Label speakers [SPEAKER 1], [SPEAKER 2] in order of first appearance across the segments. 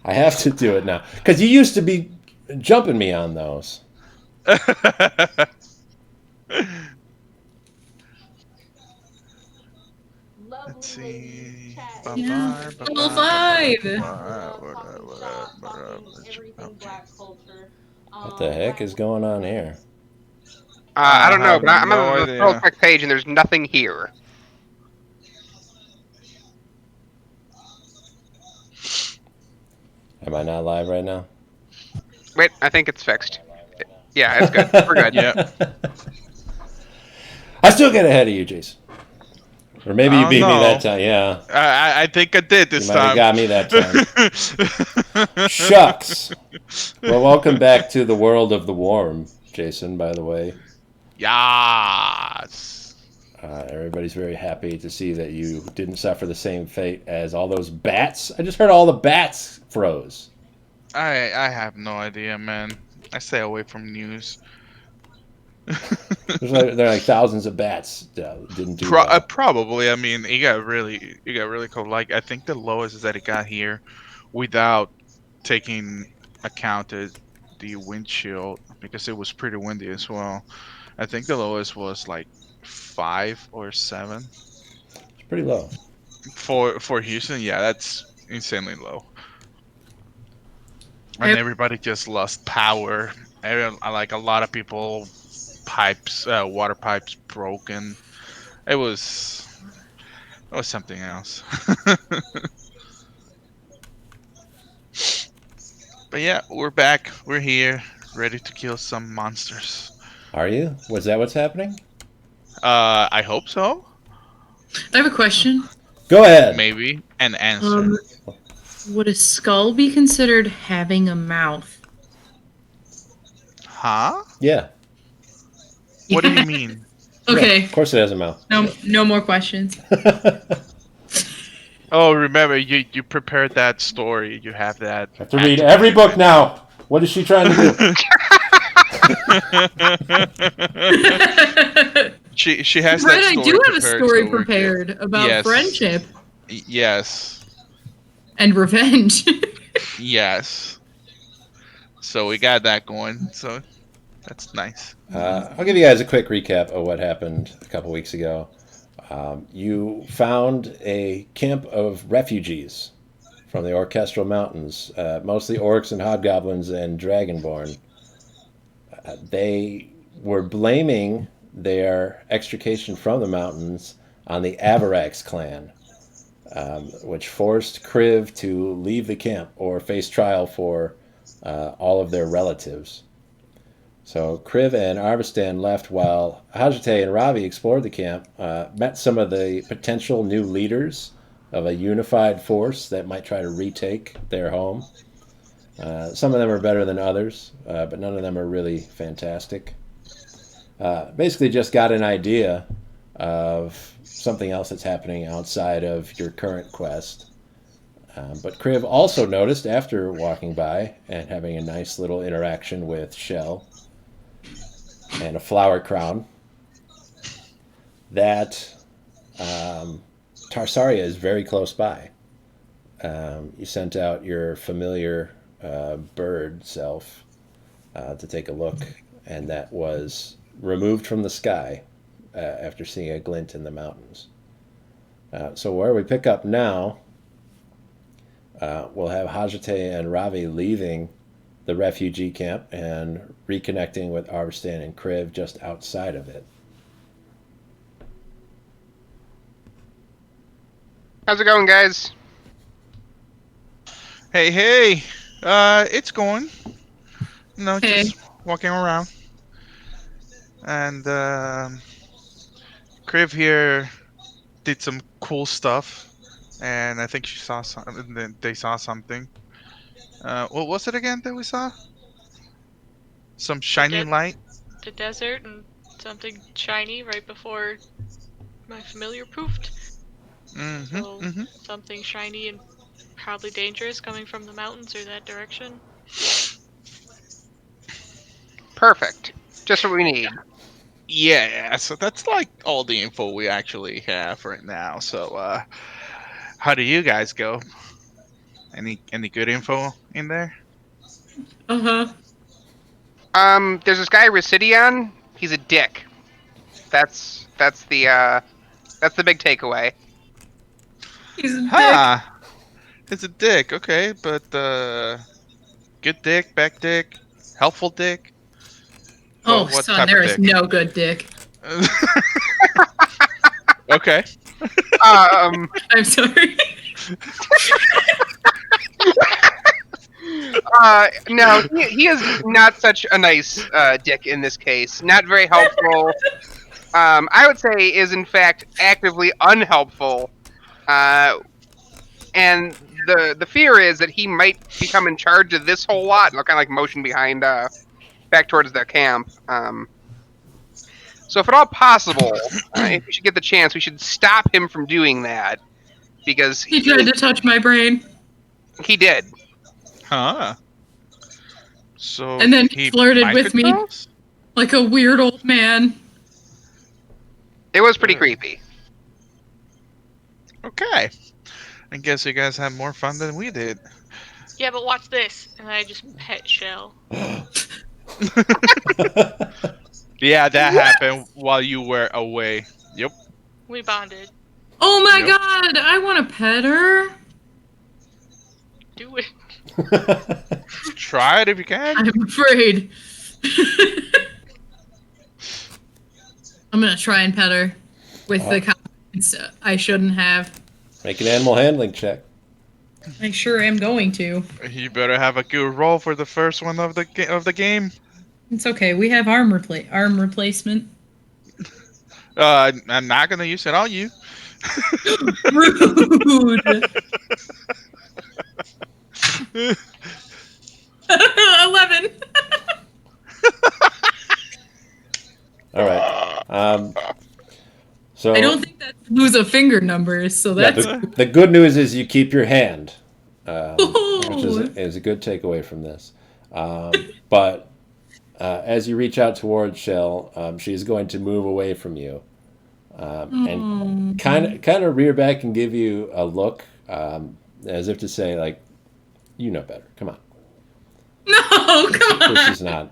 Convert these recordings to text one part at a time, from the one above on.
[SPEAKER 1] I have to do it now because you used to be jumping me on those.
[SPEAKER 2] Let's see.
[SPEAKER 3] Yeah. Level 5.
[SPEAKER 1] What the heck is going on here?
[SPEAKER 2] I
[SPEAKER 4] I
[SPEAKER 2] don't know,
[SPEAKER 4] have
[SPEAKER 2] but I'm
[SPEAKER 4] no
[SPEAKER 2] on the Scroll
[SPEAKER 4] idea.
[SPEAKER 2] Check page and there's nothing here.
[SPEAKER 1] Am I not live right now?
[SPEAKER 2] Wait, I think it's fixed. Yeah, it's good. We're good.
[SPEAKER 4] Yep.
[SPEAKER 1] I still get ahead of you, Jason. Or maybe
[SPEAKER 4] I
[SPEAKER 1] you
[SPEAKER 4] don't
[SPEAKER 1] beat me
[SPEAKER 4] know.
[SPEAKER 1] that time. Yeah,
[SPEAKER 4] I think I did this
[SPEAKER 1] you might have
[SPEAKER 4] time.
[SPEAKER 1] got me that time. Shucks. Well, welcome back to the world of the worm, Jason, by the way.
[SPEAKER 4] Yes.
[SPEAKER 1] Everybody's very happy to see that you didn't suffer the same fate as all those bats. I just heard all the bats froze.
[SPEAKER 4] I have no idea, man. I stay away from news.
[SPEAKER 1] There are like thousands of bats didn't do well.
[SPEAKER 4] Probably. I mean, it got really cold. Like I think the lowest is that it got here, without taking account of the wind chill because it was pretty windy as well. I think the lowest was like 5 or 7
[SPEAKER 1] It's pretty low.
[SPEAKER 4] for Houston. Yeah, that's insanely low. And everybody just lost power. Like a lot of people, water pipes broken. It was something else. But yeah, we're back. We're here, ready to kill some monsters.
[SPEAKER 1] Are you? Was that what's happening?
[SPEAKER 4] I hope so.
[SPEAKER 3] I have a question.
[SPEAKER 1] Go ahead.
[SPEAKER 4] Maybe an answer.
[SPEAKER 3] Would a skull be considered having a mouth?
[SPEAKER 4] Huh?
[SPEAKER 1] Yeah.
[SPEAKER 4] What do you mean?
[SPEAKER 3] Okay.
[SPEAKER 1] Yeah, of course it has a mouth.
[SPEAKER 3] No more questions.
[SPEAKER 4] Oh, remember you prepared that story. You have that.
[SPEAKER 1] I have to read every book now. What is she trying to
[SPEAKER 4] do? She has
[SPEAKER 3] right,
[SPEAKER 4] that story.
[SPEAKER 3] I do have a
[SPEAKER 4] prepared,
[SPEAKER 3] story
[SPEAKER 4] so
[SPEAKER 3] prepared about friendship.
[SPEAKER 4] Yes.
[SPEAKER 3] And revenge.
[SPEAKER 4] Yes. So we got that going. So that's nice.
[SPEAKER 1] I'll give you guys a quick recap of what happened a couple weeks ago. You found a camp of refugees from the Orchestral Mountains, mostly orcs and hobgoblins and dragonborn. They were blaming their extrication from the mountains on the Avarax clan, which forced Kriv to leave the camp or face trial for all of their relatives. So Kriv and Arvistan left while Hajite and Ravi explored the camp, met some of the potential new leaders of a unified force that might try to retake their home. Some of them are better than others, but none of them are really fantastic. Basically just got an idea of something else that's happening outside of your current quest. But Kriv also noticed after walking by and having a nice little interaction with Shell and a flower crown that Tarsaria is very close by. You sent out your familiar bird self to take a look, and that was removed from the sky after seeing a glint in the mountains. So where we pick up now, we'll have Hajite and Ravi leaving the refugee camp and reconnecting with Arvistan and Kriv just outside of it.
[SPEAKER 2] How's it going, guys?
[SPEAKER 4] Hey. It's going. Just walking around. And Kriv here did some cool stuff, and I think she saw something. They saw something. What was it again that we saw? Some shining light.
[SPEAKER 5] The desert and something shiny right before my familiar poofed. Something shiny and probably dangerous coming from the mountains or that direction.
[SPEAKER 2] Perfect. Just what we need.
[SPEAKER 4] Yeah, so that's like all the info we actually have right now. So, how do you guys go? Any good info in there?
[SPEAKER 3] Uh-huh.
[SPEAKER 2] There's this guy Residion. He's a dick. That's the big takeaway.
[SPEAKER 3] He's a dick.
[SPEAKER 4] Huh. It's a dick, okay, but good dick, back dick, helpful dick.
[SPEAKER 3] Oh,
[SPEAKER 4] What
[SPEAKER 3] son,
[SPEAKER 4] type
[SPEAKER 3] there
[SPEAKER 4] of
[SPEAKER 3] is
[SPEAKER 4] dick?
[SPEAKER 3] no good dick.
[SPEAKER 4] Okay.
[SPEAKER 3] I'm sorry.
[SPEAKER 2] No, he is not such a nice dick in this case. Not very helpful. I would say is in fact actively unhelpful. And the fear is that he might become in charge of this whole lot. And they'll kind of like motion behind, back towards their camp. So if at all possible, if we should get the chance, we should stop him from doing that because
[SPEAKER 3] He tried to touch my brain,
[SPEAKER 2] he did.
[SPEAKER 4] Huh. So
[SPEAKER 3] and then
[SPEAKER 4] he
[SPEAKER 3] flirted
[SPEAKER 4] mind
[SPEAKER 3] with me
[SPEAKER 4] controls?
[SPEAKER 3] like a weird old man.
[SPEAKER 2] It was pretty creepy.
[SPEAKER 4] Okay. I guess you guys had more fun than we did.
[SPEAKER 5] Yeah, but watch this. And I just pet Shell.
[SPEAKER 4] Yeah, that happened while you were away. Yep.
[SPEAKER 5] We bonded.
[SPEAKER 3] Oh my
[SPEAKER 4] Yep.
[SPEAKER 3] god, I want to pet her.
[SPEAKER 5] Do it.
[SPEAKER 4] Try it if you can.
[SPEAKER 3] I'm afraid. I'm gonna try and pet her with the confidence I shouldn't have.
[SPEAKER 1] Make an animal handling check.
[SPEAKER 3] I sure am going to.
[SPEAKER 4] You better have a good roll for the first one of the game.
[SPEAKER 3] It's okay. We have arm replacement.
[SPEAKER 4] I'm not gonna use it on you.
[SPEAKER 3] Rude. 11.
[SPEAKER 1] All right. So
[SPEAKER 3] I don't think that's lose a finger numbers, so
[SPEAKER 1] yeah,
[SPEAKER 3] that's
[SPEAKER 1] the good news is you keep your hand, which
[SPEAKER 3] Ooh.
[SPEAKER 1] is a good takeaway from this. But as you reach out towards Shell, she's going to move away from you, and kind of rear back and give you a look, as if to say, like, you know better. Come on.
[SPEAKER 3] No, come on.
[SPEAKER 1] This is not.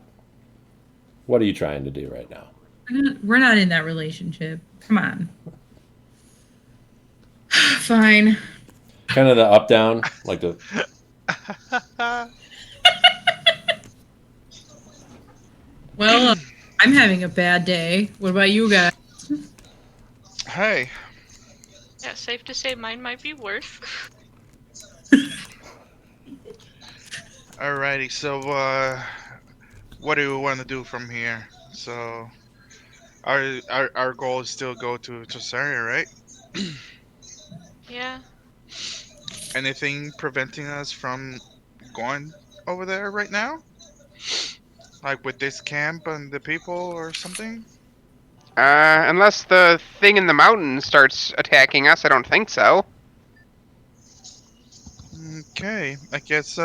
[SPEAKER 1] What are you trying to do right now?
[SPEAKER 3] We're not in that relationship. Come on. Fine.
[SPEAKER 1] Kind of the up down, like the.
[SPEAKER 3] Well, I'm having a bad day. What about you guys?
[SPEAKER 4] Hey,
[SPEAKER 5] Yeah, safe to say mine might be worse.
[SPEAKER 4] alrighty. So, what do we want to do from here? So, our goal is still go to Tarsaria, right?
[SPEAKER 5] Yeah.
[SPEAKER 4] Anything preventing us from going over there right now? Like with this camp and the people or something?
[SPEAKER 2] Unless the thing in the mountain starts attacking us, I don't think so.
[SPEAKER 4] Okay, I guess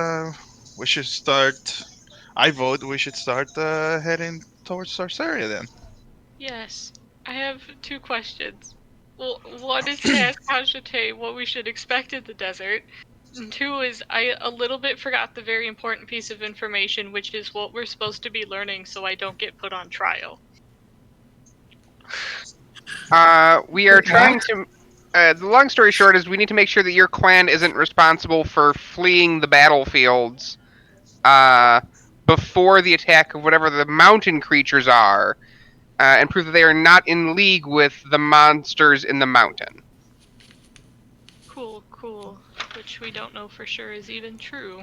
[SPEAKER 4] we should start. I vote we should start heading towards Tarsaria then.
[SPEAKER 5] Yes. I have 2 questions. Well, one is to ask Hajite what we should expect in the desert. And 2 is I a little bit forgot the very important piece of information, which is what we're supposed to be learning so I don't get put on trial.
[SPEAKER 2] We are trying to. The long story short is we need to make sure that your clan isn't responsible for fleeing the battlefields before the attack of whatever the mountain creatures are, and prove that they are not in league with the monsters in the mountain.
[SPEAKER 5] Cool. Which we don't know for sure is even true.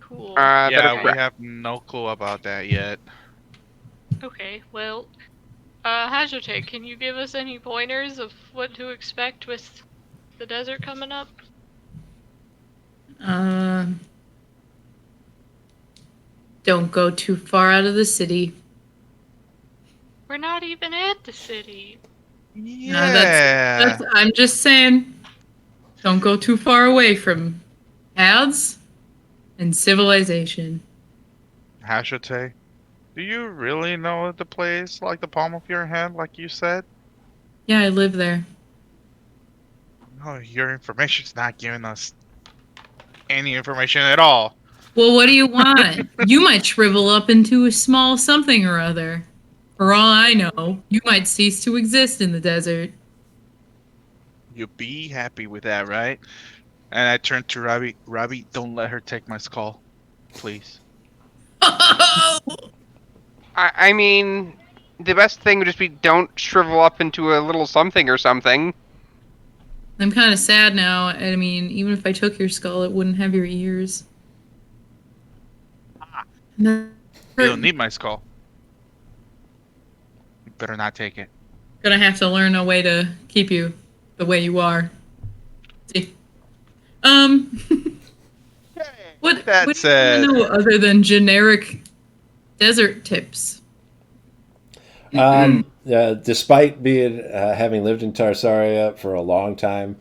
[SPEAKER 5] Cool.
[SPEAKER 2] That is
[SPEAKER 4] Yeah, we
[SPEAKER 2] correct.
[SPEAKER 4] have no clue about that yet.
[SPEAKER 5] Okay, well, Hajite, can you give us any pointers of what to expect with the desert coming up?
[SPEAKER 3] Don't go too far out of the city.
[SPEAKER 5] We're not even at the city.
[SPEAKER 4] Yeah.
[SPEAKER 3] No, that's I'm just saying, don't go too far away from paths and civilization.
[SPEAKER 4] Hashite, do you really know the place like the palm of your hand, like you said?
[SPEAKER 3] Yeah, I live there.
[SPEAKER 4] No, your information's not giving us any information at all.
[SPEAKER 3] Well, what do you want? You might shrivel up into a small something or other. For all I know, you might cease to exist in the desert.
[SPEAKER 4] You'll be happy with that, right? And I turned to Robbie. Robbie, don't let her take my skull, please.
[SPEAKER 2] I mean, the best thing would just be don't shrivel up into a little something or something.
[SPEAKER 3] I'm kind of sad now. I mean, even if I took your skull, it wouldn't have your ears. No,
[SPEAKER 4] You don't need my skull. You better not take it.
[SPEAKER 3] gonna have to learn a way to keep you the way you are. See. What
[SPEAKER 4] That
[SPEAKER 3] do
[SPEAKER 4] said,
[SPEAKER 3] you know other than generic desert tips?
[SPEAKER 1] Despite being having lived in Tarsaria for a long time,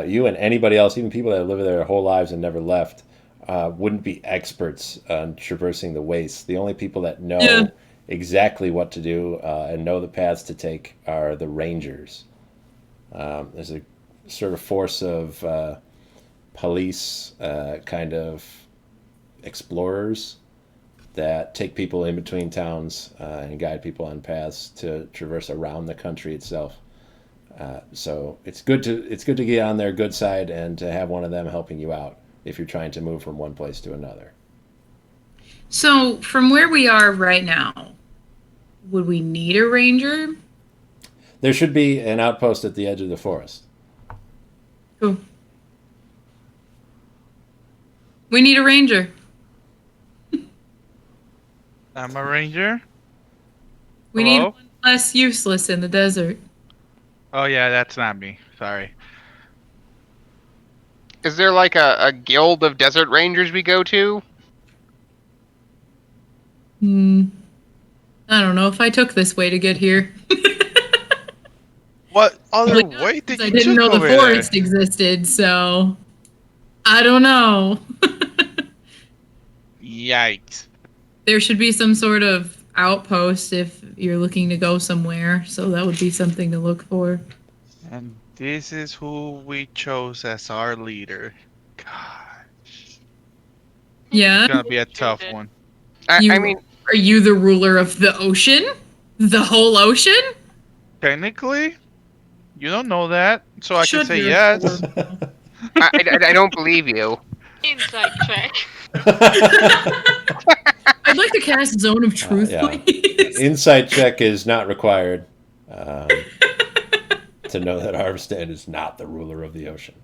[SPEAKER 1] you and anybody else, even people that have lived there their whole lives and never left, wouldn't be experts on traversing the wastes. The only people that know exactly what to do and know the paths to take are the Rangers. There's a sort of force of police kind of explorers that take people in between towns and guide people on paths to traverse around the country itself. So it's good to get on their good side and to have one of them helping you out if you're trying to move from one place to another.
[SPEAKER 3] So, from where we are right now, would we need a ranger?
[SPEAKER 1] There should be an outpost at the edge of the forest.
[SPEAKER 3] Cool. We need a ranger.
[SPEAKER 4] I'm a ranger.
[SPEAKER 3] We
[SPEAKER 4] Hello?
[SPEAKER 3] need one less useless in the desert.
[SPEAKER 4] Oh yeah, that's not me. Sorry.
[SPEAKER 2] Is there like a guild of desert rangers we go to?
[SPEAKER 3] I don't know if I took this way to get here.
[SPEAKER 4] What other
[SPEAKER 3] Like,
[SPEAKER 4] way did
[SPEAKER 3] I
[SPEAKER 4] you
[SPEAKER 3] didn't
[SPEAKER 4] took
[SPEAKER 3] know the
[SPEAKER 4] over there?
[SPEAKER 3] forest existed, so I don't know.
[SPEAKER 4] Yikes.
[SPEAKER 3] There should be some sort of outpost if you're looking to go somewhere, so that would be something to look for.
[SPEAKER 4] And this is who we chose as our leader. Gosh.
[SPEAKER 3] Yeah?
[SPEAKER 4] It's gonna be a tough one.
[SPEAKER 2] I mean,
[SPEAKER 3] Are you the ruler of the ocean? The whole ocean?
[SPEAKER 4] Technically, you don't know that, so I can
[SPEAKER 3] Should
[SPEAKER 4] say
[SPEAKER 3] be.
[SPEAKER 4] yes.
[SPEAKER 2] I don't believe you.
[SPEAKER 5] Insight check.
[SPEAKER 3] I'd like to cast Zone of Truth,
[SPEAKER 1] Yeah.
[SPEAKER 3] please.
[SPEAKER 1] Insight check is not required to know that Armstead is not the ruler of the ocean.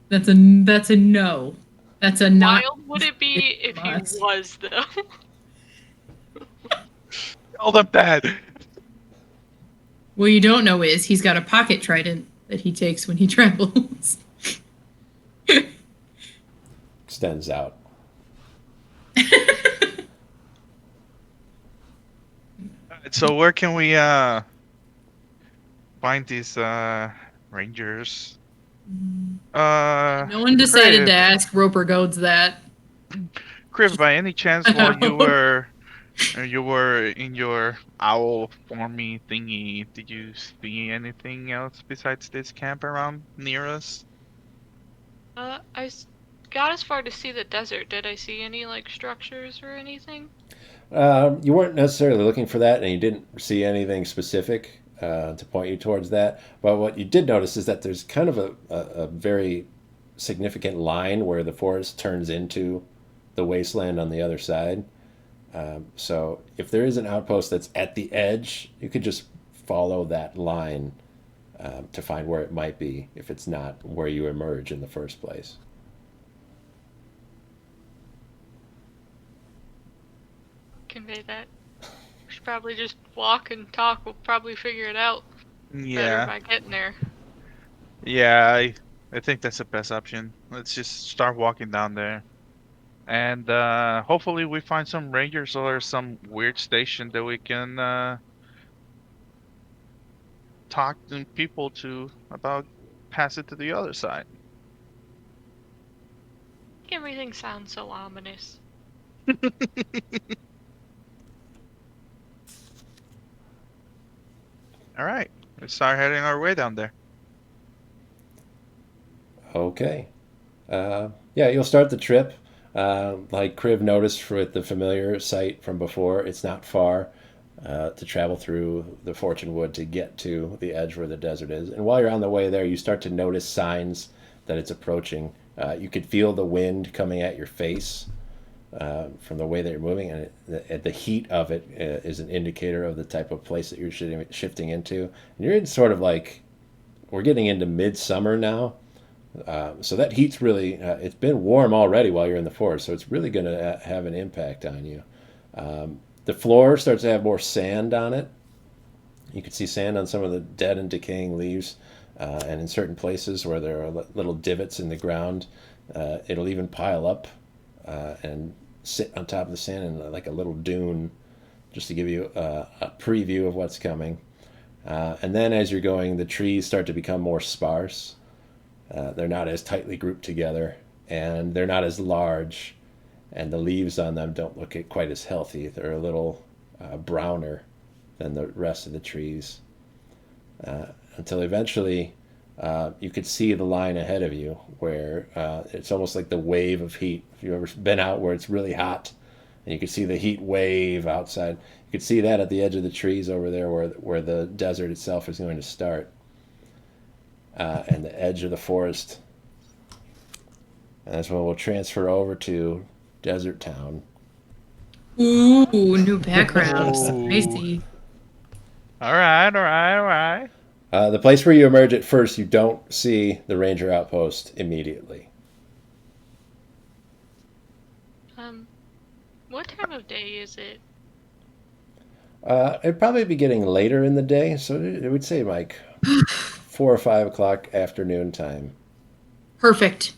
[SPEAKER 3] That's a no. That's a not.
[SPEAKER 5] Wild would it be if he
[SPEAKER 3] Us.
[SPEAKER 5] was, though?
[SPEAKER 4] Tell them that.
[SPEAKER 3] What you don't know is he's got a pocket trident that he takes when he travels.
[SPEAKER 1] Extends out.
[SPEAKER 4] So where can we find these rangers?
[SPEAKER 3] No one decided to ask Roper Goads that.
[SPEAKER 4] Crib, by any chance, while you were in your owl formy thingy, did you see anything else besides this camp around near us?
[SPEAKER 5] Got as far to see the desert. Did I see any, like, structures or anything?
[SPEAKER 1] You weren't necessarily looking for that, and you didn't see anything specific to point you towards that. But what you did notice is that there's kind of a very significant line where the forest turns into the wasteland on the other side. So if there is an outpost that's at the edge, you could just follow that line to find where it might be if it's not where you emerge in the first place.
[SPEAKER 5] Convey that. We should probably just walk and talk. We'll probably figure it out better
[SPEAKER 4] Yeah,
[SPEAKER 5] by getting there.
[SPEAKER 4] yeah, I think that's the best option. Let's just start walking down there. And hopefully we find some rangers or some weird station that we can talk to people to about pass it to the other side.
[SPEAKER 5] Everything sounds so ominous.
[SPEAKER 4] All right, let's start heading our way down there.
[SPEAKER 1] Okay. Yeah, you'll start the trip. Like Kriv noticed with the familiar site from before, it's not far to travel through the Fortune Wood to get to the edge where the desert is. And while you're on the way there, you start to notice signs that it's approaching. You could feel the wind coming at your face from the way that you're moving, and the heat of it is an indicator of the type of place that you're shifting into. And you're in sort of like, we're getting into midsummer now. So that heat's really, it's been warm already while you're in the forest, so it's really going to have an impact on you. The floor starts to have more sand on it. You can see sand on some of the dead and decaying leaves, and in certain places where there are little divots in the ground, it'll even pile up and sit on top of the sand in like a little dune, just to give you a preview of what's coming. And then as you're going, the trees start to become more sparse. They're not as tightly grouped together, and they're not as large, and the leaves on them don't look quite as healthy. They're a little browner than the rest of the trees, until eventually you could see the line ahead of you where it's almost like the wave of heat. If you've ever been out where it's really hot and you can see the heat wave outside, you could see that at the edge of the trees over there where the desert itself is going to start. And the edge of the forest. And that's when we'll transfer over to Desert Town.
[SPEAKER 3] Ooh, new backgrounds.
[SPEAKER 4] Ooh.
[SPEAKER 3] I see.
[SPEAKER 4] All right.
[SPEAKER 1] The place where you emerge at first, you don't see the ranger outpost immediately.
[SPEAKER 5] What time of day is it?
[SPEAKER 1] It'd probably be getting later in the day, so it would say like 4 or 5 o'clock afternoon time.
[SPEAKER 3] Perfect.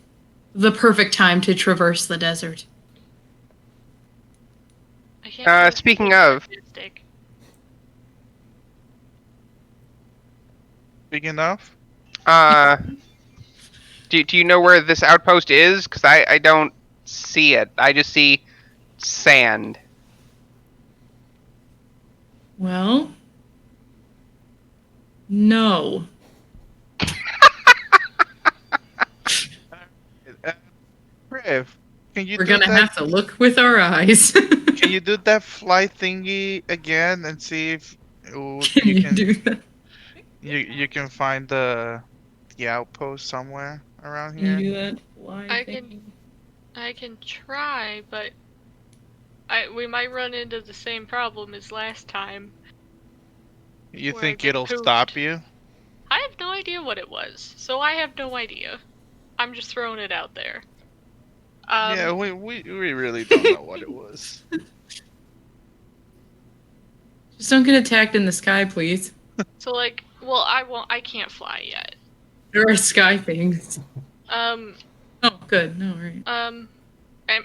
[SPEAKER 3] The perfect time to traverse the desert.
[SPEAKER 5] I can't
[SPEAKER 2] Speaking of,
[SPEAKER 4] Speaking of,
[SPEAKER 2] do you know where this outpost is? Because I don't see it. I just see sand.
[SPEAKER 3] Well, no.
[SPEAKER 4] Kriv, can you
[SPEAKER 3] We're
[SPEAKER 4] do
[SPEAKER 3] gonna
[SPEAKER 4] that?
[SPEAKER 3] have to look with our eyes.
[SPEAKER 4] Can you do that fly thingy again and see if
[SPEAKER 3] Can you do that?
[SPEAKER 4] you can find the outpost somewhere around
[SPEAKER 3] Can you
[SPEAKER 4] here?
[SPEAKER 3] do that? Why?
[SPEAKER 5] I can try, but we might run into the same problem as last time.
[SPEAKER 4] You
[SPEAKER 5] Where I
[SPEAKER 4] think
[SPEAKER 5] get
[SPEAKER 4] it'll
[SPEAKER 5] pooped.
[SPEAKER 4] stop you?
[SPEAKER 5] I have no idea what it was, so I have no idea. I'm just throwing it out there.
[SPEAKER 4] Yeah, we really don't know what it was.
[SPEAKER 3] Just don't get attacked in the sky, please.
[SPEAKER 5] So like, well, I can't fly yet.
[SPEAKER 3] There are sky things.
[SPEAKER 5] Um,
[SPEAKER 3] Oh, good. No, all right.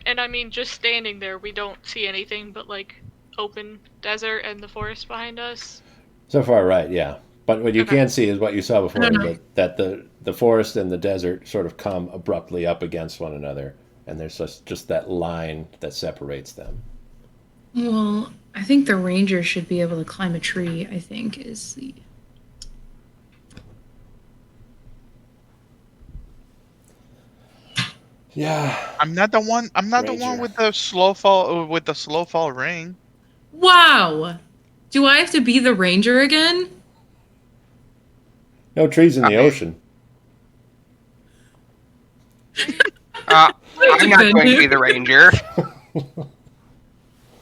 [SPEAKER 5] and I mean, just standing there, we don't see anything but like open desert and the forest behind us.
[SPEAKER 1] So far, right, yeah. But what you
[SPEAKER 5] Okay.
[SPEAKER 1] can see is what you saw before,
[SPEAKER 3] No.
[SPEAKER 1] that the forest and the desert sort of come abruptly up against one another, and there's just that line that separates them.
[SPEAKER 3] Well, I think the ranger should be able to climb a tree, I think, is the...
[SPEAKER 1] Yeah.
[SPEAKER 4] I'm not the one
[SPEAKER 1] Ranger.
[SPEAKER 4] with the slow fall ring.
[SPEAKER 3] Wow! Do I have to be the ranger again?
[SPEAKER 1] No trees in the
[SPEAKER 2] Okay.
[SPEAKER 1] ocean.
[SPEAKER 2] I'm not going to be the ranger.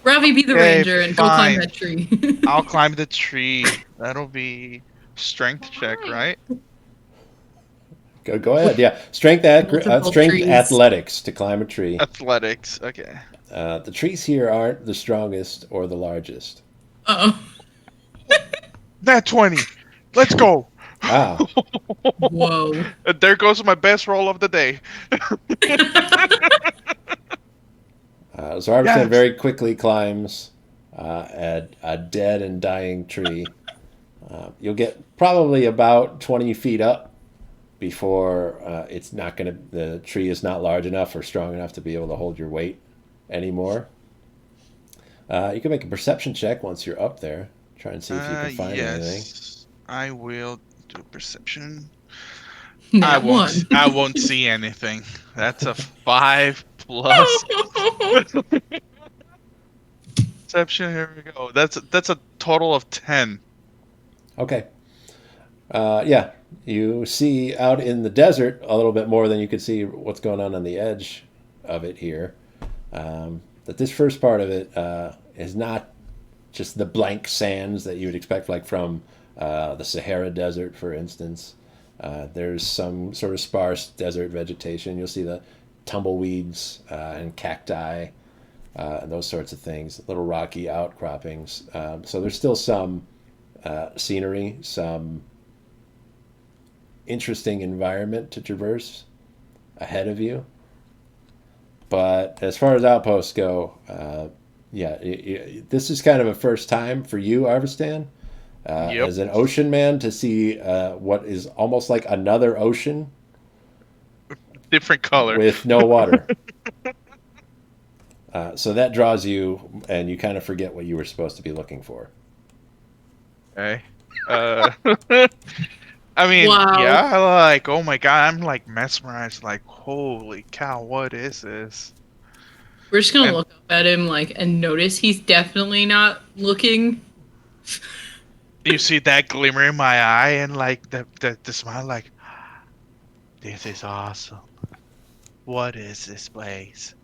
[SPEAKER 3] Ravi, be the
[SPEAKER 4] Okay,
[SPEAKER 3] ranger and go climb
[SPEAKER 4] fine.
[SPEAKER 3] that tree.
[SPEAKER 4] I'll climb the tree. That'll be strength check, right?
[SPEAKER 1] Go ahead. Yeah, strength
[SPEAKER 3] Multiple trees.
[SPEAKER 1] athletics to climb a tree.
[SPEAKER 4] Athletics. Okay.
[SPEAKER 1] The trees here aren't the strongest or the largest.
[SPEAKER 3] Uh-oh.
[SPEAKER 4] That 20. Let's go.
[SPEAKER 1] Wow.
[SPEAKER 3] Whoa.
[SPEAKER 4] There goes my best roll of the day.
[SPEAKER 1] So Arvidsson
[SPEAKER 4] Yes.
[SPEAKER 1] very quickly climbs a dead and dying tree. You'll get probably about 20 feet up before the tree is not large enough or strong enough to be able to hold your weight anymore. You can make a perception check once you're up there. Try and see if you can find anything.
[SPEAKER 4] Yes. I will do perception.
[SPEAKER 3] Nat one.
[SPEAKER 4] I won't see anything. That's a 5 plus perception. Here we go. That's a total of 10.
[SPEAKER 1] Okay. Yeah, you see out in the desert a little bit more than you could see what's going on the edge of it here. That this first part of it is not just the blank sands that you would expect, like from the Sahara Desert, for instance. There's some sort of sparse desert vegetation. You'll see the tumbleweeds and cacti and those sorts of things, little rocky outcroppings. So there's still some scenery, some interesting environment to traverse ahead of you. But as far as outposts go, this is kind of a first time for you, Arvistan, as an ocean man, to see what is almost like another ocean.
[SPEAKER 4] Different color.
[SPEAKER 1] With no water. So that draws you, and you kind of forget what you were supposed to be looking for.
[SPEAKER 4] Okay. I mean,
[SPEAKER 3] Wow.
[SPEAKER 4] yeah, like, oh my god, I'm like mesmerized, like, holy cow, what is this?
[SPEAKER 3] We're just gonna look up at him and notice he's definitely not looking.
[SPEAKER 4] You see that glimmer in my eye and like the smile, like, this is awesome. What is this place?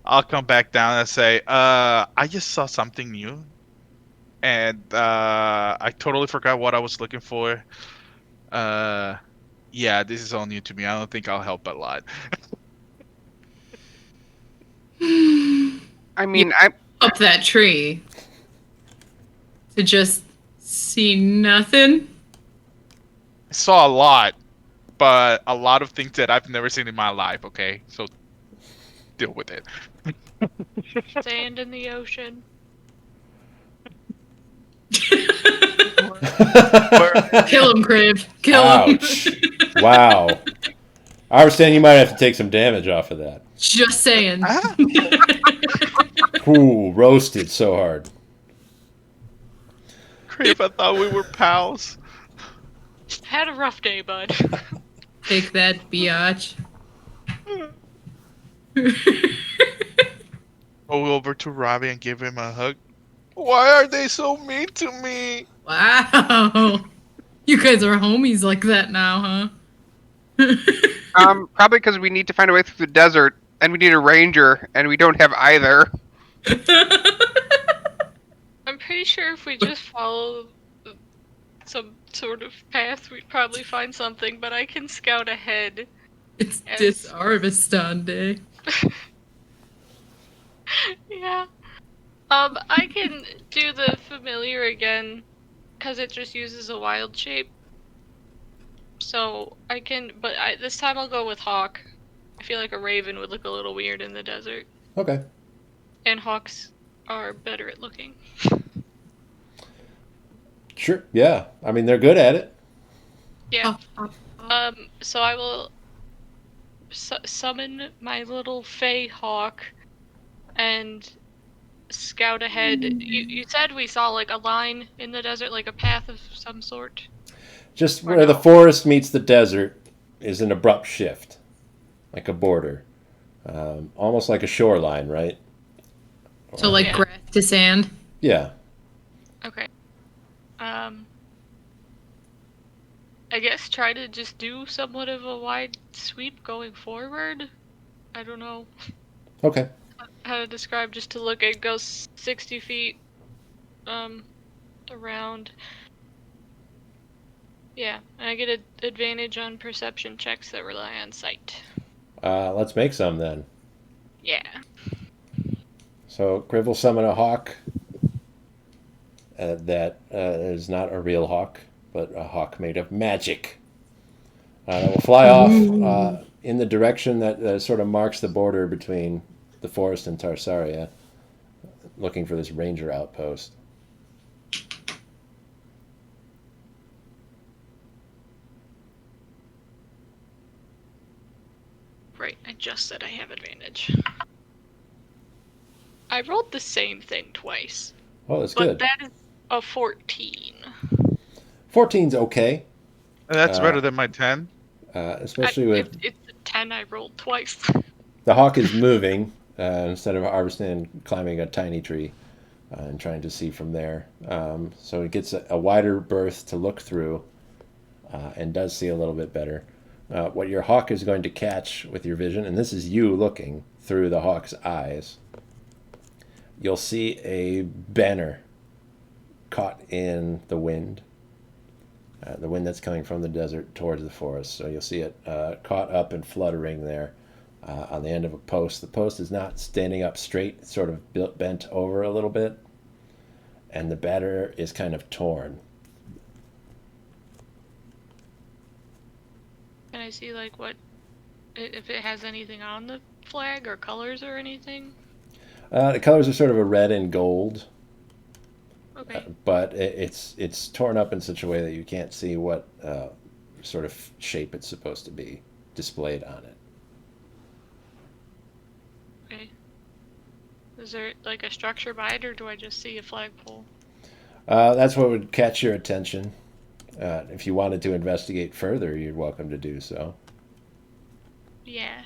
[SPEAKER 4] I'll come back down and say, I just saw something new. And I totally forgot what I was looking for. Yeah, this is all new to me. I don't think I'll help a lot.
[SPEAKER 2] I mean, I'm
[SPEAKER 3] Up that tree to just see nothing.
[SPEAKER 4] I saw a lot, but a lot of things that I've never seen in my life, okay? So deal with it.
[SPEAKER 5] Sand in the ocean.
[SPEAKER 3] Kill him, Crib. Kill him.
[SPEAKER 1] Ouch. Wow. Arvistan, you might have to take some damage off of that.
[SPEAKER 3] Just saying.
[SPEAKER 1] Ooh, roasted so hard.
[SPEAKER 4] Crave, I thought we were pals.
[SPEAKER 5] Had a rough day, bud.
[SPEAKER 3] Take that, biatch.
[SPEAKER 4] Go over to Robbie and give him a hug. Why are they so mean to me?
[SPEAKER 3] Wow. You guys are homies like that now, huh?
[SPEAKER 2] probably because we need to find a way through the desert, and we need a ranger, and we don't have either.
[SPEAKER 5] I'm pretty sure if we just follow some sort of path, we'd probably find something, but I can scout ahead.
[SPEAKER 3] It's
[SPEAKER 5] Yes.
[SPEAKER 3] Disarvistan Day.
[SPEAKER 5] Yeah. I can do the familiar again, because it just uses a wild shape. So I can, but this time I'll go with hawk. I feel like a raven would look a little weird in the desert.
[SPEAKER 1] Okay.
[SPEAKER 5] And hawks are better at looking.
[SPEAKER 1] Sure. Yeah. I mean, they're good at it.
[SPEAKER 5] Yeah. So I will summon my little fey hawk and scout ahead. You said we saw like a line in the desert, like a path of some sort.
[SPEAKER 1] Just where the forest meets the desert is an abrupt shift, like a border, almost like a shoreline, right?
[SPEAKER 3] So like grass to sand.
[SPEAKER 1] Yeah.
[SPEAKER 5] Okay. I guess try to just do somewhat of a wide sweep going forward. I don't know
[SPEAKER 1] Okay.
[SPEAKER 5] how to describe, just to look. It goes 60 feet around. Yeah, and I get an advantage on perception checks that rely on sight.
[SPEAKER 1] Let's make some then.
[SPEAKER 5] Yeah.
[SPEAKER 1] So Criv will summon a hawk that is not a real hawk, but a hawk made of magic. It will fly off in the direction that sort of marks the border between the forest and Tarsaria, looking for this ranger outpost.
[SPEAKER 5] Right, I just said I have advantage. I rolled the same thing twice.
[SPEAKER 1] Oh, that's
[SPEAKER 5] But
[SPEAKER 1] good.
[SPEAKER 5] that is a 14.
[SPEAKER 1] 14's okay,
[SPEAKER 4] That's better than my 10.
[SPEAKER 1] especially with
[SPEAKER 5] It's a 10 I rolled twice.
[SPEAKER 1] the hawk is moving instead of harvesting and climbing a tiny tree and trying to see from there. So it gets a wider berth to look through and does see a little bit better. What your hawk is going to catch with your vision, and this is you looking through the hawk's eyes, you'll see a banner caught in the wind that's coming from the desert towards the forest. So you'll see it caught up and fluttering there on the end of a post. The post is not standing up straight, it's sort of bent over a little bit, and the banner is kind of torn.
[SPEAKER 5] Can I see like what if it has anything on the flag or colors or anything?
[SPEAKER 1] The colors are sort of a red and gold.
[SPEAKER 5] Okay.
[SPEAKER 1] But it's torn up in such a way that you can't see what sort of shape it's supposed to be displayed on it.
[SPEAKER 5] Okay. Is there like a structure by it, or do I just see a flagpole?
[SPEAKER 1] That's what would catch your attention. If you wanted to investigate further, you're welcome to do so.
[SPEAKER 5] Yeah.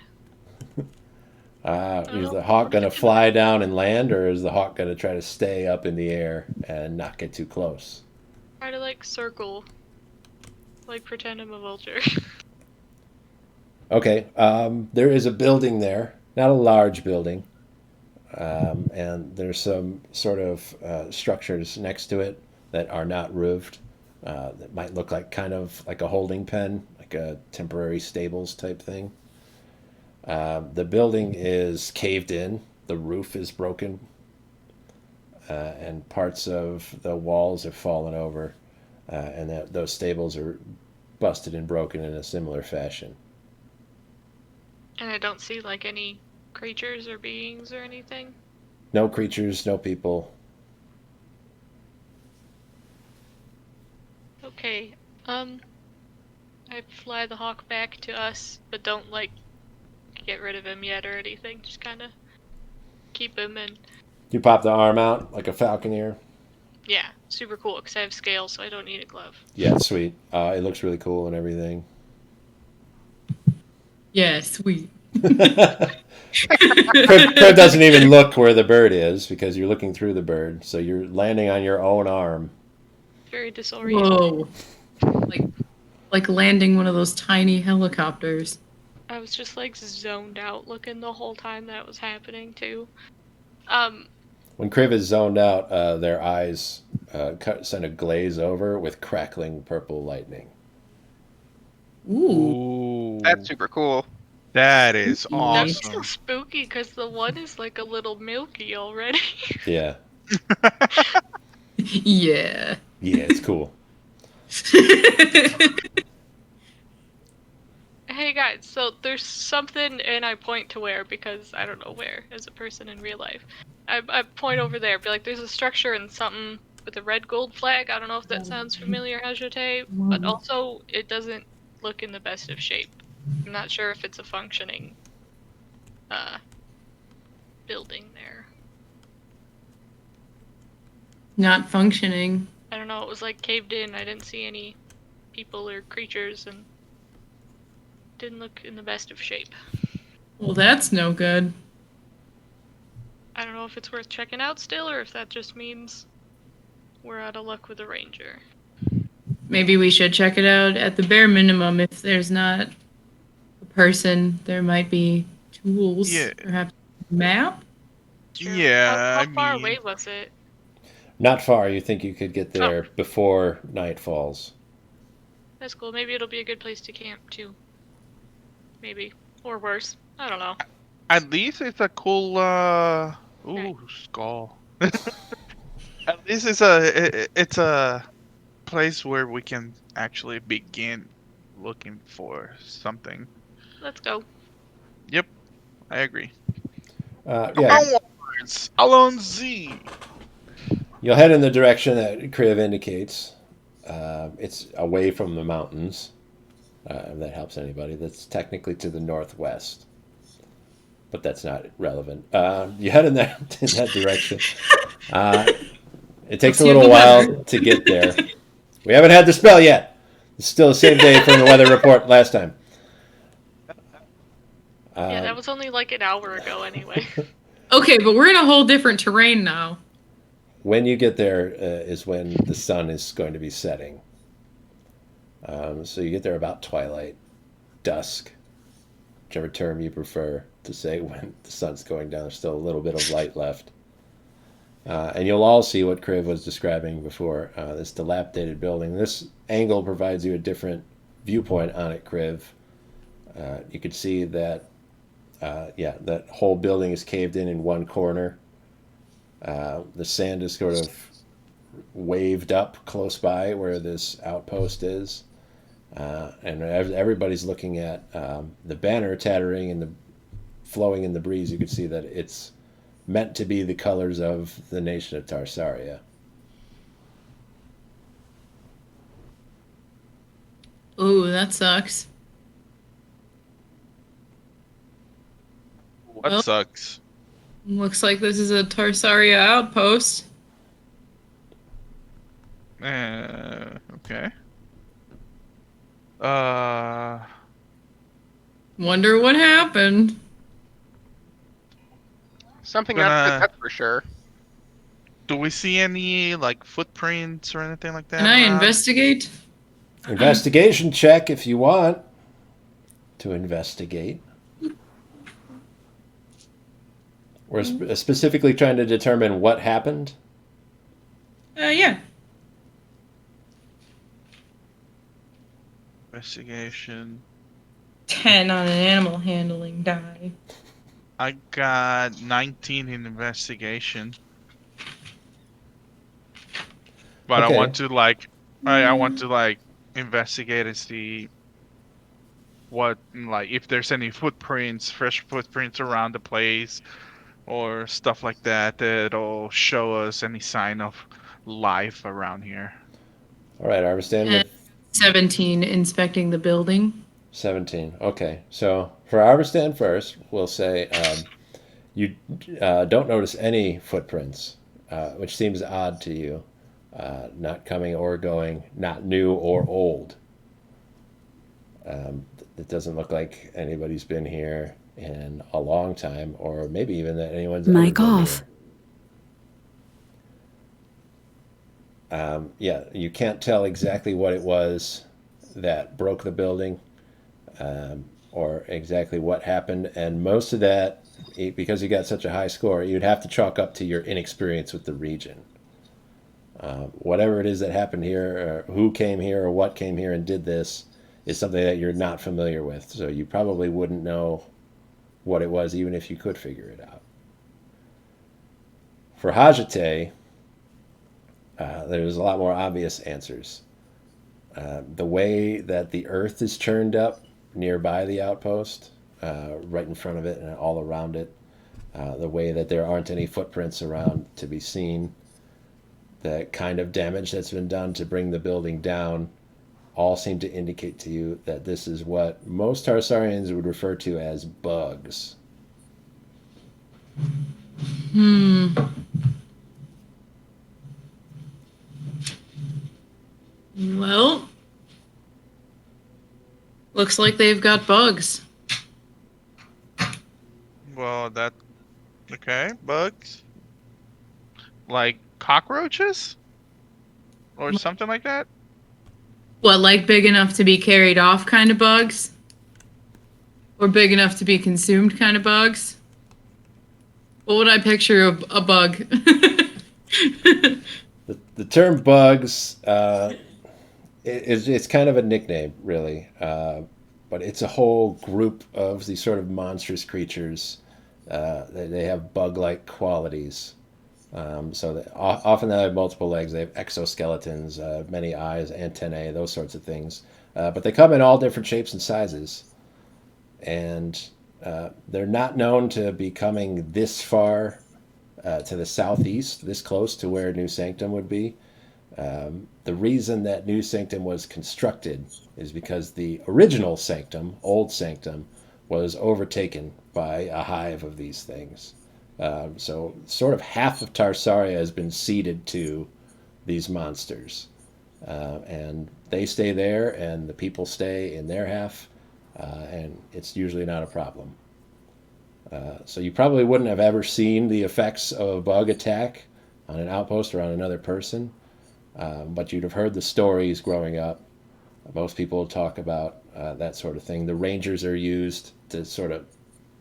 [SPEAKER 1] Is the hawk going to fly down and land, or is the hawk going to try to stay up in the air and not get too close?
[SPEAKER 5] Try to like circle. Like pretend I'm a vulture.
[SPEAKER 1] Okay, there is a building there, not a large building, and there's some sort of structures next to it that are not roofed. That might look like kind of like a holding pen, like a temporary stables type thing. The building is caved in. The roof is broken, and parts of the walls have fallen over, and those stables are busted and broken in a similar fashion.
[SPEAKER 5] And I don't see like any creatures or beings or anything.
[SPEAKER 1] No creatures, no people.
[SPEAKER 5] Okay. I fly the hawk back to us, but don't like get rid of him yet or anything. Just kind of keep him and
[SPEAKER 1] You pop the arm out like a falconer.
[SPEAKER 5] yeah, super cool because I have scales, so I don't need a glove.
[SPEAKER 1] Yeah, it's sweet. It looks really cool and everything.
[SPEAKER 3] Yeah, sweet.
[SPEAKER 1] Crib doesn't even look where the bird is because you're looking through the bird, so you're landing on your own arm.
[SPEAKER 5] Very disorienting.
[SPEAKER 3] Whoa. Like landing one of those tiny helicopters.
[SPEAKER 5] I was just like zoned out looking the whole time that was happening too.
[SPEAKER 1] When Kriv is zoned out, their eyes send a glaze over with crackling purple lightning.
[SPEAKER 3] Ooh.
[SPEAKER 2] That's super cool.
[SPEAKER 4] That is
[SPEAKER 3] That's
[SPEAKER 5] That's
[SPEAKER 4] awesome.
[SPEAKER 5] so spooky because the one is like a little milky already.
[SPEAKER 1] Yeah.
[SPEAKER 3] Yeah.
[SPEAKER 1] Yeah, it's cool.
[SPEAKER 5] Hey guys, so there's something, and I point to where because I don't know where as a person in real life. I point over there, be like, there's a structure and something with a red gold flag. I don't know if that sounds familiar, Hajite, but also it doesn't look in the best of shape. I'm not sure if it's a functioning building there.
[SPEAKER 3] Not functioning.
[SPEAKER 5] I don't know, it was like caved in. I didn't see any people or creatures and didn't look in the best of shape.
[SPEAKER 3] Well, that's no good.
[SPEAKER 5] I don't know if it's worth checking out still or if that just means we're out of luck with the ranger.
[SPEAKER 3] Maybe we should check it out at the bare minimum. If there's not a person, there might be tools.
[SPEAKER 4] Yeah.
[SPEAKER 3] Perhaps a map?
[SPEAKER 5] Sure.
[SPEAKER 4] Yeah,
[SPEAKER 5] How
[SPEAKER 4] I
[SPEAKER 5] far
[SPEAKER 4] mean-
[SPEAKER 5] away was it?
[SPEAKER 1] Not far. You think you could get there before night falls.
[SPEAKER 5] That's cool. Maybe it'll be a good place to camp too. Maybe. Or worse. I don't know.
[SPEAKER 4] At least it's a cool skull. At least it's a place where we can actually begin looking for something.
[SPEAKER 5] Let's go.
[SPEAKER 4] Yep, I agree.
[SPEAKER 1] Yeah,
[SPEAKER 4] Onwards, Alon Z.
[SPEAKER 1] you'll head in the direction that Kriv indicates. It's away from the mountains. If that helps anybody. That's technically to the northwest, but that's not relevant. You head in that direction. It takes a little while to get there. We haven't had the spell yet. It's still the same day from the weather report last time.
[SPEAKER 5] Yeah, that was only like an hour ago anyway.
[SPEAKER 3] Okay, but we're in a whole different terrain now.
[SPEAKER 1] When you get there is when the sun is going to be setting. So you get there about twilight, dusk, whichever term you prefer to say when the sun's going down. There's still a little bit of light left. And you'll all see what Kriv was describing before, this dilapidated building. This angle provides you a different viewpoint on it, Kriv. You could see that, that whole building is caved in one corner. The sand is sort of waved up close by where this outpost is. And everybody's looking at the banner tattering and flowing in the breeze. You can see that it's meant to be the colors of the nation of Tarsaria.
[SPEAKER 3] Ooh, that sucks.
[SPEAKER 4] What
[SPEAKER 3] Well,
[SPEAKER 4] sucks?
[SPEAKER 3] looks like this is a Tarsaria outpost.
[SPEAKER 4] Okay.
[SPEAKER 3] Wonder what happened.
[SPEAKER 2] Something not good, that's for sure.
[SPEAKER 4] Do we see any like footprints or anything like that?
[SPEAKER 3] Can I
[SPEAKER 4] around?
[SPEAKER 3] investigate?
[SPEAKER 1] Investigation check if you want to investigate. We're specifically trying to determine what happened.
[SPEAKER 3] Yeah.
[SPEAKER 4] Investigation.
[SPEAKER 3] 10 on an animal handling die.
[SPEAKER 4] I got 19 in investigation. But
[SPEAKER 1] Okay.
[SPEAKER 4] I want to investigate and see what, like, if there's any footprints, fresh footprints around the place or stuff like that that'll show us any sign of life around here.
[SPEAKER 1] All right, Arvistan with
[SPEAKER 3] 17 inspecting the building.
[SPEAKER 1] 17. Okay, so for Arvistan first, we'll say you don't notice any footprints, which seems odd to you. Not coming or going, not new or old. It doesn't look like anybody's been here in a long time, or maybe even that anyone's ever
[SPEAKER 6] Mic
[SPEAKER 1] been
[SPEAKER 6] off.
[SPEAKER 1] here. You can't tell exactly what it was that broke the building, or exactly what happened, and most of that, because you got such a high score, you'd have to chalk up to your inexperience with the region. Whatever it is that happened here, or who came here, or what came here and did this, is something that you're not familiar with. So you probably wouldn't know what it was, even if you could figure it out. For Hajite, there's a lot more obvious answers. The way that the earth is churned up nearby the outpost, right in front of it and all around it, the way that there aren't any footprints around to be seen, the kind of damage that's been done to bring the building down, all seem to indicate to you that this is what most Tarsarians would refer to as bugs.
[SPEAKER 3] Well, looks like they've got bugs.
[SPEAKER 4] Well, okay, bugs? Like cockroaches? Or something like that?
[SPEAKER 3] What, like big enough to be carried off kind of bugs? Or big enough to be consumed kind of bugs? What would I picture a bug?
[SPEAKER 1] The term bugs, it's kind of a nickname, really. But it's a whole group of these sort of monstrous creatures. They have bug-like qualities. Often they have multiple legs. They have exoskeletons, many eyes, antennae, those sorts of things. But they come in all different shapes and sizes. And they're not known to be coming this far to the southeast, this close to where New Sanctum would be. The reason that New Sanctum was constructed is because the original Sanctum, Old Sanctum, was overtaken by a hive of these things. So sort of half of Tarsaria has been ceded to these monsters. And they stay there, and the people stay in their half, and it's usually not a problem. So you probably wouldn't have ever seen the effects of a bug attack on an outpost or on another person, but you'd have heard the stories growing up. Most people talk about that sort of thing. The Rangers are used to sort of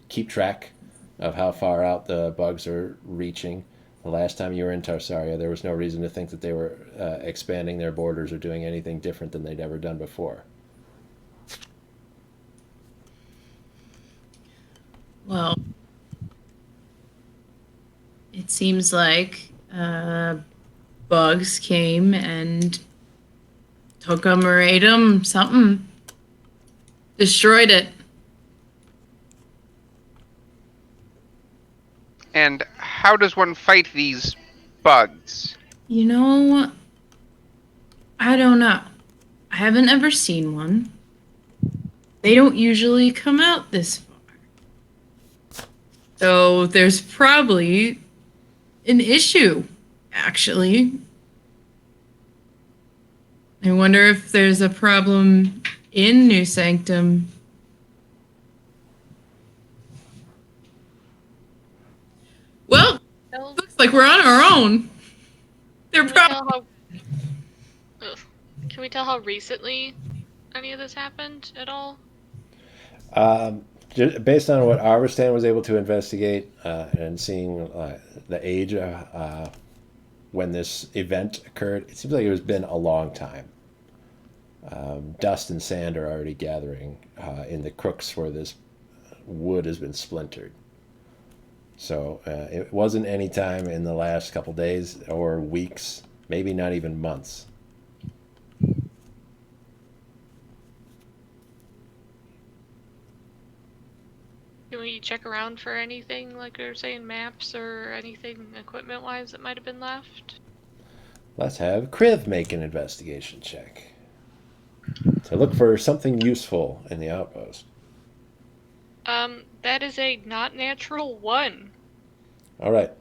[SPEAKER 1] keep track of how far out the bugs are reaching. The last time you were in Tarsaria, there was no reason to think that they were expanding their borders or doing anything different than they'd ever done before.
[SPEAKER 3] Well, it seems like bugs came and took them or ate them, something. Destroyed it.
[SPEAKER 2] And how does one fight these bugs?
[SPEAKER 3] You know, I don't know. I haven't ever seen one. They don't usually come out this far. So there's probably an issue, actually. I wonder if there's a problem in New Sanctum. Well,
[SPEAKER 5] Tell-
[SPEAKER 3] looks like we're on our own. They're
[SPEAKER 5] Can we tell
[SPEAKER 3] probably...
[SPEAKER 5] how? Ugh. Can we tell how recently any of this happened at all?
[SPEAKER 1] Based on what Arvestan was able to investigate and seeing the age when this event occurred, it seems like it's been a long time. Dust and sand are already gathering in the crooks where this wood has been splintered. So it wasn't any time in the last couple days or weeks, maybe not even months.
[SPEAKER 5] Can we check around for anything, like you're saying, maps or anything equipment-wise that might have been left?
[SPEAKER 1] Let's have Kriv make an investigation check to look for something useful in the outpost.
[SPEAKER 5] That is a not natural 1.
[SPEAKER 1] All right.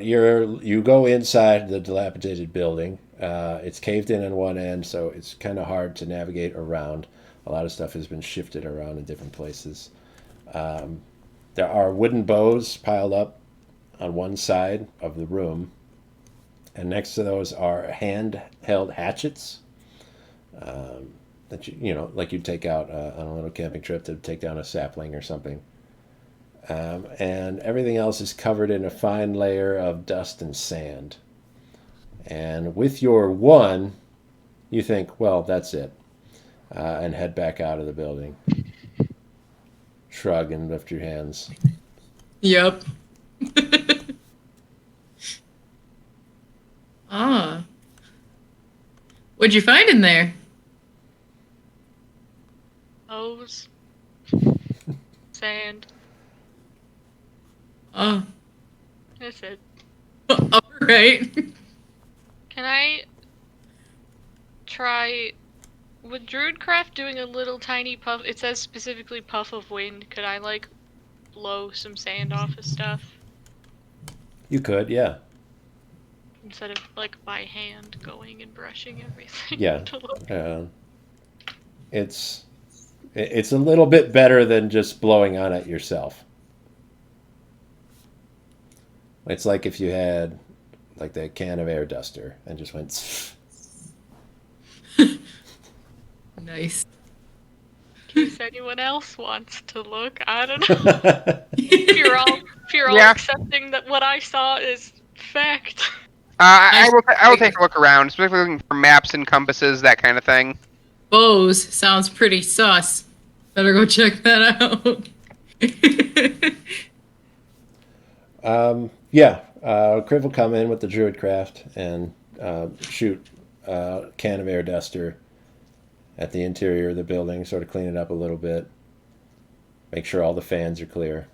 [SPEAKER 1] You go inside the dilapidated building. It's caved in on one end, so it's kind of hard to navigate around. A lot of stuff has been shifted around in different places. There are wooden bows piled up on one side of the room, and next to those are hand-held hatchets that like you'd take out on a little camping trip to take down a sapling or something. And everything else is covered in a fine layer of dust and sand. And with your 1, you think, well, that's it, and head back out of the building. Shrug and lift your hands.
[SPEAKER 3] Yep. Ah. What'd you find in there?
[SPEAKER 5] Hose. Sand.
[SPEAKER 3] Oh.
[SPEAKER 5] That's it.
[SPEAKER 3] All right.
[SPEAKER 5] Can I try... With Druidcraft doing a little tiny puff, it says specifically puff of wind, could I, like, blow some sand off of stuff?
[SPEAKER 1] You could, yeah.
[SPEAKER 5] Instead of, like, by hand going and brushing everything.
[SPEAKER 1] Yeah.
[SPEAKER 5] to look.
[SPEAKER 1] It's a little bit better than just blowing on it yourself. It's like if you had like that can of air duster and just went.
[SPEAKER 3] Nice.
[SPEAKER 5] In case anyone else wants to look, I don't know. if you're all
[SPEAKER 2] Yeah.
[SPEAKER 5] accepting that what I saw is fact.
[SPEAKER 2] I will take a look around, specifically looking for maps and compasses, that kind of thing.
[SPEAKER 3] Bows sounds pretty sus. Better go check that out.
[SPEAKER 1] Yeah, Kriv will come in with the Druidcraft and shoot a can of air duster at the interior of the building, sort of clean it up a little bit, make sure all the fans are clear,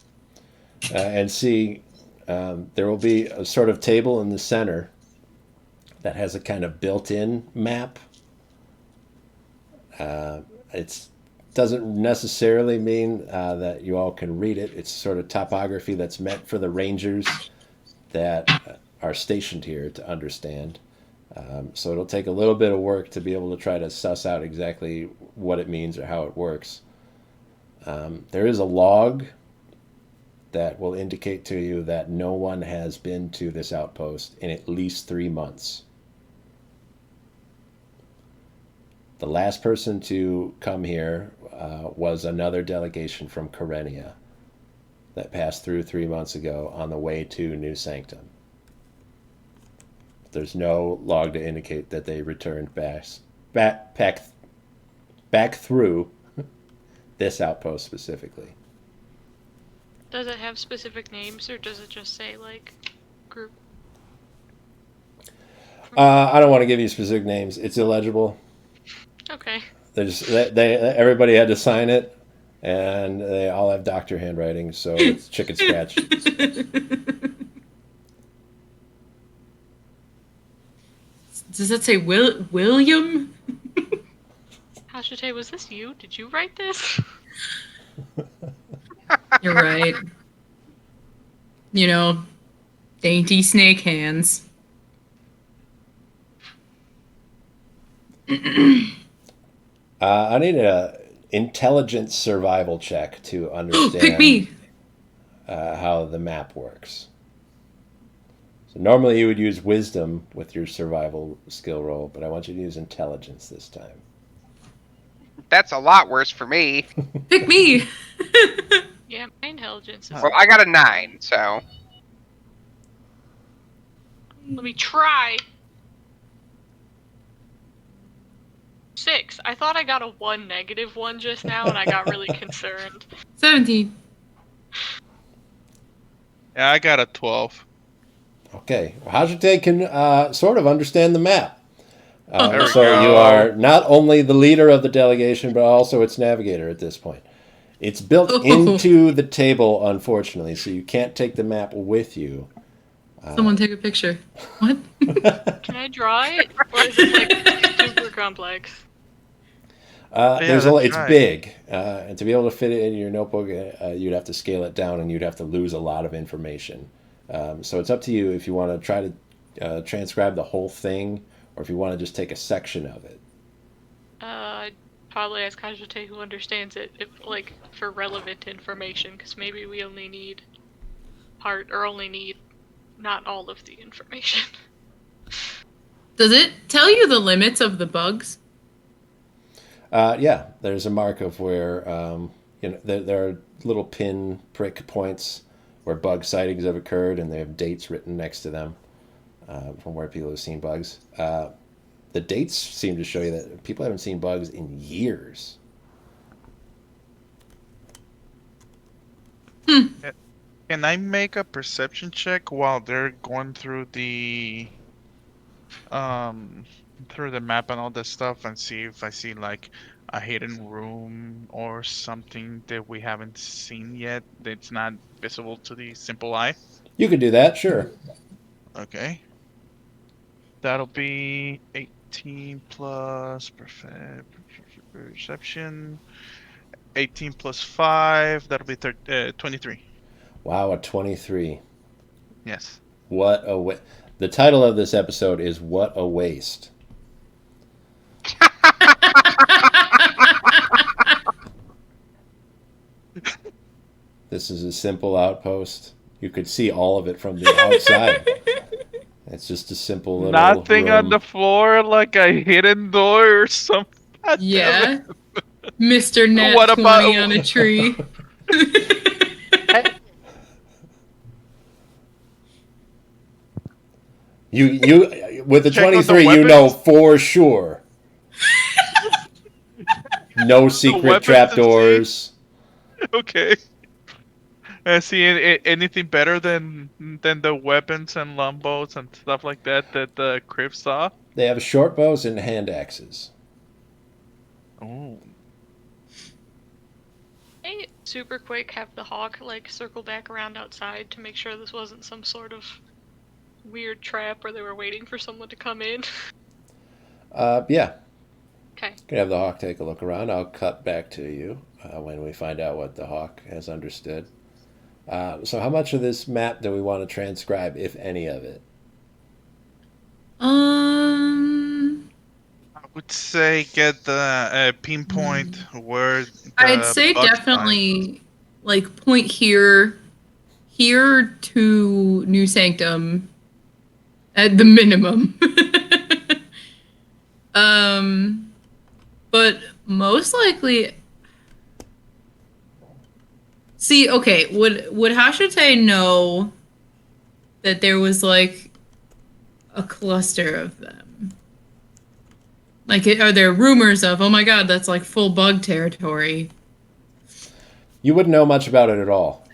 [SPEAKER 1] and see there will be a sort of table in the center that has a kind of built-in map. It doesn't necessarily mean that you all can read it. It's sort of topography that's meant for the Rangers that are stationed here to understand. So it'll take a little bit of work to be able to try to suss out exactly what it means or how it works. There is a log that will indicate to you that no one has been to this outpost in at least 3 months. The last person to come here was another delegation from Karenia that passed through 3 months ago on the way to New Sanctum. There's no log to indicate that they returned back through this outpost specifically.
[SPEAKER 5] Does it have specific names, or does it just say, like, group?
[SPEAKER 1] I don't want to give you specific names. It's illegible.
[SPEAKER 5] Okay.
[SPEAKER 1] Everybody had to sign it, and they all have doctor handwriting, so it's chicken scratch.
[SPEAKER 3] Does that say William?
[SPEAKER 5] Hajite, was this you? Did you write this?
[SPEAKER 3] You're right. You know, dainty snake hands.
[SPEAKER 1] I need a intelligence survival check to
[SPEAKER 3] Pick
[SPEAKER 1] understand
[SPEAKER 3] me!
[SPEAKER 1] how the map works. So normally you would use wisdom with your survival skill roll, but I want you to use intelligence this time.
[SPEAKER 2] That's a lot worse for me.
[SPEAKER 3] Pick me!
[SPEAKER 5] Yeah, my intelligence is...
[SPEAKER 2] Well, I got a 9, so...
[SPEAKER 5] Let me try. 6. I thought I got a 1 negative 1 just now, and I got really concerned.
[SPEAKER 3] 17.
[SPEAKER 4] Yeah, I got a 12.
[SPEAKER 1] Okay, Hajite can sort of understand the map.
[SPEAKER 4] There we
[SPEAKER 1] So
[SPEAKER 4] go.
[SPEAKER 1] you are not only the leader of the delegation, but also its navigator at this point. It's built into the table, unfortunately, so you can't take the map with you.
[SPEAKER 3] Someone take a picture. What?
[SPEAKER 5] Can I draw it? Or is it, like, super complex?
[SPEAKER 1] It's
[SPEAKER 4] right.
[SPEAKER 1] big, and to be able to fit it in your notebook, you'd have to scale it down, and you'd have to lose a lot of information. So it's up to you if you want to try to transcribe the whole thing, or if you want to just take a section of it.
[SPEAKER 5] I'd probably ask Hajite who understands it, if, like, for relevant information, because maybe we only need not all of the information.
[SPEAKER 3] Does it tell you the limits of the bugs?
[SPEAKER 1] Yeah, there's a mark of where there are little pin prick points where bug sightings have occurred, and they have dates written next to them from where people have seen bugs. The dates seem to show you that people haven't seen bugs in years.
[SPEAKER 4] Can I make a perception check while they're going through the map and all that stuff, and see if I see like a hidden room or something that we haven't seen yet that's not visible to the simple eye?
[SPEAKER 1] You could do that, sure.
[SPEAKER 4] Okay. That'll be 18 plus perception. 18 plus 5, that'll be 23.
[SPEAKER 1] Wow, a 23.
[SPEAKER 4] Yes.
[SPEAKER 1] What a The title of this episode is What a Waste. This is a simple outpost. You could see all of it from the outside. It's just a simple little
[SPEAKER 4] Nothing
[SPEAKER 1] room.
[SPEAKER 4] on the floor like a hidden door or something. God damn
[SPEAKER 3] Yeah.
[SPEAKER 4] it.
[SPEAKER 3] Mr. Nat
[SPEAKER 4] What
[SPEAKER 3] 20
[SPEAKER 4] about-
[SPEAKER 3] on a tree.
[SPEAKER 1] You with the
[SPEAKER 4] Check out the
[SPEAKER 1] 23, you know
[SPEAKER 4] weapons.
[SPEAKER 1] for sure. No secret
[SPEAKER 4] weapons and
[SPEAKER 1] trapdoors.
[SPEAKER 4] Okay. See anything better than the weapons and longbows and stuff like that the Crips saw?
[SPEAKER 1] They have short bows and hand axes.
[SPEAKER 4] Oh.
[SPEAKER 5] Hey, super quick, have the hawk, like, circle back around outside to make sure this wasn't some sort of weird trap where they were waiting for someone to come in.
[SPEAKER 1] Yeah.
[SPEAKER 5] Okay.
[SPEAKER 1] Can have the hawk take a look around. I'll cut back to you when we find out what the hawk has understood. So how much of this map do we want to transcribe, if any of it?
[SPEAKER 4] would say get the pinpoint where
[SPEAKER 3] I'd
[SPEAKER 4] the
[SPEAKER 3] say
[SPEAKER 4] bug sign.
[SPEAKER 3] definitely like point here to New Sanctum at the minimum. But most likely, see, okay, would Hashite know that there was like a cluster of them? Like, are there rumors of, oh my god, that's like full bug territory?
[SPEAKER 1] You wouldn't know much about it at all.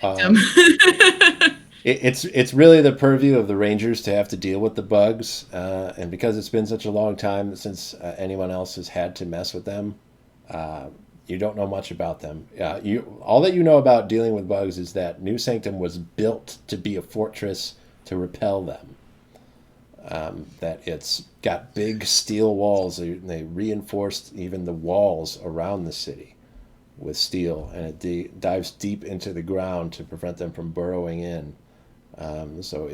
[SPEAKER 1] It's really the purview of the Rangers to have to deal with the bugs, and because it's been such a long time since anyone else has had to mess with them, you don't know much about them. All that you know about dealing with bugs is that New Sanctum was built to be a fortress to repel them. That it's got big steel walls. They reinforced even the walls around the city with steel, and it dives deep into the ground to prevent them from burrowing in. So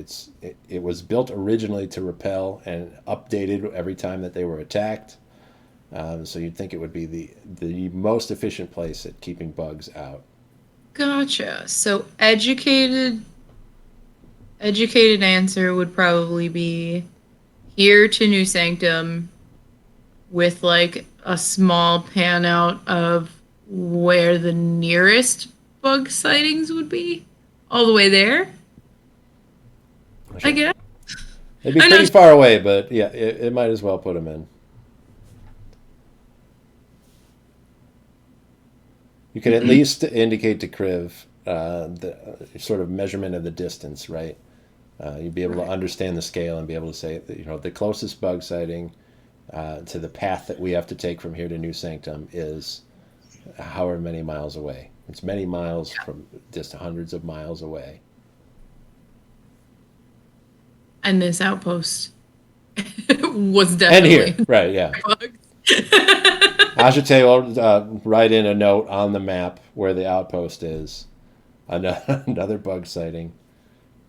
[SPEAKER 1] it was built originally to repel and updated every time that they were attacked. So you'd think it would be the most efficient place at keeping bugs out.
[SPEAKER 3] Gotcha. So educated answer would probably be here to New Sanctum with like a small pan out of where the nearest bug sightings would be. All the way there, I guess.
[SPEAKER 1] They'd be pretty far away, but yeah, it might as well put them in. You can at least indicate to Kriv the sort of measurement of the distance, right? You'd be able to understand the scale and be able to say, the closest bug sighting to the path that we have to take from here to New Sanctum is however many miles away. It's many miles from just hundreds of miles away.
[SPEAKER 3] And this outpost was definitely.
[SPEAKER 1] And here, right, yeah. Hajite will write in a note on the map where the outpost is. Another bug sighting.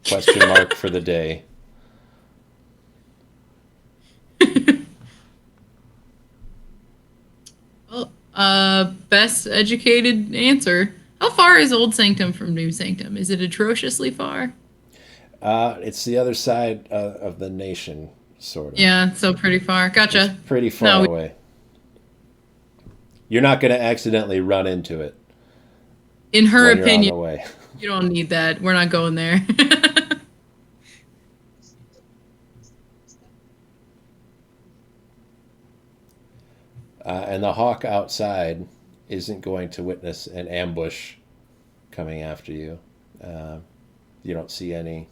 [SPEAKER 1] Question mark for the day.
[SPEAKER 3] Well, best educated answer. How far is Old Sanctum from New Sanctum? Is it atrociously far?
[SPEAKER 1] It's the other side of the nation, sort of.
[SPEAKER 3] Yeah, so pretty far. Gotcha.
[SPEAKER 1] It's pretty far away. You're not going to accidentally run into it.
[SPEAKER 3] In her
[SPEAKER 1] when
[SPEAKER 3] opinion,
[SPEAKER 1] you're on the way.
[SPEAKER 3] You don't need that. We're not going there.
[SPEAKER 1] And the hawk outside isn't going to witness an ambush coming after you. You don't see any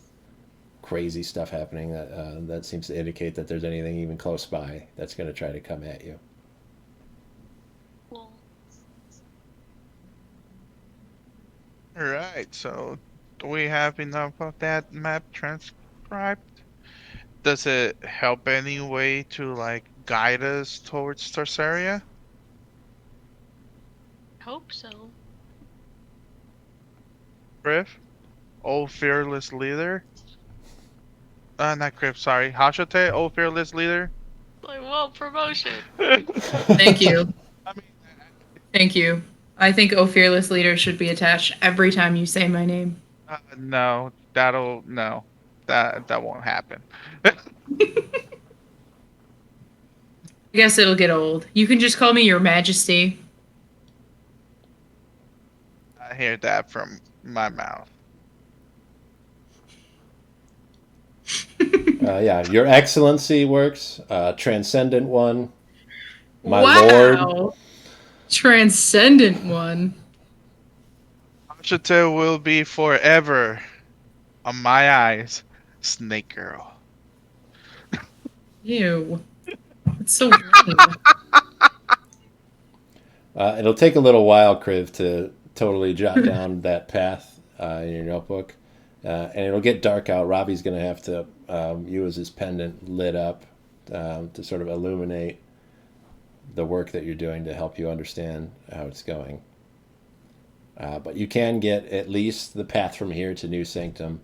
[SPEAKER 1] crazy stuff happening that seems to indicate that there's anything even close by that's going to try to come at you.
[SPEAKER 5] Well,
[SPEAKER 4] All right, so do we have enough of that map transcribed? Does it help any way to like guide us towards Tarsaria?
[SPEAKER 5] hope so.
[SPEAKER 4] Griff? Oh, fearless leader? Not Griff, sorry. Hashite, oh, fearless leader?
[SPEAKER 5] Like, well, promotion.
[SPEAKER 3] Thank you. Thank you. I think "Oh Fearless Leader" should be attached every time you say my name.
[SPEAKER 4] No, that won't happen.
[SPEAKER 3] I guess it'll get old. You can just call me Your Majesty.
[SPEAKER 4] I hear that from my mouth.
[SPEAKER 1] Yeah, Your Excellency works. Transcendent One. My
[SPEAKER 3] wow.
[SPEAKER 1] Lord.
[SPEAKER 3] Transcendent One.
[SPEAKER 4] Hashite will be forever, on my eyes, Snake Girl.
[SPEAKER 3] Ew. It's so lame.
[SPEAKER 1] It'll take a little while, Kriv, to totally jot down that path in your notebook. And it'll get dark out. Robbie's going to have to use his pendant lit up to sort of illuminate the work that you're doing to help you understand how it's going. But you can get at least the path from here to New Sanctum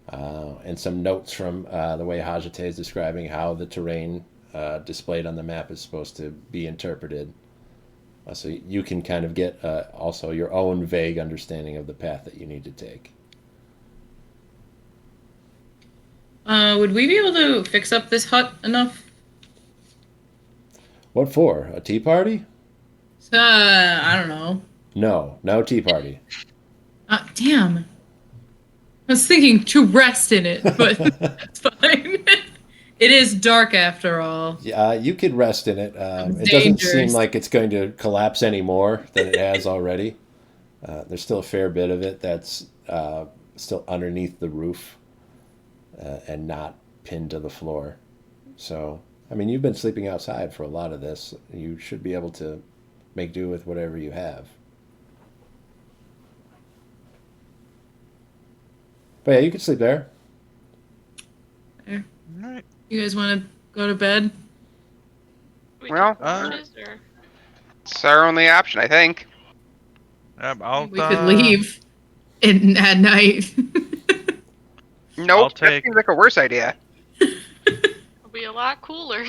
[SPEAKER 1] and some notes from the way Hajite is describing how the terrain displayed on the map is supposed to be interpreted. So you can kind of get also your own vague understanding of the path that you need to take.
[SPEAKER 3] Would we be able to fix up this hut enough?
[SPEAKER 1] What for? A tea party?
[SPEAKER 3] I don't know.
[SPEAKER 1] No tea party.
[SPEAKER 3] Damn. I was thinking to rest in it, but it's fine. It is dark after all.
[SPEAKER 1] Yeah, you could rest in it. It doesn't
[SPEAKER 3] Dangerous.
[SPEAKER 1] seem like it's going to collapse any more than it has already. There's still a fair bit of it that's still underneath the roof and not pinned to the floor. So, I mean, you've been sleeping outside for a lot of this. You should be able to make do with whatever you have. But yeah, you could sleep there.
[SPEAKER 3] There.
[SPEAKER 4] All right.
[SPEAKER 3] You guys want to go to bed?
[SPEAKER 5] We
[SPEAKER 2] Well,
[SPEAKER 5] take watches, or
[SPEAKER 2] It's our only option, I think.
[SPEAKER 4] I'll,
[SPEAKER 3] We could leave at night.
[SPEAKER 2] Nope, that
[SPEAKER 4] take-
[SPEAKER 2] seems like a worse idea.
[SPEAKER 5] it'll be a lot cooler.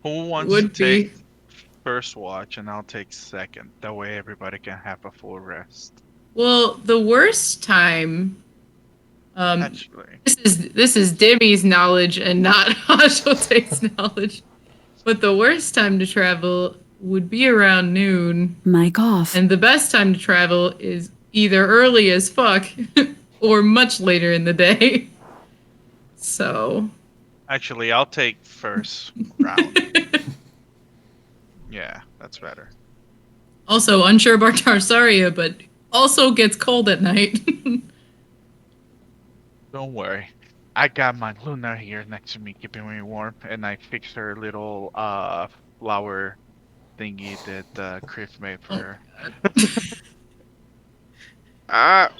[SPEAKER 4] Who wants
[SPEAKER 3] Would
[SPEAKER 4] to take
[SPEAKER 3] be.
[SPEAKER 4] first watch, and I'll take second. That way everybody can have a full rest.
[SPEAKER 3] Well, the worst time.
[SPEAKER 4] Actually,
[SPEAKER 3] This is Demi's knowledge and not Hajite's knowledge. But the worst time to travel would be around noon.
[SPEAKER 6] Mic off.
[SPEAKER 3] And the best time to travel is either early as fuck or much later in the day. So.
[SPEAKER 4] actually, I'll take first round. Yeah, that's better.
[SPEAKER 3] Also, unsure about Tarsaria, but also gets cold at night.
[SPEAKER 4] Don't worry. I got my Luna here next to me, keeping me warm, and I fixed her little flower thingy that Criff made for her.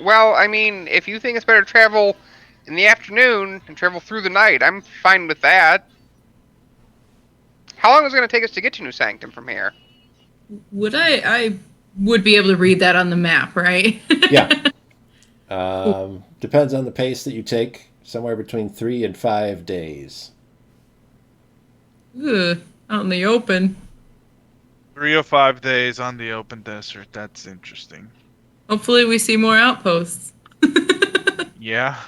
[SPEAKER 2] Well, I mean, if you think it's better to travel in the afternoon and travel through the night, I'm fine with that. How long is it going to take us to get to New Sanctum from here?
[SPEAKER 3] Would I would be able to read that on the map, right?
[SPEAKER 1] Yeah. Depends on the pace that you take. Somewhere between 3 and 5 days.
[SPEAKER 3] Ugh, out in the open.
[SPEAKER 4] 3 or 5 days on the open desert. That's interesting.
[SPEAKER 3] Hopefully we see more outposts.
[SPEAKER 4] Yeah.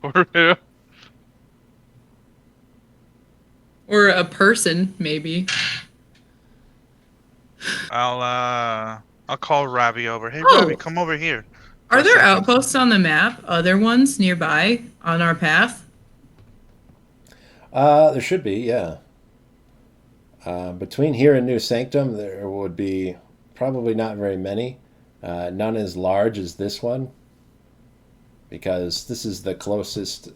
[SPEAKER 4] For real.
[SPEAKER 3] Or a person, maybe.
[SPEAKER 4] I'll call Ravi over. Hey,
[SPEAKER 3] Oh.
[SPEAKER 4] Ravi, come over here.
[SPEAKER 3] Are
[SPEAKER 4] For a
[SPEAKER 3] there
[SPEAKER 4] second.
[SPEAKER 3] outposts on the map? Other ones nearby on our path?
[SPEAKER 1] There should be, yeah. Between here and New Sanctum, there would be probably not very many. None as large as this one, because this is the closest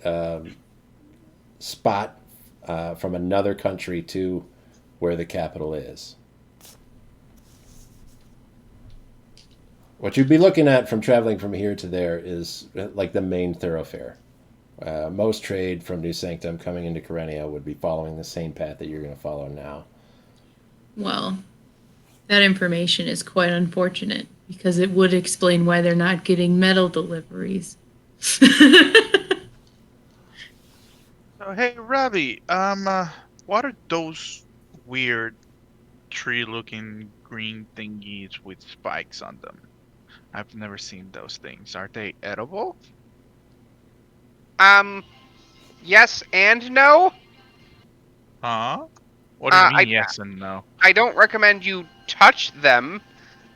[SPEAKER 1] spot from another country to where the capital is. What you'd be looking at from traveling from here to there is like the main thoroughfare. Most trade from New Sanctum coming into Kyrenia would be following the same path that you're going to follow now.
[SPEAKER 3] Well, that information is quite unfortunate because it would explain why they're not getting metal deliveries.
[SPEAKER 4] Oh, hey, Ravi. What are those weird tree-looking green thingies with spikes on them? I've never seen those things. Are they edible?
[SPEAKER 2] Yes and no.
[SPEAKER 4] Huh? What do you mean,
[SPEAKER 2] I-
[SPEAKER 4] yes and no?
[SPEAKER 2] I don't recommend you touch them,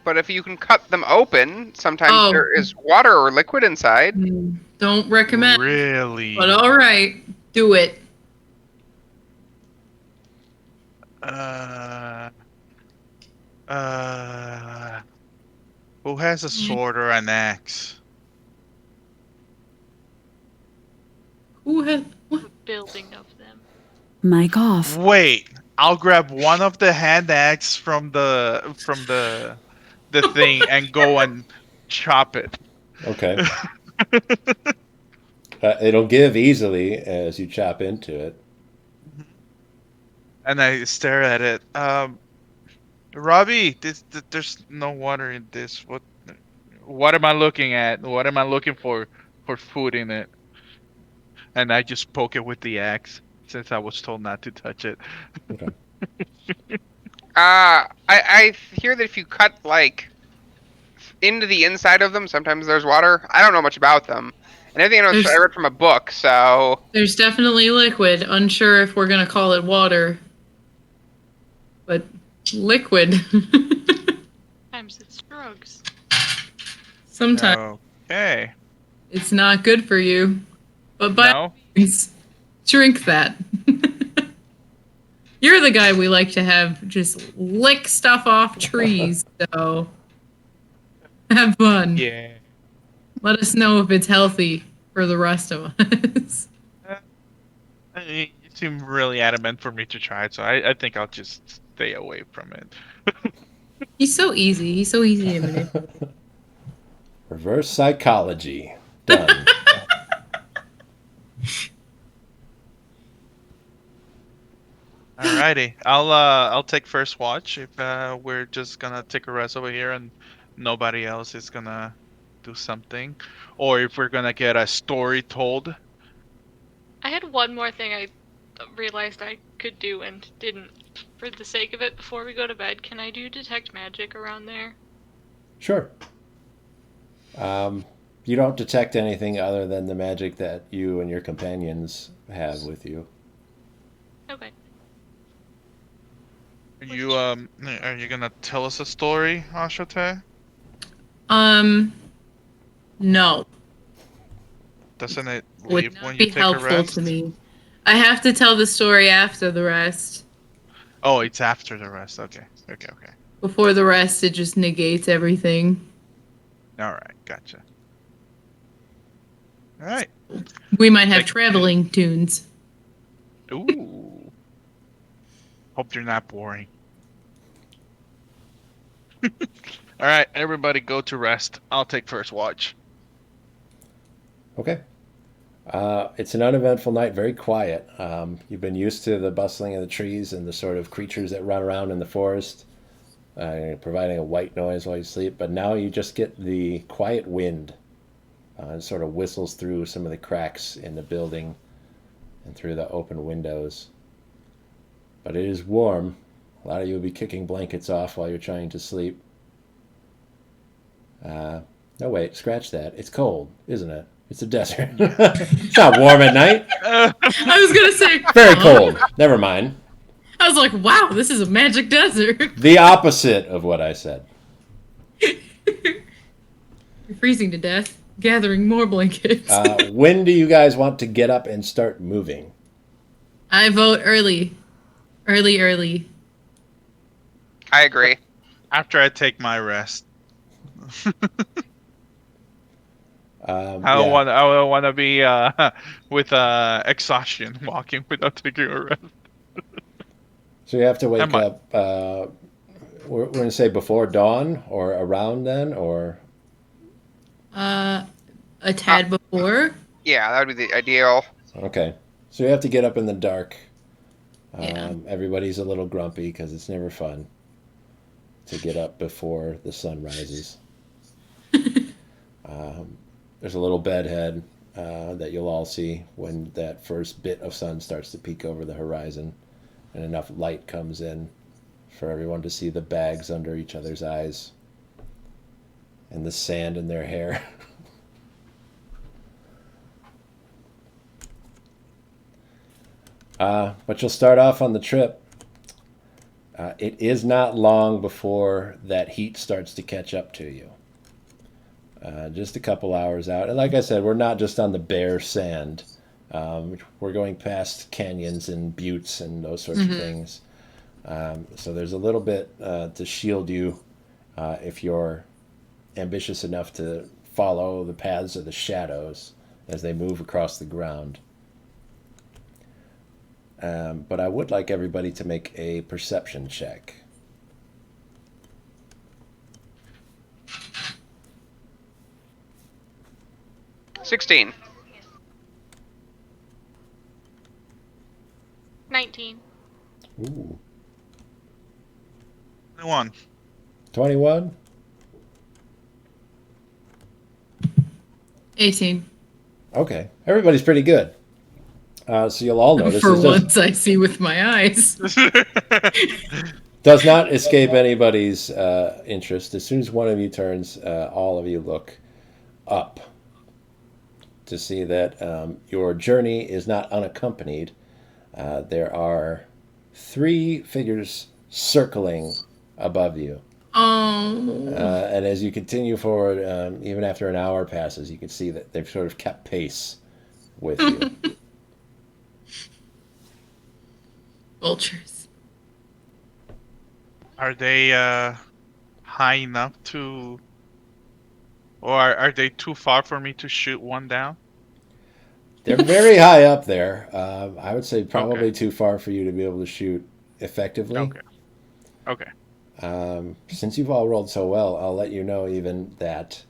[SPEAKER 2] but if you can cut them open, sometimes
[SPEAKER 3] Oh.
[SPEAKER 2] there is water or liquid inside.
[SPEAKER 3] Don't recommend,
[SPEAKER 4] Really?
[SPEAKER 3] but all right, do it.
[SPEAKER 4] Who has a sword or an axe?
[SPEAKER 3] Who had what?
[SPEAKER 5] Building of them.
[SPEAKER 6] Mic off.
[SPEAKER 4] Wait, I'll grab one of the hand axe from the thing and go and chop it.
[SPEAKER 1] Okay. It'll give easily as you chop into it.
[SPEAKER 4] And I stare at it. Robbie, there's no water in this. What am I looking at? What am I looking for food in it? And I just poke it with the axe. since I was told not to touch it.
[SPEAKER 1] Okay.
[SPEAKER 2] I hear that if you cut like into the inside of them, sometimes there's water. I don't know much about them, and everything I
[SPEAKER 3] There's-
[SPEAKER 2] read from a book. So
[SPEAKER 3] There's definitely liquid. Unsure if we're gonna call it water, but liquid.
[SPEAKER 5] Sometimes it's drugs.
[SPEAKER 3] Sometimes
[SPEAKER 4] Okay.
[SPEAKER 3] it's not good for you, but by all
[SPEAKER 4] No.
[SPEAKER 3] means, drink that. You're the guy we like to have just lick stuff off trees, so have fun.
[SPEAKER 4] Yeah.
[SPEAKER 3] Let us know if it's healthy for the rest of us.
[SPEAKER 4] You seem really adamant for me to try it, so I think I'll just stay away from it.
[SPEAKER 3] He's so easy. He's so easy to manipulate.
[SPEAKER 1] Reverse psychology. Done.
[SPEAKER 4] Alrighty, I'll take first watch if we're just gonna take a rest over here and nobody else is gonna do something, or if we're gonna get a story told.
[SPEAKER 5] I had one more thing I realized I could do and didn't. For the sake of it, before we go to bed, can I do detect magic around there?
[SPEAKER 1] Sure. You don't detect anything other than the magic that you and your companions have with you.
[SPEAKER 5] Okay.
[SPEAKER 4] Are you gonna tell us a story, Ashate?
[SPEAKER 3] No,
[SPEAKER 4] Doesn't it
[SPEAKER 3] would
[SPEAKER 4] leave
[SPEAKER 3] not
[SPEAKER 4] when
[SPEAKER 3] be
[SPEAKER 4] you take a
[SPEAKER 3] helpful
[SPEAKER 4] rest?
[SPEAKER 3] to me. I have to tell the story after the rest.
[SPEAKER 4] Oh, it's after the rest. Okay.
[SPEAKER 3] Before the rest, it just negates everything.
[SPEAKER 4] All right, gotcha. All right.
[SPEAKER 3] We might have
[SPEAKER 4] Like-
[SPEAKER 3] traveling tunes.
[SPEAKER 4] Ooh. Hope you're not boring. All right, everybody go to rest. I'll take first watch.
[SPEAKER 1] Okay. It's an uneventful night, very quiet. You've been used to the bustling of the trees and the sort of creatures that run around in the forest, providing a white noise while you sleep, but now you just get the quiet wind. It sort of whistles through some of the cracks in the building and through the open windows. But it is warm. A lot of you will be kicking blankets off while you're trying to sleep. No, wait, scratch that. It's cold, isn't it? It's a desert. It's not warm at night.
[SPEAKER 3] I was gonna say
[SPEAKER 1] Very cold. Never mind.
[SPEAKER 3] I was like, wow, this is a magic desert.
[SPEAKER 1] The opposite of what I said.
[SPEAKER 3] You're freezing to death. Gathering more blankets.
[SPEAKER 1] When do you guys want to get up and start moving?
[SPEAKER 3] I vote early. Early.
[SPEAKER 2] I agree.
[SPEAKER 4] After I take my rest. I
[SPEAKER 1] Yeah.
[SPEAKER 4] don't want to be with exhaustion walking without taking a rest.
[SPEAKER 1] So you have to wake
[SPEAKER 4] Am I-
[SPEAKER 1] up. We're going to say before dawn or around then, or
[SPEAKER 3] A tad before.
[SPEAKER 2] Yeah, that would be the ideal.
[SPEAKER 1] okay. So you have to get up in the dark.
[SPEAKER 3] Yeah.
[SPEAKER 1] Everybody's a little grumpy because it's never fun to get up before the sun rises. There's a little bedhead that you'll all see when that first bit of sun starts to peek over the horizon and enough light comes in for everyone to see the bags under each other's eyes and the sand in their hair. But you'll start off on the trip. It is not long before that heat starts to catch up to you. Just a couple hours out. And like I said, we're not just on the bare sand. We're going past canyons and buttes and those sorts of things. So there's a little bit to shield you if you're ambitious enough to follow the paths of the shadows as they move across the ground. But I would like everybody to make a perception check.
[SPEAKER 2] $16.
[SPEAKER 5] 19.
[SPEAKER 1] Ooh.
[SPEAKER 4] 21.
[SPEAKER 1] 21?
[SPEAKER 3] 18.
[SPEAKER 1] Okay. Everybody's pretty good. So you'll all notice
[SPEAKER 3] For
[SPEAKER 1] it does,
[SPEAKER 3] once, I see with my eyes.
[SPEAKER 1] does not escape anybody's interest. As soon as one of you turns, all of you look up to see that your journey is not unaccompanied. There are 3 figures circling above you.
[SPEAKER 3] Oh.
[SPEAKER 1] And as you continue forward, even after an hour passes, you can see that they've sort of kept pace with you.
[SPEAKER 3] Vultures.
[SPEAKER 4] Are they high enough to, or are they too far for me to shoot one down?
[SPEAKER 1] They're very high up there. I would say probably
[SPEAKER 4] Okay.
[SPEAKER 1] too far for you to be able to shoot effectively.
[SPEAKER 4] Okay.
[SPEAKER 1] Since you've all rolled so well, I'll let you know even that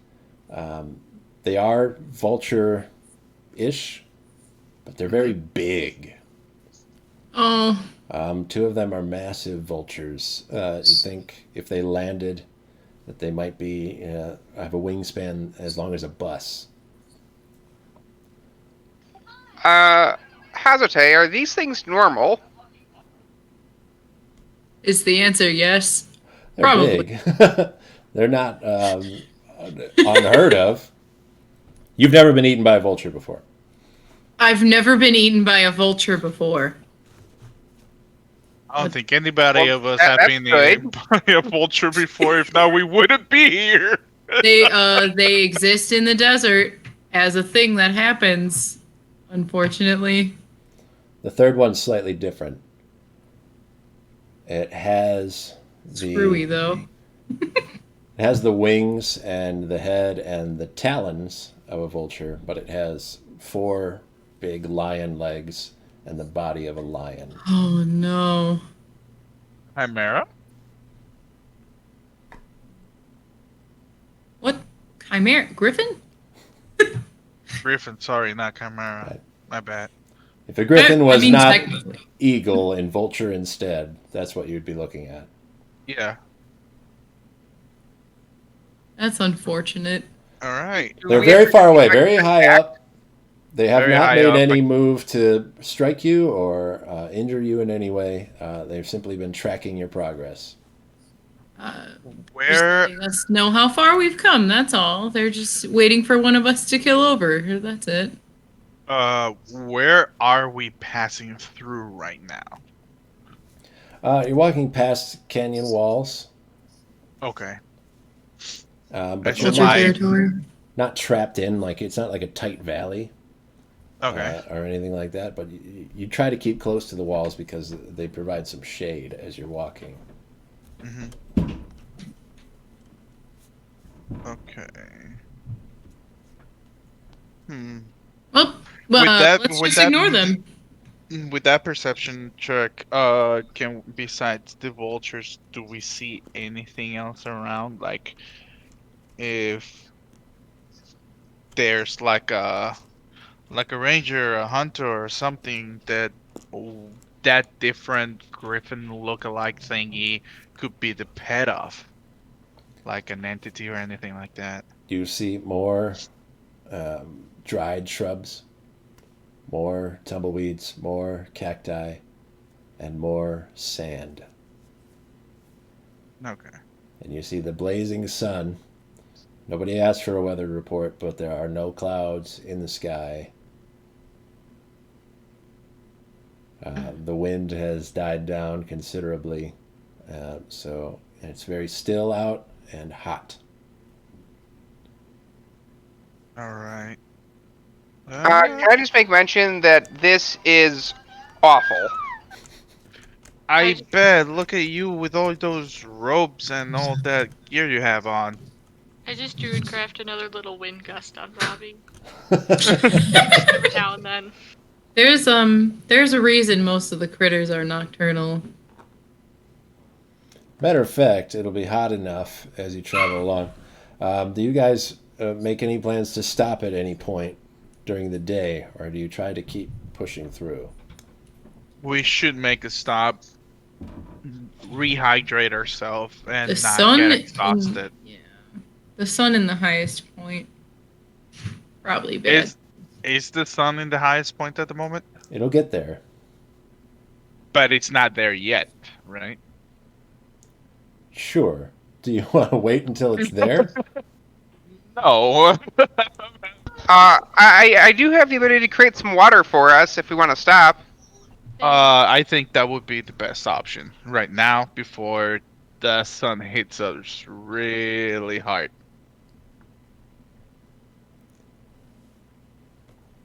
[SPEAKER 1] they are vulture-ish, but they're very big.
[SPEAKER 3] Oh.
[SPEAKER 1] 2 of them are massive vultures. You think if they landed, that they might be have a wingspan as long as a bus.
[SPEAKER 2] Hajite, are these things normal?
[SPEAKER 3] Is the answer yes?
[SPEAKER 1] They're
[SPEAKER 3] Probably.
[SPEAKER 1] big. They're not unheard of. You've never been eaten by a vulture before.
[SPEAKER 3] I've never been eaten by a vulture before.
[SPEAKER 4] I don't think anybody
[SPEAKER 2] Well,
[SPEAKER 4] of us
[SPEAKER 2] that's
[SPEAKER 4] have been eaten by a vulture before. If not, we wouldn't be here.
[SPEAKER 3] They exist in the desert as a thing that happens, unfortunately.
[SPEAKER 1] The third one's slightly different. It has
[SPEAKER 3] Screwy though.
[SPEAKER 1] It has the wings and the head and the talons of a vulture, but it has 4 big lion legs and the body of a lion.
[SPEAKER 3] Oh no.
[SPEAKER 4] Chimera?
[SPEAKER 3] What? Chimera? Griffin?
[SPEAKER 4] Griffin, sorry, not chimera.
[SPEAKER 1] Right.
[SPEAKER 4] My bad.
[SPEAKER 1] If a griffin was not
[SPEAKER 3] technically.
[SPEAKER 1] eagle and vulture instead, that's what you'd be looking at.
[SPEAKER 4] Yeah.
[SPEAKER 3] That's unfortunate.
[SPEAKER 4] All right.
[SPEAKER 1] They're very far away, very high up. They have
[SPEAKER 4] Very
[SPEAKER 1] not
[SPEAKER 4] high
[SPEAKER 1] made
[SPEAKER 4] up.
[SPEAKER 1] any move to strike you or injure you in any way. They've simply been tracking your progress.
[SPEAKER 3] Just
[SPEAKER 4] Where
[SPEAKER 3] letting us know how far we've come, that's all. They're just waiting for one of us to kill over. That's it.
[SPEAKER 4] where are we passing through right now?
[SPEAKER 1] You're walking past canyon walls,
[SPEAKER 4] Okay.
[SPEAKER 1] but
[SPEAKER 4] That's
[SPEAKER 1] you're
[SPEAKER 3] Vulture
[SPEAKER 4] my-
[SPEAKER 3] territory.
[SPEAKER 1] not trapped in, like it's not like a tight valley.
[SPEAKER 4] Okay.
[SPEAKER 1] Or anything like that, but you try to keep close to the walls because they provide some shade as you're walking.
[SPEAKER 4] Okay.
[SPEAKER 3] Well,
[SPEAKER 4] that-
[SPEAKER 3] let's
[SPEAKER 4] with
[SPEAKER 3] just
[SPEAKER 4] that-
[SPEAKER 3] ignore them.
[SPEAKER 4] With that perception check, can besides the vultures, do we see anything else around? Like, if there's like a ranger, a hunter, or something that different griffin look-alike thingy could be the pet of, like an entity or anything like that.
[SPEAKER 1] You see more dried shrubs, more tumbleweeds, more cacti, and more sand.
[SPEAKER 4] Okay.
[SPEAKER 1] And you see the blazing sun. Nobody asked for a weather report, but there are no clouds in the sky. The wind has died down considerably, so it's very still out and hot.
[SPEAKER 4] All right.
[SPEAKER 2] Can I just make mention that this is awful?
[SPEAKER 4] I bet. Look at you with all those robes and all that gear you have on.
[SPEAKER 5] I just druidcraft another little wind gust on Robbie every now and then.
[SPEAKER 3] There's a reason most of the critters are nocturnal.
[SPEAKER 1] Matter of fact, it'll be hot enough as you travel along. Do you guys make any plans to stop at any point during the day, or do you try to keep pushing through?
[SPEAKER 4] We should make a stop, rehydrate ourselves, and
[SPEAKER 3] The
[SPEAKER 4] not
[SPEAKER 3] sun
[SPEAKER 4] get exhausted.
[SPEAKER 3] The sun in the highest point. Probably bad.
[SPEAKER 4] Is the sun in the highest point at the moment?
[SPEAKER 1] It'll get there.
[SPEAKER 4] But it's not there yet, right?
[SPEAKER 1] Sure. Do you want to wait until it's there?
[SPEAKER 4] No.
[SPEAKER 2] I do have the ability to create some water for us if we want to stop.
[SPEAKER 4] I think that would be the best option right now before the sun hits us really hard.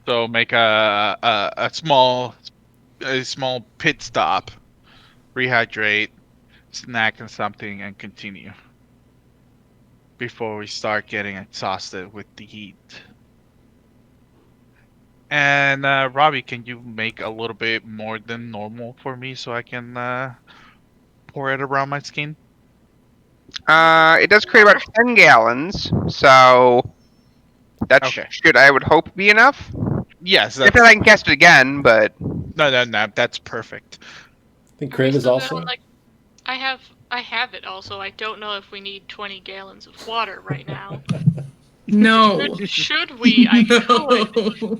[SPEAKER 4] So make a small pit stop, rehydrate, snack and something, and continue before we start getting exhausted with the heat. And Robbie, can you make a little bit more than normal for me so I can pour it around my skin?
[SPEAKER 2] It does create about 10 gallons, so that
[SPEAKER 4] Okay.
[SPEAKER 2] should, I would hope, be enough.
[SPEAKER 4] Yes.
[SPEAKER 2] If not, I can cast it again, but...
[SPEAKER 4] No, that's perfect.
[SPEAKER 1] I think
[SPEAKER 5] Are we
[SPEAKER 1] Crib is
[SPEAKER 5] still
[SPEAKER 1] also.
[SPEAKER 5] going, like, I have it also. I don't know if we need 20 gallons of water right now.
[SPEAKER 3] No.
[SPEAKER 5] Should we? I could.
[SPEAKER 3] No.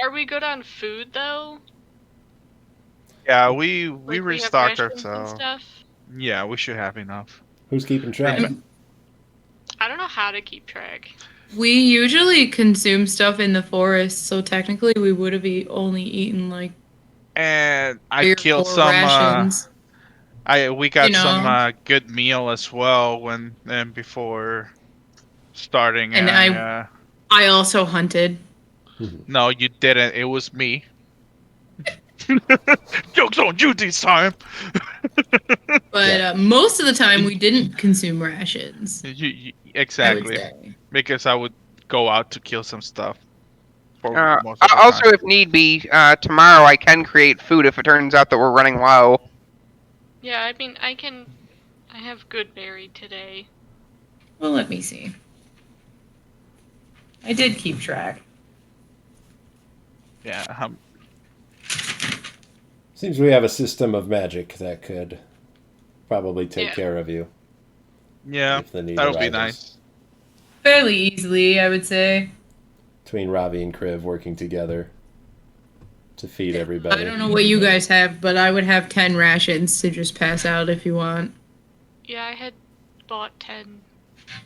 [SPEAKER 5] Are we good on food though?
[SPEAKER 4] Yeah, we
[SPEAKER 5] Like, we have
[SPEAKER 4] restocked
[SPEAKER 5] rations and
[SPEAKER 4] ourselves.
[SPEAKER 5] stuff.
[SPEAKER 4] Yeah, we should have enough.
[SPEAKER 1] Who's keeping track?
[SPEAKER 5] I don't know how to keep track.
[SPEAKER 3] We usually consume stuff in the forest, so technically we would have only eaten like
[SPEAKER 4] And I
[SPEAKER 3] 3 or
[SPEAKER 4] killed
[SPEAKER 3] 4
[SPEAKER 4] some.
[SPEAKER 3] rations.
[SPEAKER 4] We got
[SPEAKER 3] You know.
[SPEAKER 4] some good meal as well before starting.
[SPEAKER 3] And I also hunted.
[SPEAKER 4] No, you didn't. It was me. Joke's on you this time.
[SPEAKER 3] But most of the time we didn't consume rations.
[SPEAKER 4] Exactly.
[SPEAKER 3] I would say.
[SPEAKER 4] Because I would go out to kill some stuff. For most of the
[SPEAKER 2] Also,
[SPEAKER 4] time.
[SPEAKER 2] if need be, tomorrow I can create food if it turns out that we're running low.
[SPEAKER 5] Yeah, I mean, I have good berry today.
[SPEAKER 3] Well, let me see. I did keep track.
[SPEAKER 4] Yeah.
[SPEAKER 1] Seems we have a system of magic that could probably take care of you.
[SPEAKER 4] Yeah,
[SPEAKER 1] if the need
[SPEAKER 4] that would be
[SPEAKER 1] arises.
[SPEAKER 4] nice.
[SPEAKER 3] Fairly easily, I would say.
[SPEAKER 1] Between Robbie and Kriv working together to feed everybody.
[SPEAKER 3] I don't know what you guys have, but I would have 10 rations to just pass out if you want.
[SPEAKER 5] Yeah, I had bought 10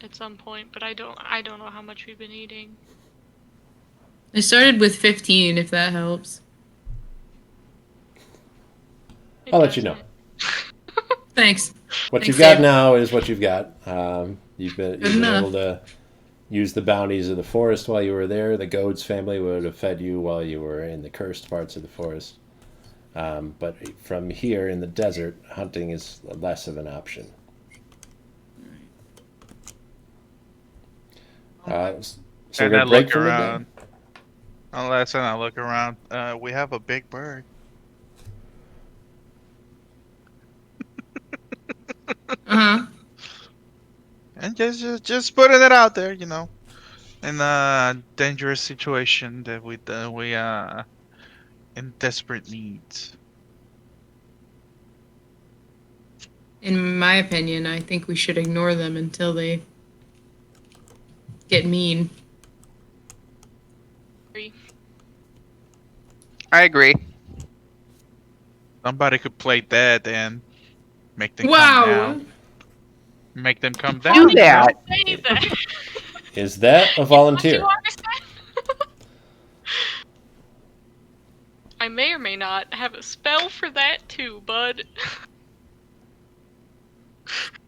[SPEAKER 5] at some point, but I don't know how much we've been eating.
[SPEAKER 3] I started with 15, if that helps.
[SPEAKER 5] It
[SPEAKER 1] I'll let you know.
[SPEAKER 5] doesn't.
[SPEAKER 3] Thanks.
[SPEAKER 1] What
[SPEAKER 3] Thanks,
[SPEAKER 1] you've got
[SPEAKER 3] Dave.
[SPEAKER 1] now is what you've got. You've been
[SPEAKER 3] enough.
[SPEAKER 1] able to use the bounties of the forest while you were there. The Goads family would have fed you while you were in the cursed parts of the forest. But from here in the desert, hunting is less of an option. So
[SPEAKER 4] And
[SPEAKER 1] we're
[SPEAKER 4] I
[SPEAKER 1] gonna break
[SPEAKER 4] look
[SPEAKER 1] from the
[SPEAKER 4] around.
[SPEAKER 1] day.
[SPEAKER 4] Unless I look around, we have a big bird.
[SPEAKER 3] Uh-huh.
[SPEAKER 4] And just putting it out there, in a dangerous situation that we in desperate needs.
[SPEAKER 3] In my opinion, I think we should ignore them until they get mean.
[SPEAKER 2] I agree.
[SPEAKER 4] Somebody could play dead and make them come
[SPEAKER 3] Wow!
[SPEAKER 4] down. Make them come
[SPEAKER 2] Do
[SPEAKER 4] down.
[SPEAKER 2] that.
[SPEAKER 5] Say that.
[SPEAKER 1] Is that a
[SPEAKER 5] What
[SPEAKER 1] volunteer?
[SPEAKER 5] you want to say? I may or may not have a spell for that too, bud.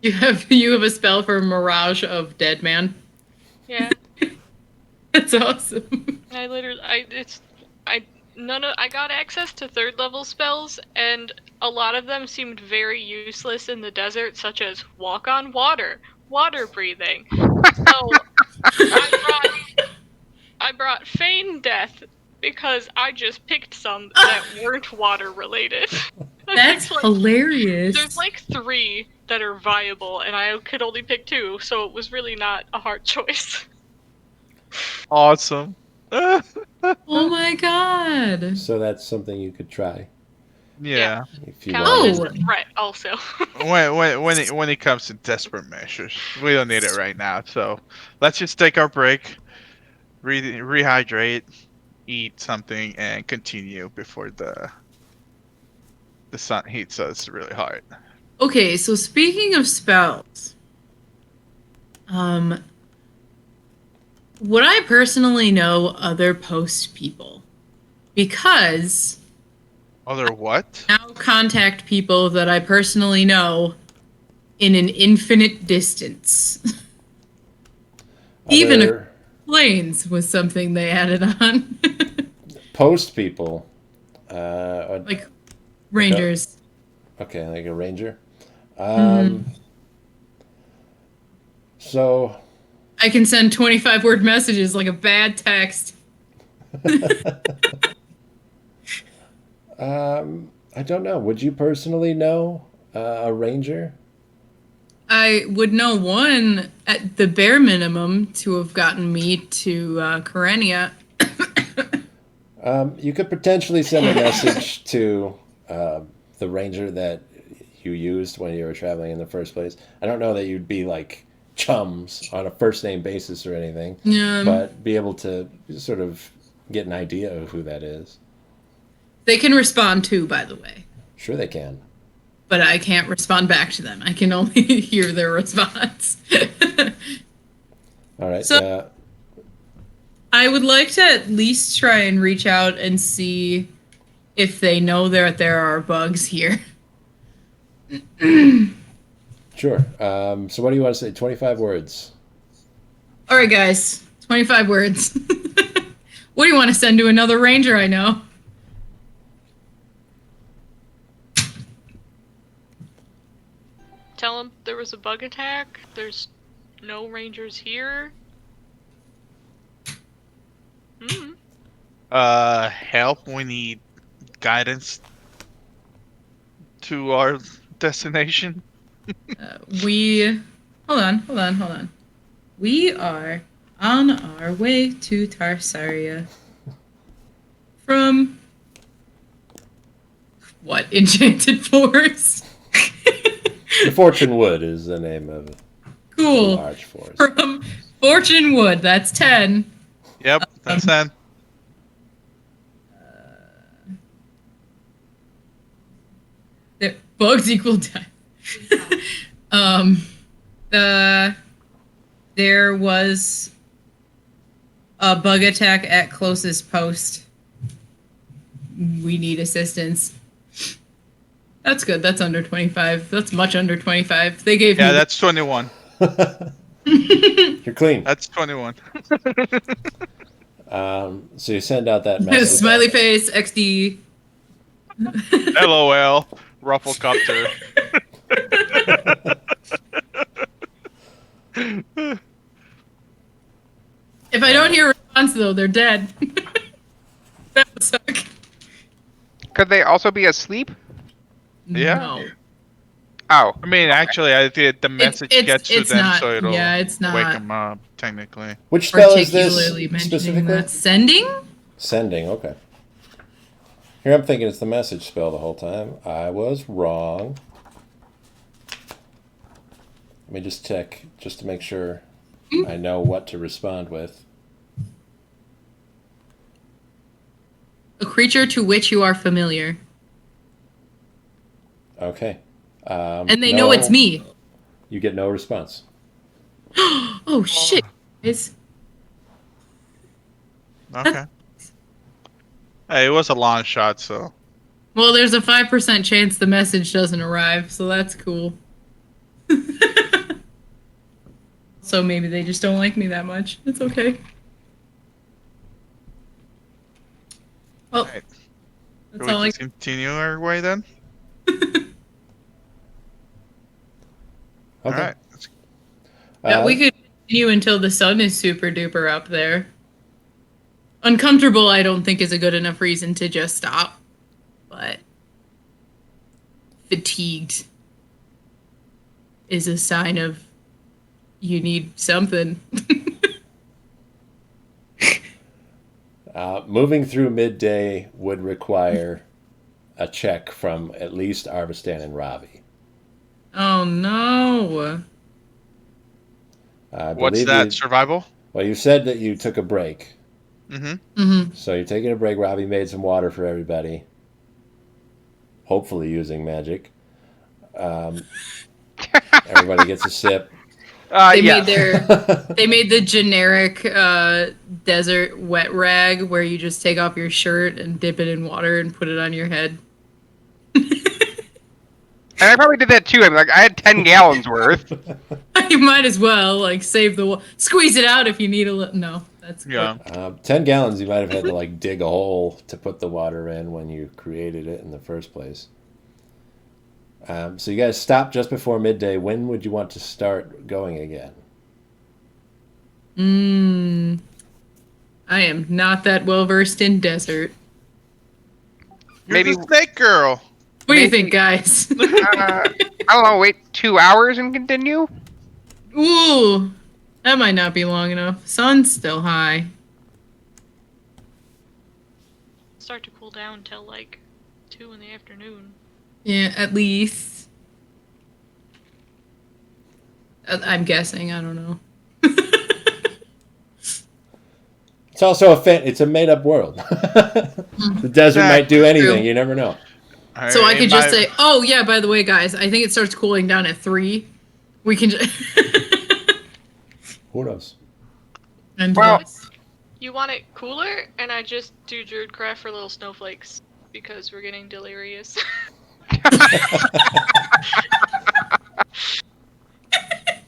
[SPEAKER 3] You have a spell for Mirage of Dead Man.
[SPEAKER 5] Yeah,
[SPEAKER 3] That's awesome.
[SPEAKER 5] I got access to 3rd level spells, and a lot of them seemed very useless in the desert, such as walk on water, water breathing. So I brought feign death because I just picked some that weren't water related.
[SPEAKER 3] That's hilarious.
[SPEAKER 5] There's like 3 that are viable, and I could only pick 2, so it was really not a hard choice.
[SPEAKER 4] Awesome.
[SPEAKER 3] Oh my god.
[SPEAKER 1] So that's something you could try
[SPEAKER 4] Yeah.
[SPEAKER 1] if you
[SPEAKER 5] Count
[SPEAKER 1] want.
[SPEAKER 5] as a threat, also.
[SPEAKER 4] When it comes to desperate measures, we don't need it right now. So let's just take our break, rehydrate, eat something, and continue before the sun hits us really hard.
[SPEAKER 3] Okay, so speaking of spells, would I personally know other post people? Because
[SPEAKER 4] Other what?
[SPEAKER 3] now contact people that I personally know in an infinite distance. Even
[SPEAKER 1] Other
[SPEAKER 3] planes was something they added on.
[SPEAKER 1] post people.
[SPEAKER 3] Like rangers.
[SPEAKER 1] Okay, like a ranger.
[SPEAKER 3] Mhm.
[SPEAKER 1] So
[SPEAKER 3] I can send 25-word messages like a bad text.
[SPEAKER 1] I don't know. Would you personally know a ranger?
[SPEAKER 3] I would know one at the bare minimum to have gotten me to Karenia.
[SPEAKER 1] You could potentially send a message to the ranger that you used when you were traveling in the first place. I don't know that you'd be like chums on a first name basis or anything,
[SPEAKER 3] Yeah.
[SPEAKER 1] but be able to sort of get an idea of who that is.
[SPEAKER 3] They can respond too, by the way.
[SPEAKER 1] Sure, they can.
[SPEAKER 3] But I can't respond back to them. I can only hear their response.
[SPEAKER 1] All right.
[SPEAKER 3] So- I would like to at least try and reach out and see if they know that there are bugs here.
[SPEAKER 1] Sure. So what do you want to say? 25 words.
[SPEAKER 3] All right, guys. 25 words. What do you want to send to another ranger I know?
[SPEAKER 5] Tell him there was a bug attack. There's no rangers here.
[SPEAKER 4] Help. We need guidance to our destination.
[SPEAKER 3] Hold on. We are on our way to Tarsaria. From what? Enchanted Forest?
[SPEAKER 1] The Fortune Wood is the name of a
[SPEAKER 3] Cool.
[SPEAKER 1] large forest.
[SPEAKER 3] From Fortune Wood, that's 10.
[SPEAKER 4] Yep, that's that.
[SPEAKER 3] Bugs equal death. There was a bug attack at closest post. We need assistance. That's good. That's under 25. That's much under 25. They gave me.
[SPEAKER 4] Yeah, that's 21.
[SPEAKER 1] You're clean.
[SPEAKER 4] That's 21.
[SPEAKER 1] So you send out that message.
[SPEAKER 3] Smiley face, XD.
[SPEAKER 4] LOL. Rufflecopter.
[SPEAKER 3] If I don't hear a response, though, they're dead. That would suck.
[SPEAKER 2] Could they also be asleep?
[SPEAKER 4] Yeah.
[SPEAKER 3] No.
[SPEAKER 2] Oh,
[SPEAKER 4] I mean, actually, I did the message gets to them,
[SPEAKER 3] not,
[SPEAKER 4] so it'll
[SPEAKER 3] it's not
[SPEAKER 4] wake them up, technically.
[SPEAKER 1] Which spell is this
[SPEAKER 3] particularly mentioning
[SPEAKER 1] specifically?
[SPEAKER 3] that. Sending?
[SPEAKER 1] Sending, okay. Here I'm thinking it's the message spell the whole time. I was wrong. Let me just check, just to make sure I know what to respond with.
[SPEAKER 3] A creature to which you are familiar.
[SPEAKER 1] Okay.
[SPEAKER 3] And they know it's me.
[SPEAKER 1] You get no response.
[SPEAKER 3] Oh, shit. Guys.
[SPEAKER 4] Okay. Hey, it was a long shot, so.
[SPEAKER 3] Well, there's a 5% chance the message doesn't arrive, so that's cool. So maybe they just don't like me that much. It's okay. Well,
[SPEAKER 4] Right.
[SPEAKER 3] that's
[SPEAKER 4] Should
[SPEAKER 3] all
[SPEAKER 4] we
[SPEAKER 3] I...
[SPEAKER 4] just continue our way then?
[SPEAKER 1] Okay.
[SPEAKER 4] Alright.
[SPEAKER 3] Yeah, we could continue until the sun is super duper up there. Uncomfortable, I don't think, is a good enough reason to just stop. But fatigued is a sign of you need something.
[SPEAKER 1] Moving through midday would require a check from at least Arvistan and Ravi.
[SPEAKER 3] Oh no.
[SPEAKER 1] I
[SPEAKER 4] What's
[SPEAKER 1] believe
[SPEAKER 4] that?
[SPEAKER 1] you-
[SPEAKER 4] Survival?
[SPEAKER 1] Well, you said that you took a break.
[SPEAKER 3] Mm-hmm.
[SPEAKER 1] So you're taking a break. Robbie made some water for everybody. Hopefully using magic. Everybody gets a sip.
[SPEAKER 3] They
[SPEAKER 2] Yes.
[SPEAKER 3] made the generic desert wet rag where you just take off your shirt and dip it in water and put it on your head.
[SPEAKER 2] And I probably did that too. I mean, like I had 10 gallons worth.
[SPEAKER 3] You might as well like save squeeze it out if you need a little. No, that's
[SPEAKER 4] Yeah.
[SPEAKER 1] 10 gallons, you might have had to like dig a hole to put the water in when you created it in the first place. So you guys stopped just before midday. When would you want to start going again?
[SPEAKER 3] I am not that well versed in desert.
[SPEAKER 4] You're
[SPEAKER 2] Maybe-
[SPEAKER 4] the snake girl.
[SPEAKER 3] What do you think, guys?
[SPEAKER 2] I don't know. Wait 2 hours and continue.
[SPEAKER 3] Ooh, that might not be long enough. Sun's still high.
[SPEAKER 5] Start to cool down till like 2 in the afternoon.
[SPEAKER 3] Yeah, at least. I'm guessing. I don't know.
[SPEAKER 1] It's also it's a made up world. The desert might do anything.
[SPEAKER 3] True.
[SPEAKER 1] You never know.
[SPEAKER 3] So I could just say, oh yeah, by the way, guys, I think it starts cooling down at 3. We can just.
[SPEAKER 1] Who knows?
[SPEAKER 3] And
[SPEAKER 2] Well-
[SPEAKER 3] plus.
[SPEAKER 5] You want it cooler, and I just do Druidcraft for little snowflakes because we're getting delirious.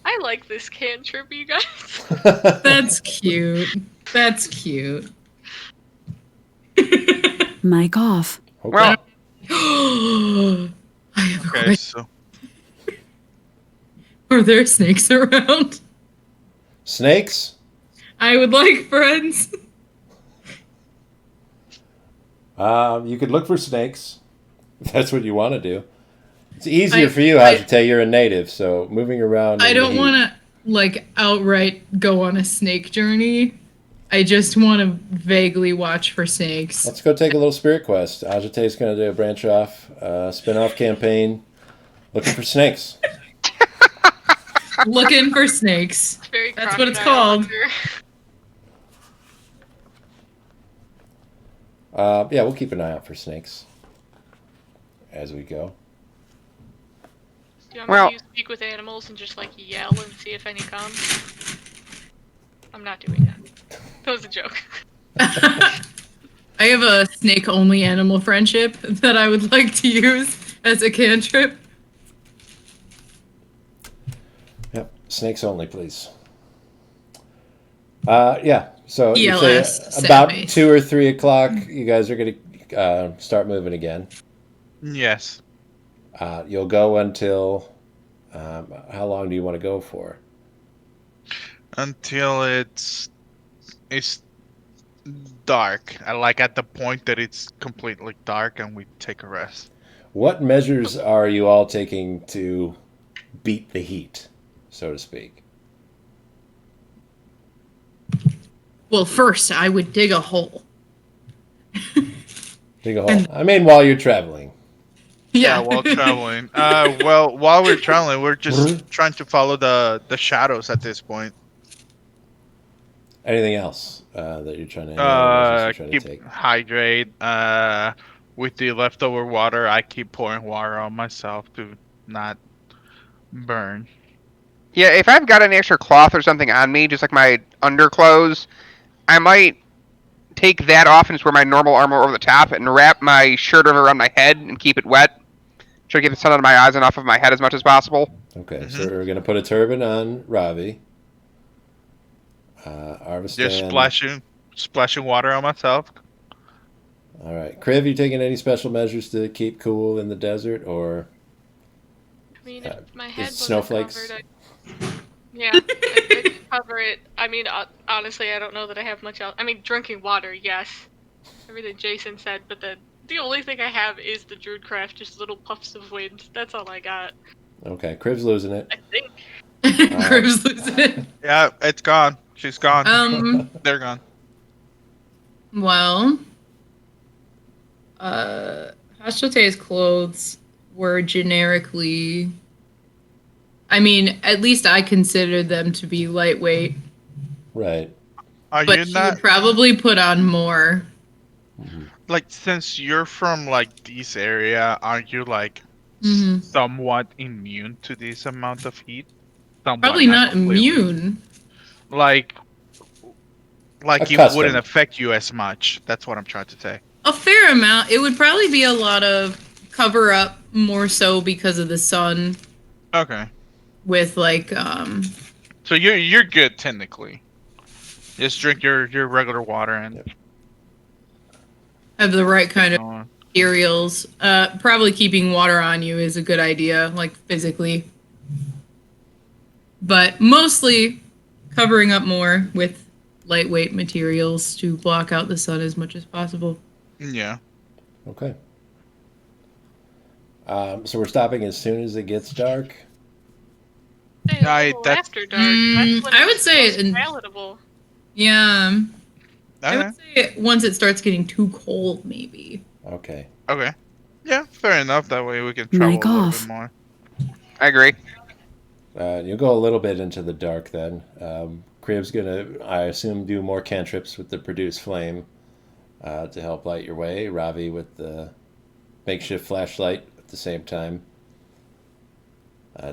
[SPEAKER 5] I like this cantrip, you guys.
[SPEAKER 3] That's cute. That's cute.
[SPEAKER 6] Mic off.
[SPEAKER 1] Okay.
[SPEAKER 2] Well,
[SPEAKER 3] I have a
[SPEAKER 4] Okay,
[SPEAKER 3] question.
[SPEAKER 4] so
[SPEAKER 3] Are there snakes around?
[SPEAKER 1] Snakes?
[SPEAKER 3] I would like friends.
[SPEAKER 1] You could look for snakes. If that's what you want to do. It's easier
[SPEAKER 3] I-
[SPEAKER 1] for you,
[SPEAKER 3] I-
[SPEAKER 1] Hajite. You're a native, so moving around.
[SPEAKER 3] I
[SPEAKER 1] in the
[SPEAKER 3] don't
[SPEAKER 1] heat-
[SPEAKER 3] want to like outright go on a snake journey. I just want to vaguely watch for snakes.
[SPEAKER 1] Let's go take a little spirit quest. Hajite's going to do a branch off, spin-off campaign, looking for snakes.
[SPEAKER 3] Looking for snakes.
[SPEAKER 5] It's very
[SPEAKER 3] That's what it's
[SPEAKER 5] Crocodile
[SPEAKER 3] called.
[SPEAKER 5] Hunter.
[SPEAKER 1] Yeah, we'll keep an eye out for snakes as we go.
[SPEAKER 5] Do you want
[SPEAKER 2] Well-
[SPEAKER 5] me to speak with animals and just like yell and see if any come? I'm not doing that. That was a joke.
[SPEAKER 3] I have a snake-only animal friendship that I would like to use as a cantrip.
[SPEAKER 1] Yep, snakes only, please. Yeah, so you say
[SPEAKER 3] ELS,
[SPEAKER 1] about
[SPEAKER 3] Saturday.
[SPEAKER 1] 2 or 3 o'clock, you guys are going to start moving again.
[SPEAKER 4] yes,
[SPEAKER 1] You'll go until, how long do you want to go for?
[SPEAKER 4] until it's dark. I like at the point that it's completely dark and we take a rest.
[SPEAKER 1] What measures are you all taking to beat the heat, so to speak?
[SPEAKER 3] Well, first I would dig a hole.
[SPEAKER 1] Dig a hole. I mean, while you're traveling.
[SPEAKER 3] Yeah,
[SPEAKER 4] While traveling. Well, while we're traveling, we're just trying to follow the shadows at this point.
[SPEAKER 1] Anything else that you're trying to, any other measures you're trying
[SPEAKER 4] Keep
[SPEAKER 1] to take?
[SPEAKER 4] hydrate. With the leftover water, I keep pouring water on myself to not burn.
[SPEAKER 2] yeah, if I've got an extra cloth or something on me, just like my underclothes, I might take that off and just wear my normal armor over the top and wrap my shirt around my head and keep it wet. Try to get the sun out of my eyes and off of my head as much as possible.
[SPEAKER 1] Okay, so we're going to put a turban on Ravi. Arvistan.
[SPEAKER 4] Just splashing water on myself.
[SPEAKER 1] All right. Kriv, you taking any special measures to keep cool in the desert, or
[SPEAKER 5] I mean, if my
[SPEAKER 1] is
[SPEAKER 5] head wasn't
[SPEAKER 1] snowflakes?
[SPEAKER 5] covered, yeah, I could cover it. I mean, honestly, I don't know that I have much else. I mean, drinking water, yes. Everything Jason said, but the only thing I have is the Druidcraft, just little puffs of wind. That's all I got,
[SPEAKER 1] Okay, Kriv's losing it.
[SPEAKER 5] I think.
[SPEAKER 3] Crib's losing it.
[SPEAKER 4] Yeah, it's gone. She's gone. They're gone.
[SPEAKER 3] Well, Hashiote's clothes were generically. I mean, at least I considered them to be lightweight.
[SPEAKER 1] Right.
[SPEAKER 4] Are
[SPEAKER 3] but
[SPEAKER 4] you
[SPEAKER 3] she
[SPEAKER 4] not
[SPEAKER 3] would probably put on more.
[SPEAKER 4] like, since you're from like this area, are you like
[SPEAKER 3] Hmm.
[SPEAKER 4] somewhat immune to this amount of heat? Somewhat,
[SPEAKER 3] Probably
[SPEAKER 4] not
[SPEAKER 3] not
[SPEAKER 4] completely.
[SPEAKER 3] immune.
[SPEAKER 4] Like it wouldn't
[SPEAKER 1] Accustomed.
[SPEAKER 4] affect you as much. That's what I'm trying to say.
[SPEAKER 3] A fair amount. It would probably be a lot of cover up, more so because of the sun.
[SPEAKER 4] Okay.
[SPEAKER 3] With like,
[SPEAKER 4] So you're good technically. Just drink your regular water and
[SPEAKER 1] Yep.
[SPEAKER 3] have the right
[SPEAKER 4] keep
[SPEAKER 3] kind of
[SPEAKER 4] going.
[SPEAKER 3] materials. Probably keeping water on you is a good idea, like physically. But mostly covering up more with lightweight materials to block out the sun as much as possible.
[SPEAKER 4] Yeah.
[SPEAKER 1] Okay. So we're stopping as soon as it gets dark.
[SPEAKER 5] Say a little
[SPEAKER 4] that's
[SPEAKER 5] after dark. That's when
[SPEAKER 3] I would
[SPEAKER 5] it's
[SPEAKER 3] say,
[SPEAKER 5] most palatable.
[SPEAKER 3] yeah, I
[SPEAKER 4] okay.
[SPEAKER 3] would say once it starts getting too cold, maybe.
[SPEAKER 1] Okay.
[SPEAKER 4] Okay. Yeah, fair enough. That way we can travel
[SPEAKER 6] Mic
[SPEAKER 4] a little bit
[SPEAKER 6] off.
[SPEAKER 4] more.
[SPEAKER 2] I agree.
[SPEAKER 1] You'll go a little bit into the dark then. Crib's gonna, I assume, do more cantrips with the produce flame to help light your way. Ravi with the makeshift flashlight at the same time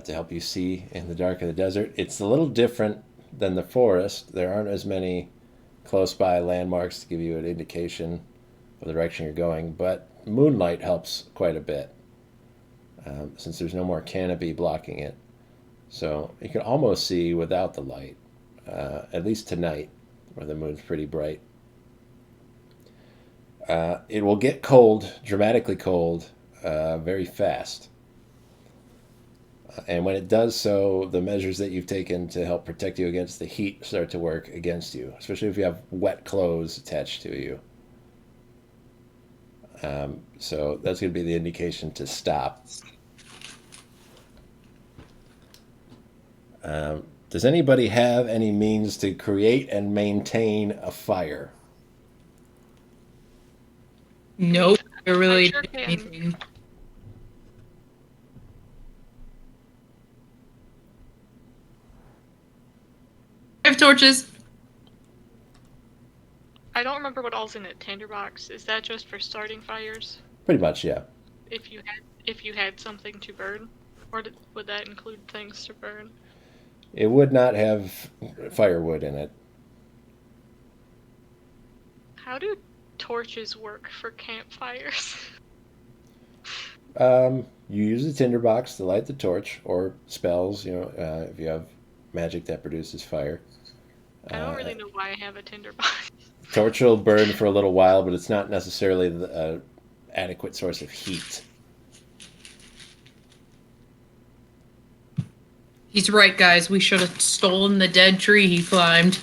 [SPEAKER 1] to help you see in the dark of the desert. It's a little different than the forest. There aren't as many close by landmarks to give you an indication of the direction you're going, but moonlight helps quite a bit since there's no more canopy blocking it. So you can almost see without the light, at least tonight, where the moon's pretty bright. It will get cold, dramatically cold, very fast. And when it does so, the measures that you've taken to help protect you against the heat start to work against you, especially if you have wet clothes attached to you. So that's going to be the indication to stop. Does anybody have any means to create and maintain a fire?
[SPEAKER 3] Nope. You're really
[SPEAKER 5] sure
[SPEAKER 3] doing
[SPEAKER 5] can.
[SPEAKER 3] anything. I have torches.
[SPEAKER 5] I don't remember what all's in it. Tinderbox. Is that just for starting fires?
[SPEAKER 1] Pretty much, yeah.
[SPEAKER 5] If you had something to burn, or would that include things to burn?
[SPEAKER 1] It would not have firewood in it.
[SPEAKER 5] How do torches work for campfires?
[SPEAKER 1] You use the tinderbox to light the torch, or spells, if you have magic that produces fire.
[SPEAKER 5] I don't really know why I have a tinderbox.
[SPEAKER 1] Torch will burn for a little while, but it's not necessarily the adequate source of heat.
[SPEAKER 3] He's right, guys. We should have stolen the dead tree he climbed.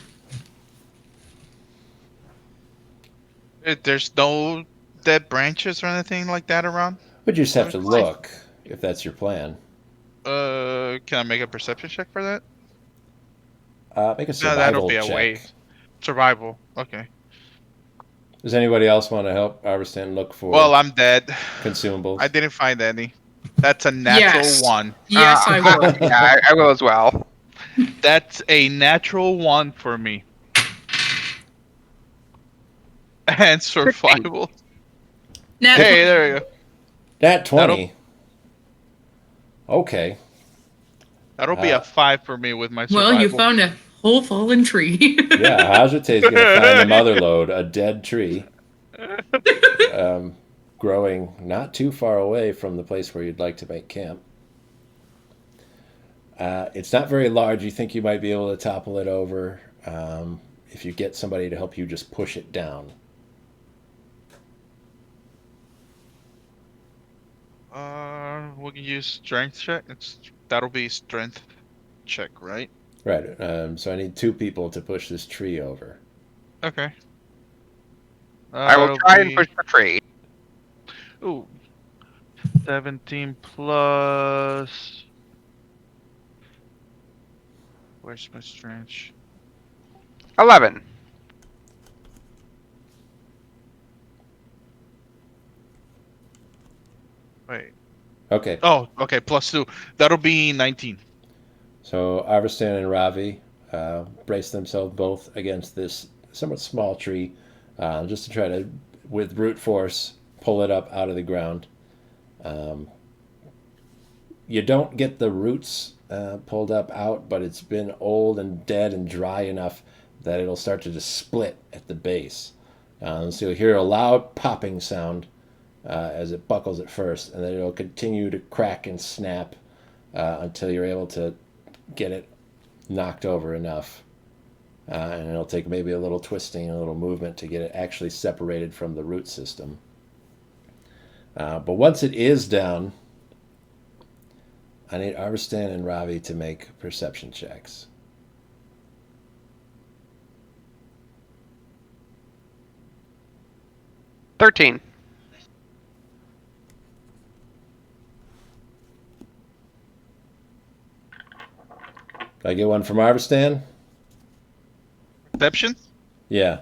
[SPEAKER 4] There's no dead branches or anything like that around?
[SPEAKER 1] But you just have to look, if that's your plan.
[SPEAKER 4] Can I make a perception check for that?
[SPEAKER 1] Make a
[SPEAKER 4] No,
[SPEAKER 1] survival
[SPEAKER 4] that'll be a
[SPEAKER 1] check.
[SPEAKER 4] waste. Survival. Okay.
[SPEAKER 1] Does anybody else want to help Iverson look for
[SPEAKER 4] Well, I'm dead.
[SPEAKER 1] consumables?
[SPEAKER 4] I didn't find any. That's a natural
[SPEAKER 3] Yes.
[SPEAKER 4] 1.
[SPEAKER 3] Yes, I will.
[SPEAKER 2] Yeah, I will as well.
[SPEAKER 4] That's a natural 1 for me. And survival.
[SPEAKER 3] Nat
[SPEAKER 4] Hey, there we go.
[SPEAKER 1] Nat 20. Okay.
[SPEAKER 4] That'll be a 5 for me with my survival.
[SPEAKER 3] Well, you found a whole fallen tree.
[SPEAKER 1] Yeah, Hajite's going to find the mother lode, a dead tree, growing not too far away from the place where you'd like to make camp. It's not very large. You think you might be able to topple it over if you get somebody to help you just push it down.
[SPEAKER 4] We can use strength check. That'll be strength check, right?
[SPEAKER 1] Right. So I need 2 people to push this tree over.
[SPEAKER 4] Okay.
[SPEAKER 2] I will
[SPEAKER 4] That'll
[SPEAKER 2] try and
[SPEAKER 4] be-
[SPEAKER 2] push the tree.
[SPEAKER 4] Ooh. 17 plus. Where's my strength?
[SPEAKER 2] 11.
[SPEAKER 4] Wait.
[SPEAKER 1] Okay.
[SPEAKER 4] Oh, okay. Plus 2. That'll be 19.
[SPEAKER 1] So Iverson and Ravi brace themselves both against this somewhat small tree, just to try to, with brute force, pull it up out of the ground. You don't get the roots pulled up out, but it's been old and dead and dry enough that it'll start to just split at the base. So you'll hear a loud popping sound as it buckles at first, and then it'll continue to crack and snap until you're able to get it knocked over enough. And it'll take maybe a little twisting, a little movement to get it actually separated from the root system. But once it is down, I need Arvistan and Ravi to make perception checks.
[SPEAKER 2] $13.
[SPEAKER 1] Can I get one from Arvistan?
[SPEAKER 4] Perception?
[SPEAKER 1] Yeah.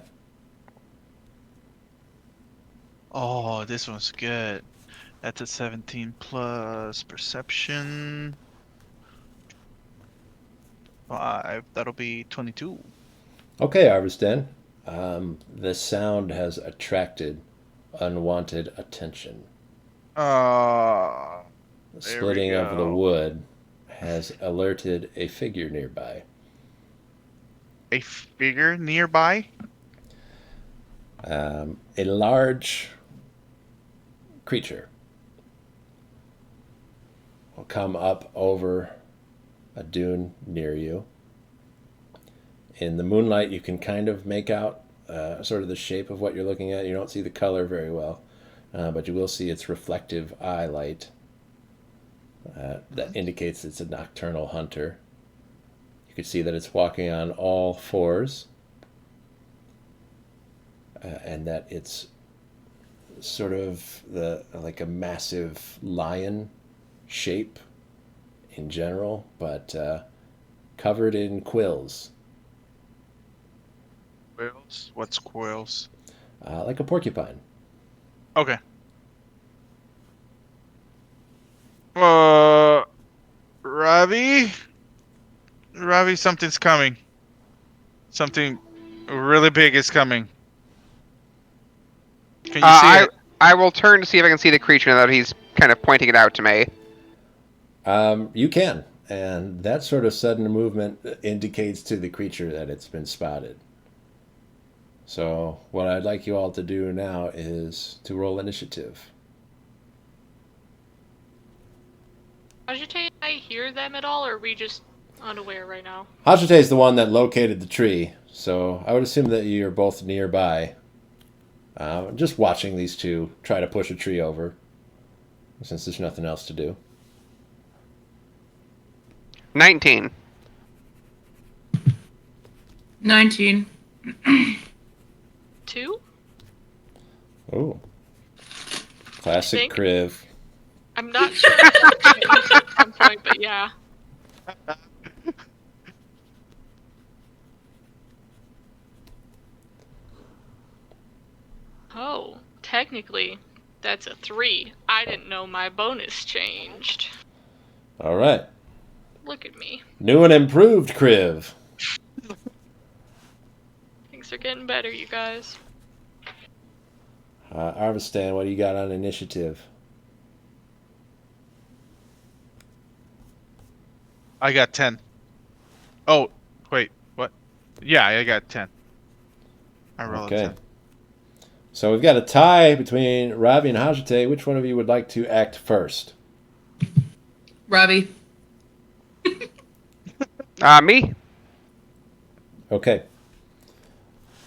[SPEAKER 4] Oh, this one's good. That's a 17 plus perception. 5. That'll be 22.
[SPEAKER 1] Okay, Arvistan. The sound has attracted unwanted attention.
[SPEAKER 4] Uh,
[SPEAKER 1] The
[SPEAKER 4] There we
[SPEAKER 1] splitting of the
[SPEAKER 4] go.
[SPEAKER 1] wood has alerted a figure nearby.
[SPEAKER 4] a figure nearby?
[SPEAKER 1] A large creature will come up over a dune near you. In the moonlight, you can kind of make out sort of the shape of what you're looking at. You don't see the color very well, but you will see its reflective eye light. That indicates it's a nocturnal hunter. You can see that it's walking on all fours, and that it's sort of like a massive lion shape in general, but covered in quills,
[SPEAKER 4] Quills? What's quills?
[SPEAKER 1] like a porcupine.
[SPEAKER 4] Okay. Ravi? Ravi, something's coming. Something really big is coming. Can you see it?
[SPEAKER 2] I will turn to see if I can see the creature now that he's kind of pointing it out to me.
[SPEAKER 1] You can, and that sort of sudden movement indicates to the creature that it's been spotted. So what I'd like you all to do now is to roll initiative.
[SPEAKER 5] Hajite, I hear them at all, or are we just unaware right now?
[SPEAKER 1] Hajite is the one that located the tree, so I would assume that you're both nearby. Just watching these two try to push a tree over, since there's nothing else to do.
[SPEAKER 2] 19.
[SPEAKER 3] 19.
[SPEAKER 5] 2?
[SPEAKER 1] Oh, classic
[SPEAKER 5] think.
[SPEAKER 1] Kriv.
[SPEAKER 5] I'm not sure at some point, but yeah. Oh, technically, that's a 3. I didn't know my bonus changed.
[SPEAKER 1] All right,
[SPEAKER 5] Look at me.
[SPEAKER 1] new and improved Kriv.
[SPEAKER 5] Things are getting better, you guys.
[SPEAKER 1] Arvistan, what do you got on initiative?
[SPEAKER 4] I got 10. Oh, wait, what? Yeah, I got 10. I rolled a
[SPEAKER 1] Okay.
[SPEAKER 4] 10.
[SPEAKER 1] So we've got a tie between Ravi and Hajite. Which one of you would like to act first?
[SPEAKER 3] Robbie.
[SPEAKER 2] Me?
[SPEAKER 1] Okay.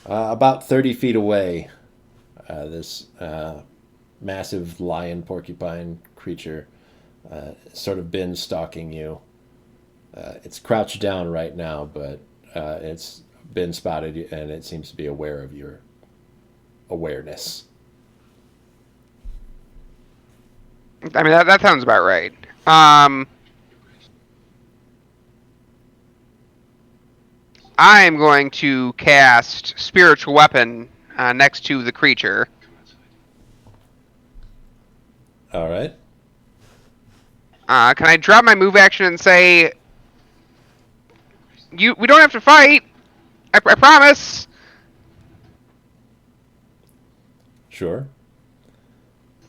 [SPEAKER 1] About 30 feet away, this massive lion porcupine creature sort of been stalking you. It's crouched down right now, but it's been spotted and it seems to be aware of your awareness.
[SPEAKER 2] I mean, that sounds about right. I'm going to cast Spiritual Weapon next to the creature.
[SPEAKER 1] All right.
[SPEAKER 2] Can I drop my move action and say, we don't have to fight. I promise.
[SPEAKER 1] Sure.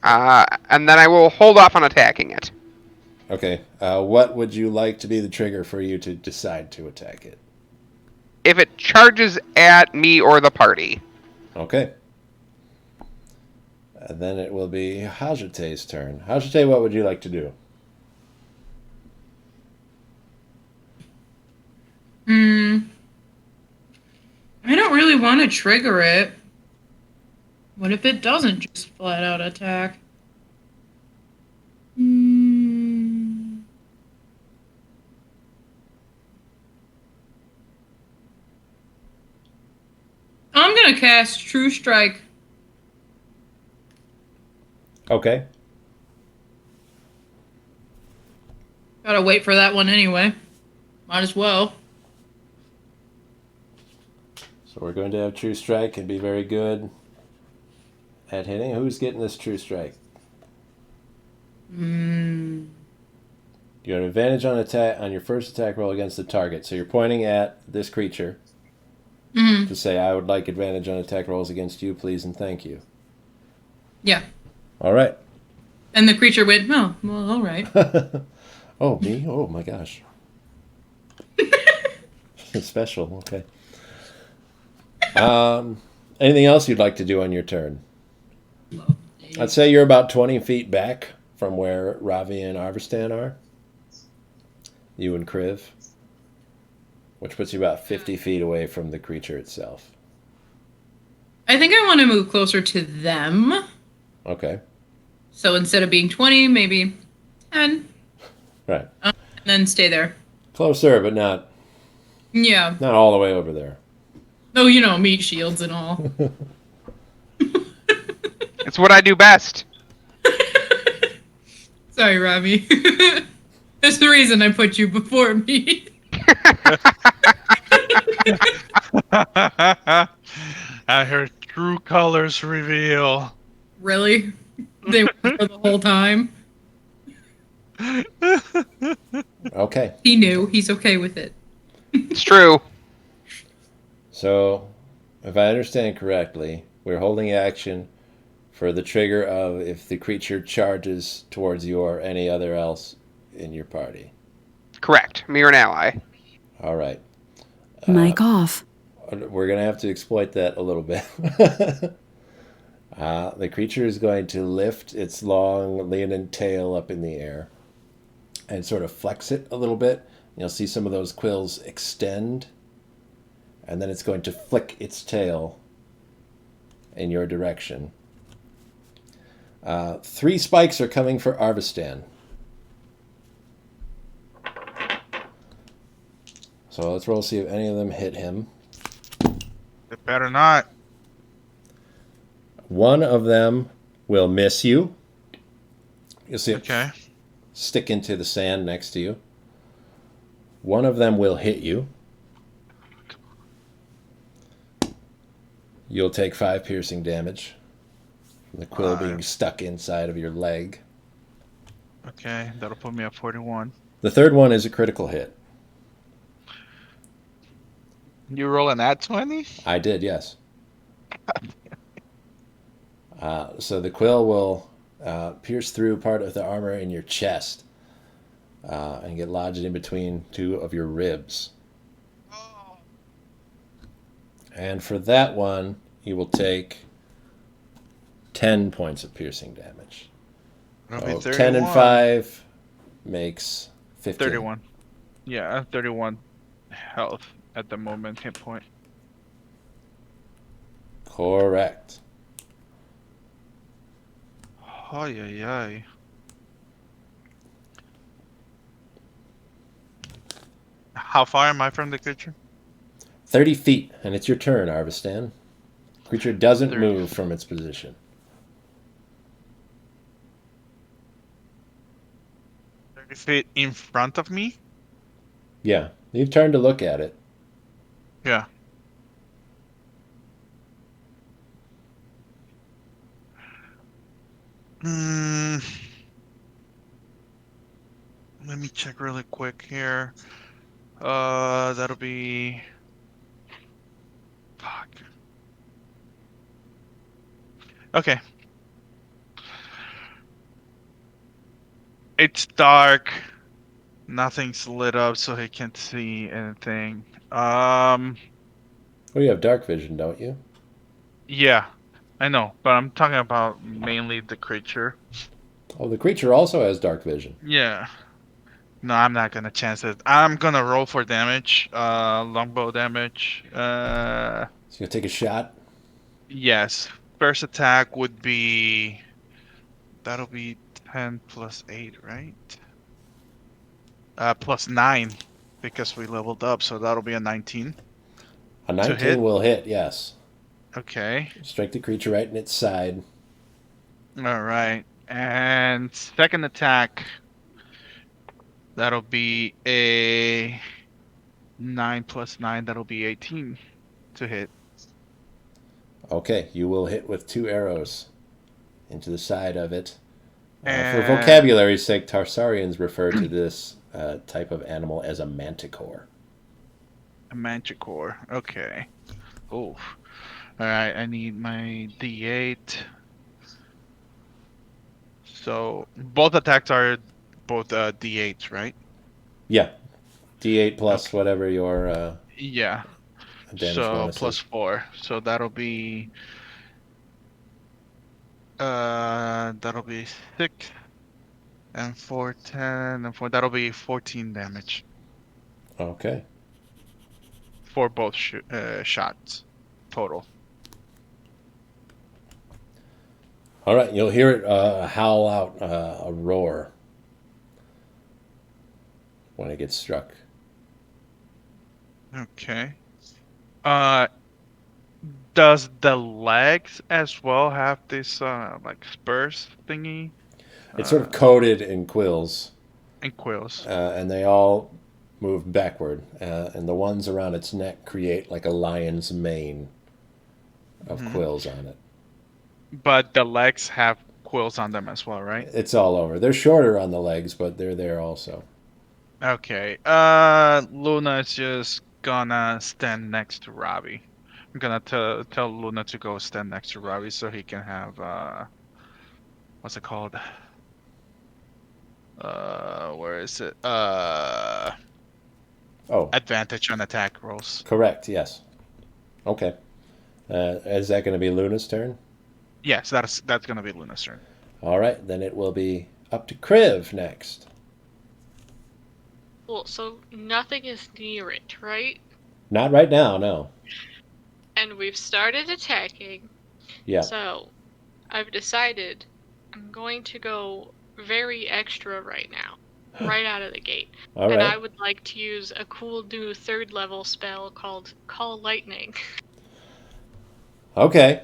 [SPEAKER 2] And then I will hold off on attacking it.
[SPEAKER 1] Okay. What would you like to be the trigger for you to decide to attack it?
[SPEAKER 2] If it charges at me or the party.
[SPEAKER 1] Okay. Then it will be Hajite's turn. Hajite, what would you like to do?
[SPEAKER 3] I don't really want to trigger it. What if it doesn't just flat out attack? I'm gonna cast True Strike.
[SPEAKER 1] Okay.
[SPEAKER 3] Gotta wait for that one anyway. Might as well.
[SPEAKER 1] So we're going to have True Strike and be very good at hitting. Who's getting this True Strike? You have an advantage on attack on your first attack roll against the target. So you're pointing at this creature to say, I would like advantage on attack rolls against you, please and thank you.
[SPEAKER 3] Yeah.
[SPEAKER 1] All right.
[SPEAKER 3] And the creature went, oh, well, all right.
[SPEAKER 1] Oh, me? Oh, my gosh. Special. Okay. Anything else you'd like to do on your turn? I'd say you're about 20 feet back from where Ravi and Arvistan are. You and Kriv. Which puts you about 50 feet away from the creature itself.
[SPEAKER 3] I think I want to move closer to them.
[SPEAKER 1] Okay.
[SPEAKER 3] So instead of being 20, maybe 10.
[SPEAKER 1] Right.
[SPEAKER 3] And then stay there.
[SPEAKER 1] Closer, but not
[SPEAKER 3] Yeah.
[SPEAKER 1] all the way over there.
[SPEAKER 3] Oh, you know, meat shields and all.
[SPEAKER 2] It's what I do best.
[SPEAKER 3] Sorry, Robbie. That's the reason I put you before me.
[SPEAKER 4] I heard true colors reveal.
[SPEAKER 3] Really? They were there the whole time?
[SPEAKER 1] Okay.
[SPEAKER 3] He knew. He's okay with it.
[SPEAKER 2] It's true.
[SPEAKER 1] So, if I understand correctly, we're holding action for the trigger of if the creature charges towards you or any other else in your party.
[SPEAKER 2] Correct. Me or an ally.
[SPEAKER 1] All right.
[SPEAKER 6] Mic off.
[SPEAKER 1] We're going to have to exploit that a little bit. The creature is going to lift its long leonine tail up in the air and sort of flex it a little bit. You'll see some of those quills extend, and then it's going to flick its tail in your direction. 3 spikes are coming for Arvistan. So let's roll, see if any of them hit him.
[SPEAKER 4] It better not.
[SPEAKER 1] One of them will miss you. You'll see it
[SPEAKER 4] Okay.
[SPEAKER 1] stick into the sand next to you. One of them will hit you. You'll take 5 piercing damage from the quill being stuck inside of your leg.
[SPEAKER 4] Okay, that'll put me at 41.
[SPEAKER 1] The third one is a critical hit.
[SPEAKER 4] You rolling that 20?
[SPEAKER 1] I did, yes. So the quill will pierce through part of the armor in your chest and get lodged in between 2 of your ribs. And for that one, you will take 10 points of piercing damage.
[SPEAKER 4] That'll
[SPEAKER 1] So
[SPEAKER 4] be
[SPEAKER 1] 10 and 5 makes 15.
[SPEAKER 4] 31. Yeah, I have 31 health at the moment, hit point.
[SPEAKER 1] Correct.
[SPEAKER 4] Ay, ay, ay. How far am I from the creature?
[SPEAKER 1] 30 feet, and it's your turn, Arvistan. Creature doesn't
[SPEAKER 4] 30.
[SPEAKER 1] move from its position.
[SPEAKER 4] 30 feet in front of me?
[SPEAKER 1] Yeah, you've turned to look at it.
[SPEAKER 4] Yeah. Let me check really quick here. That'll be... Fuck. Okay. It's dark. Nothing's lit up, so he can't see anything.
[SPEAKER 1] Well, you have dark vision, don't you?
[SPEAKER 4] Yeah, I know, but I'm talking about mainly the creature.
[SPEAKER 1] Oh, the creature also has dark vision.
[SPEAKER 4] Yeah. No, I'm not gonna chance it. I'm gonna roll for damage. Longbow damage.
[SPEAKER 1] So you take a shot.
[SPEAKER 4] Yes. First attack would be. That'll be 10 plus 8, right? Plus 9, because we leveled up, so that'll be a 19
[SPEAKER 1] A
[SPEAKER 4] to
[SPEAKER 1] 19
[SPEAKER 4] hit.
[SPEAKER 1] will hit, yes.
[SPEAKER 4] Okay.
[SPEAKER 1] Strike the creature right in its side.
[SPEAKER 4] All right. And second attack, that'll be a 9 plus 9, that'll be 18 to hit.
[SPEAKER 1] Okay, you will hit with 2 arrows into the side of it. For
[SPEAKER 4] And
[SPEAKER 1] vocabulary's sake, Tarsarians refer to this type of animal as a manticore.
[SPEAKER 4] a manticore. Okay. Oh. Alright, I need my D8. So both attacks are both D8s, right?
[SPEAKER 1] Yeah, D8 plus
[SPEAKER 4] Okay.
[SPEAKER 1] whatever your
[SPEAKER 4] Yeah.
[SPEAKER 1] damage
[SPEAKER 4] So
[SPEAKER 1] bonus
[SPEAKER 4] plus
[SPEAKER 1] is.
[SPEAKER 4] 4. So that'll be 6 and 4, 10 and 4. That'll be 14 damage
[SPEAKER 1] Okay.
[SPEAKER 4] for both shots total.
[SPEAKER 1] All right, you'll hear it howl out a roar when it gets struck.
[SPEAKER 4] Okay. Uh does the legs as well have this like spurs thingy?
[SPEAKER 1] It's sort of coated in quills,
[SPEAKER 4] And quills.
[SPEAKER 1] and they all move backward, and the ones around its neck create like a lion's mane of
[SPEAKER 4] Mhm.
[SPEAKER 1] quills on it.
[SPEAKER 4] But the legs have quills on them as well, right?
[SPEAKER 1] It's all over. They're shorter on the legs, but they're there also.
[SPEAKER 4] Okay. Luna is just gonna stand next to Robbie. I'm gonna tell Luna to go stand next to Robbie so he can have what's it called? Where is it?
[SPEAKER 1] Oh,
[SPEAKER 4] Advantage on attack rolls.
[SPEAKER 1] correct, yes. Okay. Is that going to be Luna's turn?
[SPEAKER 4] Yes, that's gonna be Luna's turn.
[SPEAKER 1] All right, then it will be up to Kriv next.
[SPEAKER 5] Cool. So nothing is near it, right?
[SPEAKER 1] Not right now, no.
[SPEAKER 5] And we've started attacking.
[SPEAKER 1] Yeah.
[SPEAKER 5] So I've decided I'm going to go very extra right now, right out of the gate.
[SPEAKER 1] All
[SPEAKER 5] And I
[SPEAKER 1] right.
[SPEAKER 5] would like to use a cool new 3rd level spell called Call Lightning.
[SPEAKER 1] Okay.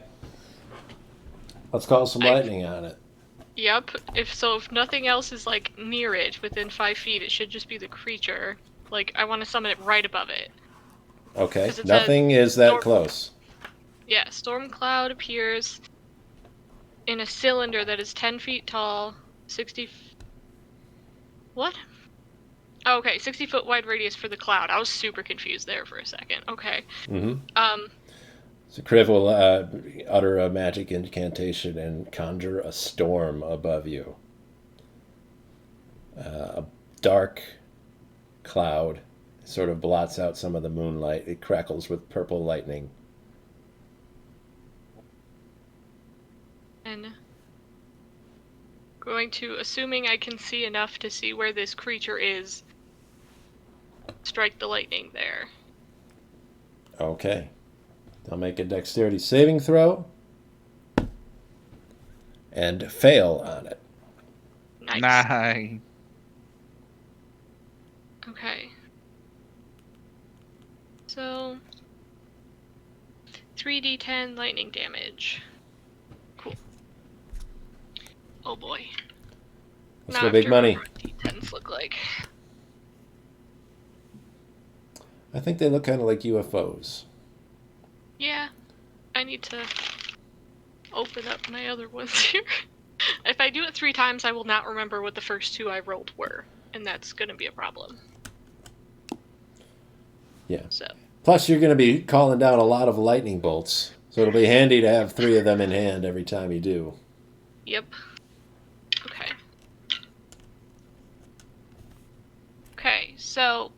[SPEAKER 1] Let's call some
[SPEAKER 5] I-
[SPEAKER 1] lightning on it.
[SPEAKER 5] Yep. If nothing else is like near it, within 5 feet, it should just be the creature. Like I want to summon it right above it.
[SPEAKER 1] Okay.
[SPEAKER 5] 'Cause it says
[SPEAKER 1] Nothing is that
[SPEAKER 5] storm-
[SPEAKER 1] close.
[SPEAKER 5] Yeah, storm cloud appears in a cylinder that is 10 feet tall, 60. What? Oh, okay, 60-foot wide radius for the cloud. I was super confused there for a second. Okay.
[SPEAKER 1] Mm-hmm. So Kriv will utter a magic incantation and conjure a storm above you. A dark cloud sort of blots out some of the moonlight. It crackles with purple lightning.
[SPEAKER 5] And going to, assuming I can see enough to see where this creature is, strike the lightning there.
[SPEAKER 1] Okay. I'll make a dexterity saving throw and fail on it.
[SPEAKER 5] Nice.
[SPEAKER 4] Nice.
[SPEAKER 5] Okay. So 3d10 lightning damage. Cool. Oh boy.
[SPEAKER 1] Let's
[SPEAKER 5] Now
[SPEAKER 1] go
[SPEAKER 5] I have
[SPEAKER 1] big
[SPEAKER 5] to
[SPEAKER 1] money.
[SPEAKER 5] remember what d10s look like.
[SPEAKER 1] I think they look kind of like UFOs.
[SPEAKER 5] Yeah. I need to open up my other ones here. If I do it 3 times, I will not remember what the first 2 I rolled were, and that's going to be a problem.
[SPEAKER 1] Yeah.
[SPEAKER 5] So,
[SPEAKER 1] Plus, you're going to be calling down a lot of lightning bolts. So it'll be handy to have 3 of them in hand every time you do.
[SPEAKER 5] Yep. Okay. Okay, so...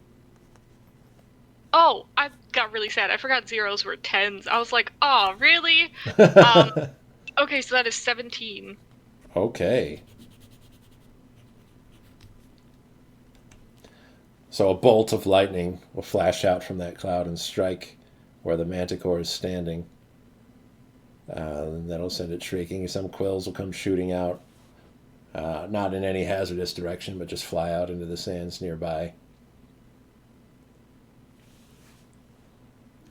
[SPEAKER 5] Oh, I got really sad. I forgot zeros were 10s. I was like, oh, really? Okay, so that is 17.
[SPEAKER 1] Okay. So a bolt of lightning will flash out from that cloud and strike where the manticore is standing. And that'll send it shrieking. Some quills will come shooting out, not in any hazardous direction, but just fly out into the sands nearby.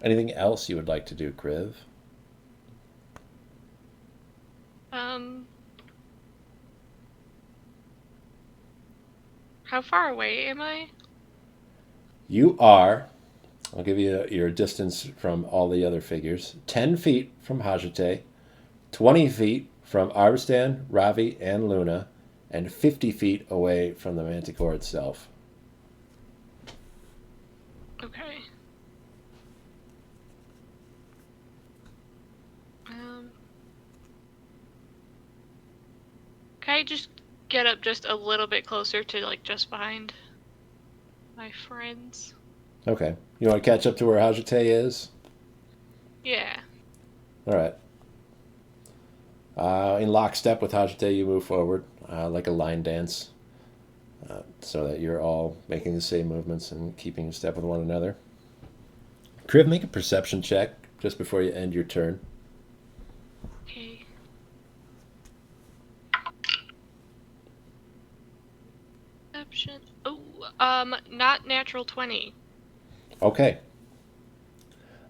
[SPEAKER 1] Anything else you would like to do, Kriv?
[SPEAKER 5] How far away am I?
[SPEAKER 1] You are, I'll give you your distance from all the other figures, 10 feet from Hajite, 20 feet from Arbstan, Ravi, and Luna, and 50 feet away from the manticore itself.
[SPEAKER 5] Okay. Can I just get up just a little bit closer to, like, just behind my friends?
[SPEAKER 1] Okay. You want to catch up to where Hajite is?
[SPEAKER 5] Yeah.
[SPEAKER 1] All right. In lockstep with Hajite, you move forward like a line dance, so that you're all making the same movements and keeping in step with one another. Kriv, make a perception check just before you end your turn.
[SPEAKER 5] Okay. Perception. Oh, not natural 20.
[SPEAKER 1] Okay.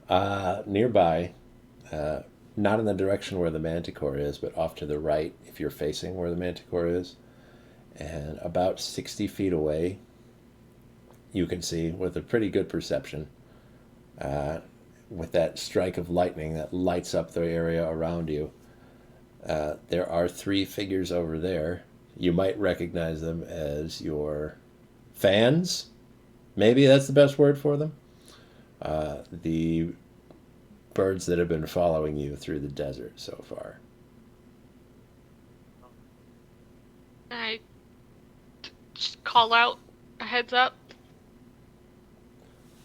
[SPEAKER 1] Nearby, not in the direction where the manticore is, but off to the right if you're facing where the manticore is, and about 60 feet away, you can see with a pretty good perception, with that strike of lightning that lights up the area around you, there are 3 figures over there. You might recognize them as your fans. Maybe that's the best word for them. The birds that have been following you through the desert so far.
[SPEAKER 5] I just call out a heads up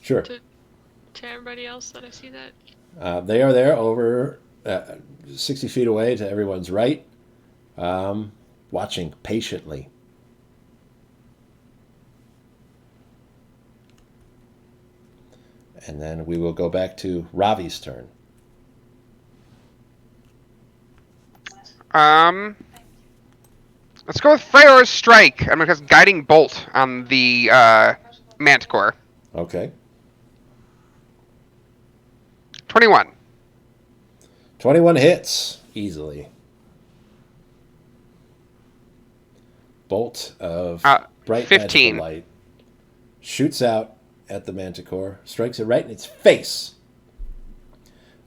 [SPEAKER 1] Sure.
[SPEAKER 5] to everybody else that I see that.
[SPEAKER 1] They are there over 60 feet away to everyone's right, watching patiently. And then we will go back to Ravi's turn.
[SPEAKER 2] Let's go with Freyor's Strike. I'm going to cast Guiding Bolt on the Manticore.
[SPEAKER 1] Okay.
[SPEAKER 2] 21.
[SPEAKER 1] 21 hits easily. Bolt of bright
[SPEAKER 2] 15.
[SPEAKER 1] magical light shoots out at the manticore, strikes it right in its face,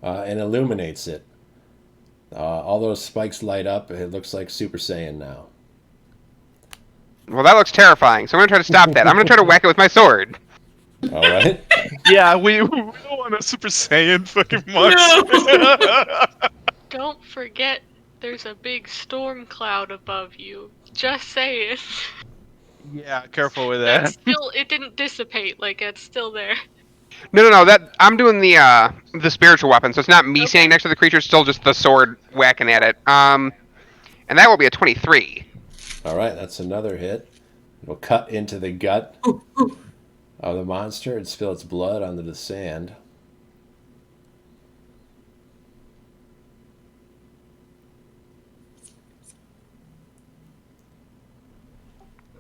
[SPEAKER 1] and illuminates it. All those spikes light up. It looks like Super Saiyan now.
[SPEAKER 2] Well, that looks terrifying, so I'm going to try to stop that. I'm going to try to whack it with my sword.
[SPEAKER 1] All right.
[SPEAKER 4] Yeah, we don't want a Super Saiyan fucking monster.
[SPEAKER 5] No! Don't forget, there's a big storm cloud above you. Just saying.
[SPEAKER 4] Yeah, careful with that.
[SPEAKER 5] It didn't dissipate. Like, it's still there.
[SPEAKER 2] No. That I'm doing the spiritual weapon, so it's not me standing next to the creature. It's still just the sword whacking at it. And that will be a 23.
[SPEAKER 1] All right, that's another hit. It'll cut into the gut of the monster and spill its blood onto the sand.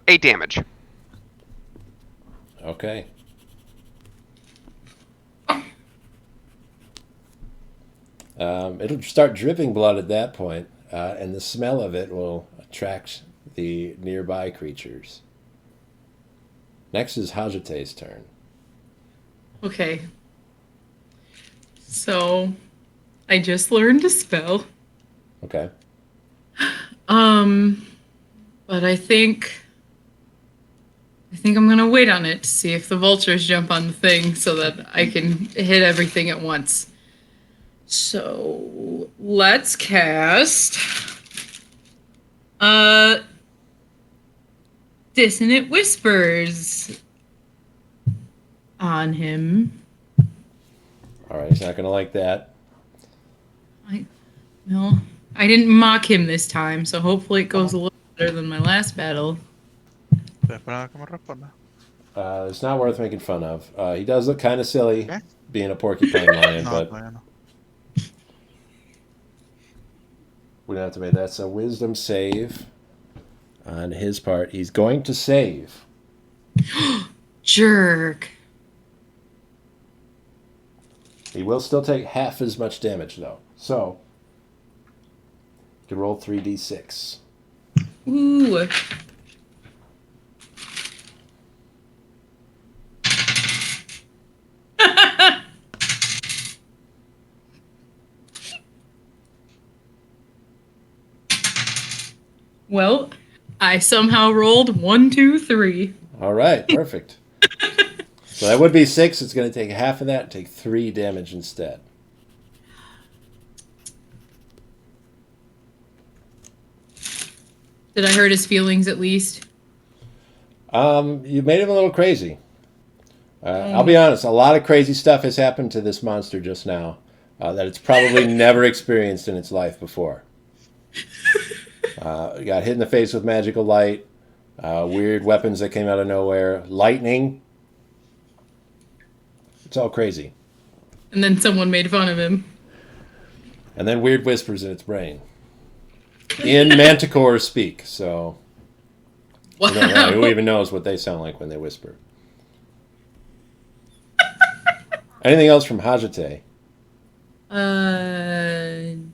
[SPEAKER 2] Eight damage.
[SPEAKER 1] Okay. It'll start dripping blood at that point, and the smell of it will attract the nearby creatures. Next is Hajite's turn.
[SPEAKER 3] Okay. So, I just learned a spell.
[SPEAKER 1] Okay.
[SPEAKER 3] But I think I'm gonna wait on it to see if the vultures jump on the thing so that I can hit everything at once. So let's cast Dissonant Whispers on him.
[SPEAKER 1] All right, he's not going to like that.
[SPEAKER 3] Well, I didn't mock him this time, so hopefully it goes a little better than my last battle.
[SPEAKER 1] It's not worth making fun of. He does look kind of silly,
[SPEAKER 4] Okay.
[SPEAKER 1] being a porcupine lion,
[SPEAKER 4] No,
[SPEAKER 1] but
[SPEAKER 4] bueno.
[SPEAKER 1] we don't have to make that. That's a wisdom save on his part. He's going to save.
[SPEAKER 3] Jerk.
[SPEAKER 1] He will still take half as much damage, though. So, you can roll 3d6.
[SPEAKER 3] Ooh. Well, I somehow rolled 1, 2, 3.
[SPEAKER 1] All right, perfect. So that would be 6. It's going to take half of that and take 3 damage instead.
[SPEAKER 3] Did I hurt his feelings at least?
[SPEAKER 1] You made him a little crazy. I'll be honest, a lot of crazy stuff has happened to this monster just now that it's probably never experienced in its life before. Got hit in the face with magical light, weird weapons that came out of nowhere, lightning. It's all crazy.
[SPEAKER 3] And then someone made fun of him.
[SPEAKER 1] And then weird whispers in its brain. In Manticore speak, so
[SPEAKER 3] Wow.
[SPEAKER 1] I don't know, who even knows what they sound like when they whisper. Anything else from Hajite?
[SPEAKER 3] I'm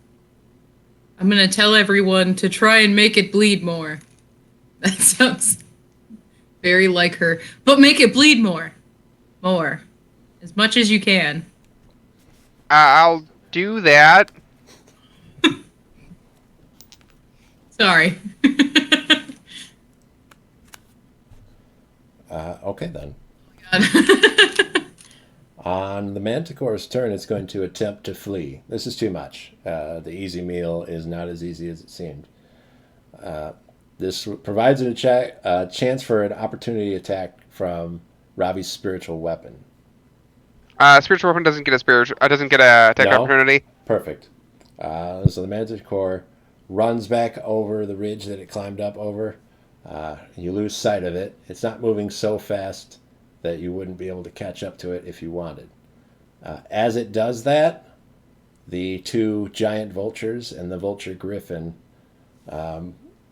[SPEAKER 3] gonna tell everyone to try and make it bleed more. That sounds very like her. But make it bleed more. More. As much as you can.
[SPEAKER 2] I'll do that.
[SPEAKER 3] Sorry.
[SPEAKER 1] Okay then.
[SPEAKER 3] God.
[SPEAKER 1] On the Manticore's turn, it's going to attempt to flee. This is too much. The easy meal is not as easy as it seemed. This provides a chance for an opportunity attack from Robbie's spiritual weapon.
[SPEAKER 2] Spiritual weapon doesn't get a attack
[SPEAKER 1] No?
[SPEAKER 2] opportunity.
[SPEAKER 1] Perfect. So the Manticore runs back over the ridge that it climbed up over. You lose sight of it. It's not moving so fast that you wouldn't be able to catch up to it if you wanted. As it does that, the 2 giant vultures and the vulture griffin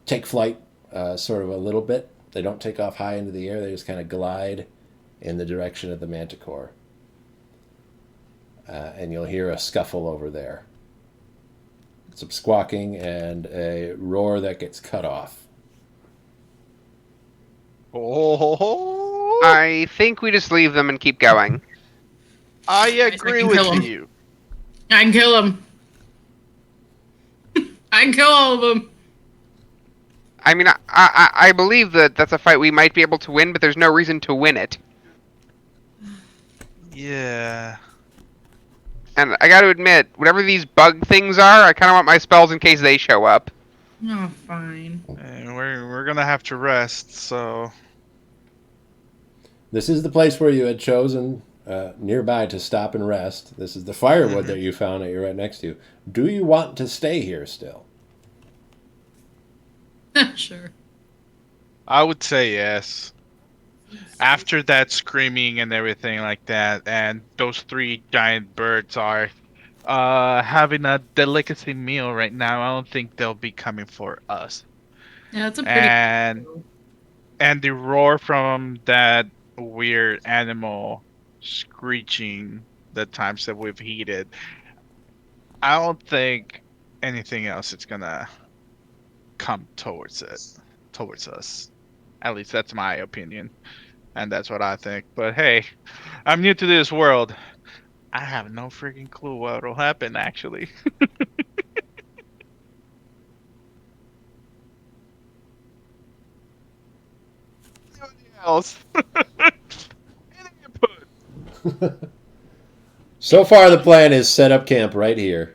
[SPEAKER 1] take flight sort of a little bit. They don't take off high into the air. They just kind of glide in the direction of the Manticore. And you'll hear a scuffle over there. Some squawking and a roar that gets cut off.
[SPEAKER 4] Oh,
[SPEAKER 2] I think we just leave them and keep going.
[SPEAKER 4] I agree
[SPEAKER 3] can kill
[SPEAKER 4] with
[SPEAKER 3] 'em.
[SPEAKER 4] you.
[SPEAKER 3] I can kill him. I can kill all of them.
[SPEAKER 2] I mean, I believe that that's a fight we might be able to win, but there's no reason to win it.
[SPEAKER 4] Yeah.
[SPEAKER 2] And I got to admit, whatever these bug things are, I kind of want my spells in case they show up.
[SPEAKER 3] Oh, fine.
[SPEAKER 4] And we're gonna have to rest, so
[SPEAKER 1] This is the place where you had chosen nearby to stop and rest. This is the firewood that you found that you're right next to. Do you want to stay here still?
[SPEAKER 3] Sure.
[SPEAKER 4] I would say yes. After that screaming and everything like that, and those 3 giant birds are having a delicacy meal right now, I don't think they'll be coming for us.
[SPEAKER 3] Yeah, that's a pretty.
[SPEAKER 4] And the roar from that weird animal screeching the times that we've heated, I don't think anything else is gonna come towards us. At least that's my opinion, and that's what I think. But hey, I'm new to this world. I have no freaking clue what'll happen, actually. Anybody else? Any input?
[SPEAKER 1] So far, the plan is set up camp right here,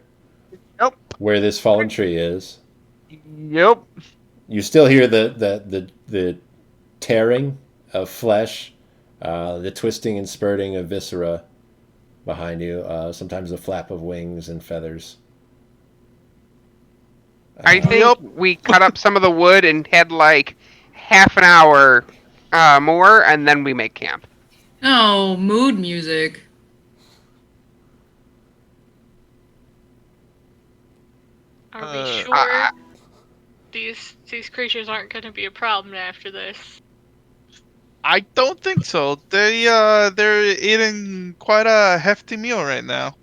[SPEAKER 2] Yep.
[SPEAKER 1] where this fallen tree is.
[SPEAKER 2] Yep.
[SPEAKER 1] You still hear the tearing of flesh, the twisting and spurting of viscera behind you. Sometimes the flap of wings and feathers.
[SPEAKER 2] I think we cut up some of the wood and had like half an hour more, and then we make camp.
[SPEAKER 3] Oh, mood music.
[SPEAKER 5] Are we sure these creatures aren't going to be a problem after this?
[SPEAKER 4] I don't think so. They're eating quite a hefty meal right now.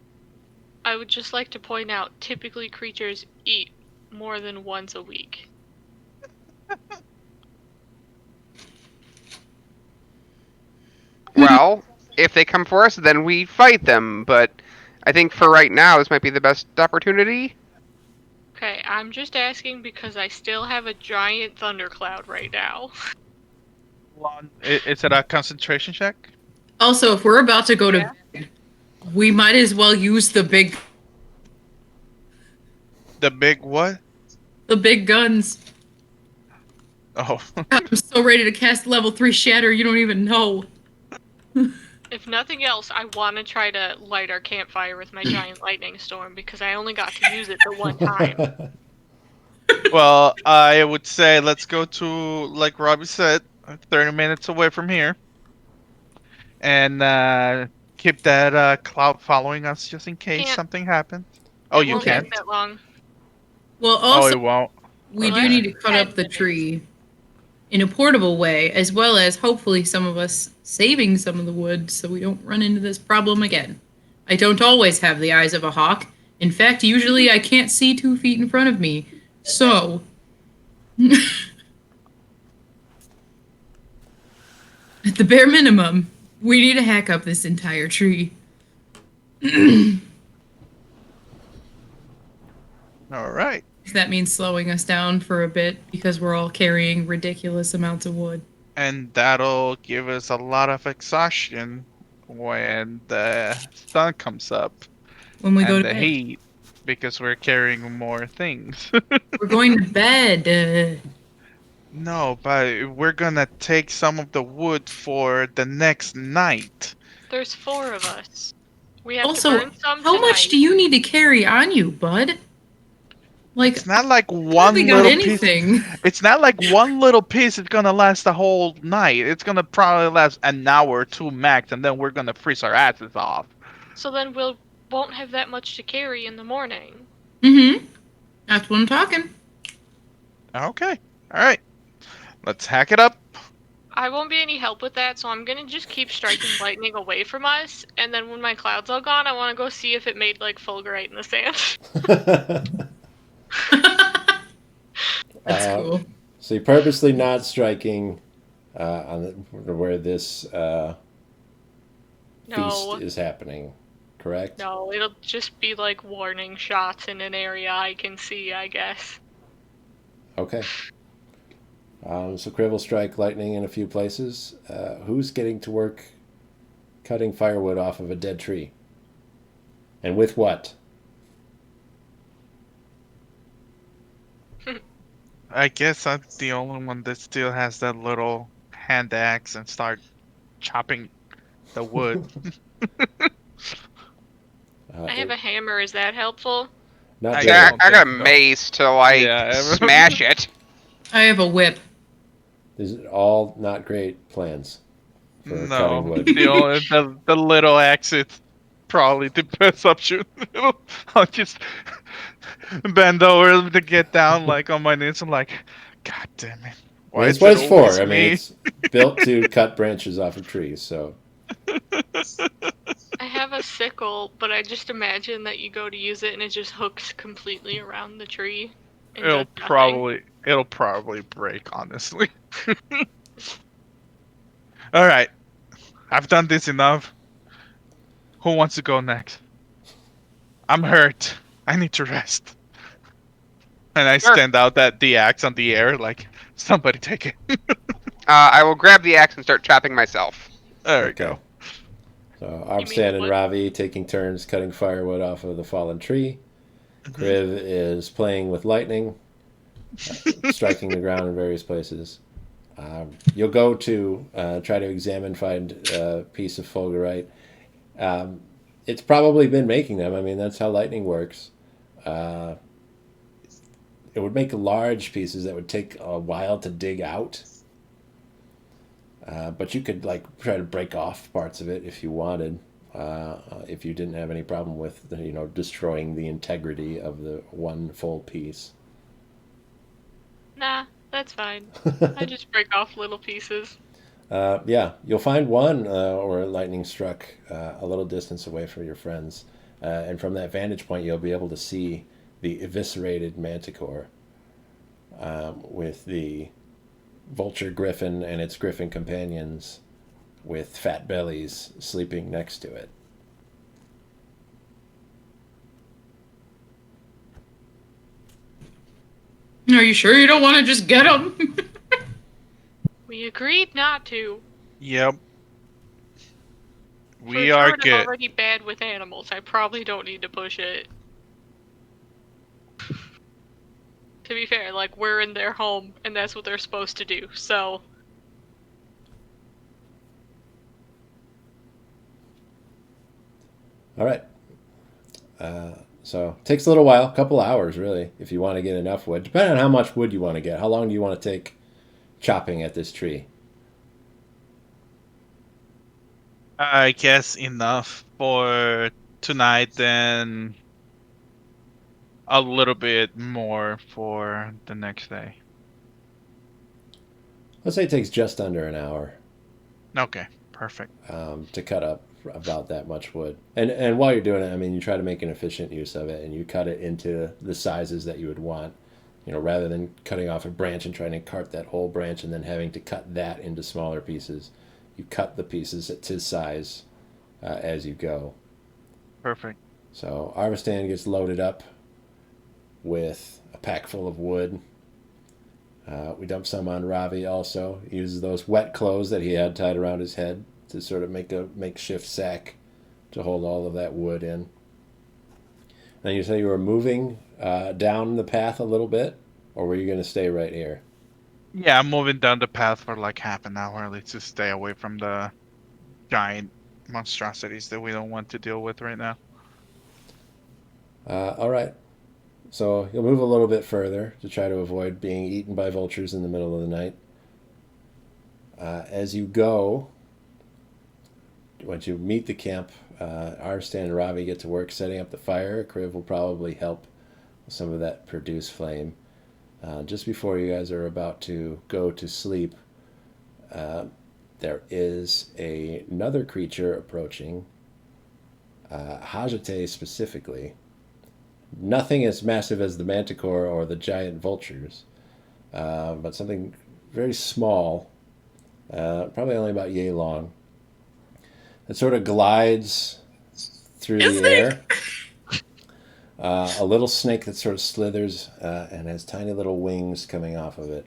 [SPEAKER 5] I would just like to point out, typically creatures eat more than once a week.
[SPEAKER 2] Well, if they come for us, then we fight them. But I think for right now, this might be the best opportunity.
[SPEAKER 5] Okay, I'm just asking because I still have a giant thundercloud right now.
[SPEAKER 4] Is it a concentration check?
[SPEAKER 3] Also, if we're about to go to bed, we might as well use the big
[SPEAKER 4] What?
[SPEAKER 3] guns.
[SPEAKER 4] Oh.
[SPEAKER 3] I'm so ready to cast level 3 shatter, you don't even know.
[SPEAKER 5] If nothing else, I want to try to light our campfire with my giant lightning storm because I only got to use it the one time.
[SPEAKER 4] Well, I would say let's go to, like Robbie said, 30 minutes away from here. And keep that cloud following us just in case
[SPEAKER 5] Can't.
[SPEAKER 4] something happens. Oh,
[SPEAKER 5] It
[SPEAKER 4] you
[SPEAKER 5] won't
[SPEAKER 4] can't?
[SPEAKER 5] take that long.
[SPEAKER 3] Well,
[SPEAKER 4] Oh,
[SPEAKER 3] also,
[SPEAKER 4] it won't.
[SPEAKER 3] we
[SPEAKER 5] Well,
[SPEAKER 3] do need to
[SPEAKER 5] that's
[SPEAKER 3] cut
[SPEAKER 5] 10
[SPEAKER 3] up the
[SPEAKER 5] minutes.
[SPEAKER 3] tree in a portable way, as well as hopefully some of us saving some of the wood so we don't run into this problem again. I don't always have the eyes of a hawk. In fact, usually I can't see 2 feet in front of me. So, at the bare minimum, we need to hack up this entire tree.
[SPEAKER 4] All right.
[SPEAKER 3] That means slowing us down for a bit because we're all carrying ridiculous amounts of wood.
[SPEAKER 4] And that'll give us a lot of exhaustion when the sun comes up
[SPEAKER 3] When we go
[SPEAKER 4] and
[SPEAKER 3] to
[SPEAKER 4] the
[SPEAKER 3] bed,
[SPEAKER 4] heat, because we're carrying more things.
[SPEAKER 3] we're going to bed.
[SPEAKER 4] No, but we're gonna take some of the wood for the next night.
[SPEAKER 5] There's 4 of us. We have
[SPEAKER 3] Also,
[SPEAKER 5] to burn some
[SPEAKER 3] how much
[SPEAKER 5] tonight.
[SPEAKER 3] do you need to carry on you, bud? Like,
[SPEAKER 4] It's not like
[SPEAKER 3] I
[SPEAKER 4] one
[SPEAKER 3] hardly got
[SPEAKER 4] little piece.
[SPEAKER 3] anything.
[SPEAKER 4] It's not like one little piece is gonna last the whole night. It's gonna probably last an hour or 2 max, and then we're gonna freeze our asses off.
[SPEAKER 5] So then won't have that much to carry in the morning.
[SPEAKER 3] Mm-hmm. That's what I'm talking.
[SPEAKER 4] Okay. All right. Let's hack it up.
[SPEAKER 5] I won't be any help with that, so I'm gonna just keep striking lightning away from us, and then when my cloud's all gone, I want to go see if it made like fulgurite in the sand.
[SPEAKER 3] That's cool.
[SPEAKER 1] So you're purposely not striking where this
[SPEAKER 5] No,
[SPEAKER 1] feast is happening, correct?
[SPEAKER 5] no, it'll just be like warning shots in an area I can see, I guess.
[SPEAKER 1] Okay. So Kriv will strike lightning in a few places. Who's getting to work cutting firewood off of a dead tree? And with what?
[SPEAKER 4] I guess I'm the only one that still has that little hand axe and start chopping the wood.
[SPEAKER 5] I have a hammer, is that helpful?
[SPEAKER 1] Not
[SPEAKER 4] I
[SPEAKER 1] very-
[SPEAKER 2] I
[SPEAKER 4] don't
[SPEAKER 2] got a
[SPEAKER 4] think so.
[SPEAKER 2] mace to like
[SPEAKER 4] Yeah,
[SPEAKER 2] smash it.
[SPEAKER 3] I have a whip.
[SPEAKER 1] These are all not great plans for
[SPEAKER 4] No,
[SPEAKER 1] cutting wood.
[SPEAKER 4] the little axe is probably the best option. I'll just bend over to get down like on my knees. I'm like, God damn it!
[SPEAKER 1] I mean, it's
[SPEAKER 4] is
[SPEAKER 1] what
[SPEAKER 4] it
[SPEAKER 1] it's for.
[SPEAKER 4] always
[SPEAKER 1] I mean,
[SPEAKER 4] me?"
[SPEAKER 1] it's built to cut branches off of trees. So
[SPEAKER 5] I have a sickle, but I just imagine that you go to use it and it just hooks completely around the tree. and
[SPEAKER 4] it'll
[SPEAKER 5] does nothing.
[SPEAKER 4] probably break, honestly. All right, I've done this enough. Who wants to go next? I'm hurt. I need to rest. And I
[SPEAKER 2] Sure.
[SPEAKER 4] stand out the axe on the air, like, somebody take it.
[SPEAKER 2] I will grab the axe and start chopping myself.
[SPEAKER 4] There we
[SPEAKER 1] okay.
[SPEAKER 4] go.
[SPEAKER 1] So
[SPEAKER 5] You mean
[SPEAKER 1] Armstead and
[SPEAKER 5] what?
[SPEAKER 1] Ravi taking turns cutting firewood off of the fallen tree. Kriv is playing with lightning, striking the ground in various places. You'll go to try to examine, find a piece of fulgurite. It's probably been making them. I mean, that's how lightning works. It would make large pieces that would take a while to dig out. But you could like try to break off parts of it if you wanted. If you didn't have any problem with destroying the integrity of the one full piece.
[SPEAKER 5] Nah, that's fine. I just break off little pieces.
[SPEAKER 1] Yeah, you'll find one or lightning struck a little distance away from your friends, and from that vantage point, you'll be able to see the eviscerated manticore with the vulture griffin and its griffin companions with fat bellies sleeping next to it.
[SPEAKER 3] Are you sure you don't want to just get them?
[SPEAKER 5] We agreed not to.
[SPEAKER 4] Yep.
[SPEAKER 5] For
[SPEAKER 4] We
[SPEAKER 5] a
[SPEAKER 4] are
[SPEAKER 5] start, I'm
[SPEAKER 4] good.
[SPEAKER 5] already bad with animals. I probably don't need to push it. To be fair, like, we're in their home, and that's what they're supposed to do, so...
[SPEAKER 1] All right. So it takes a little while, a couple hours really, if you want to get enough wood. Depending on how much wood you want to get. How long do you want to take chopping at this tree?
[SPEAKER 4] I guess enough for tonight, then a little bit more for the next day.
[SPEAKER 1] Let's say it takes just under an hour
[SPEAKER 4] Okay, perfect.
[SPEAKER 1] to cut up about that much wood. And while you're doing it, I mean, you try to make an efficient use of it, and you cut it into the sizes that you would want. Rather than cutting off a branch and trying to cart that whole branch and then having to cut that into smaller pieces, you cut the pieces to size as you go.
[SPEAKER 4] Perfect.
[SPEAKER 1] So Arvistan gets loaded up with a pack full of wood. We dump some on Ravi also. He uses those wet clothes that he had tied around his head to sort of make a makeshift sack to hold all of that wood in. And you say you were moving down the path a little bit, or were you going to stay right here?
[SPEAKER 4] Yeah, I'm moving down the path for like half an hour. Let's just stay away from the giant monstrosities that we don't want to deal with right now.
[SPEAKER 1] All right. So you'll move a little bit further to try to avoid being eaten by vultures in the middle of the night. As you go, once you meet the camp, Arstan and Ravi get to work setting up the fire. Kriv will probably help with some of that produce flame. Just before you guys are about to go to sleep, there is another creature approaching, Hajite specifically. Nothing as massive as the manticore or the giant vultures, but something very small, probably only about yay long. It sort of glides through the air. A little snake that sort of slithers and has tiny little wings coming off of it.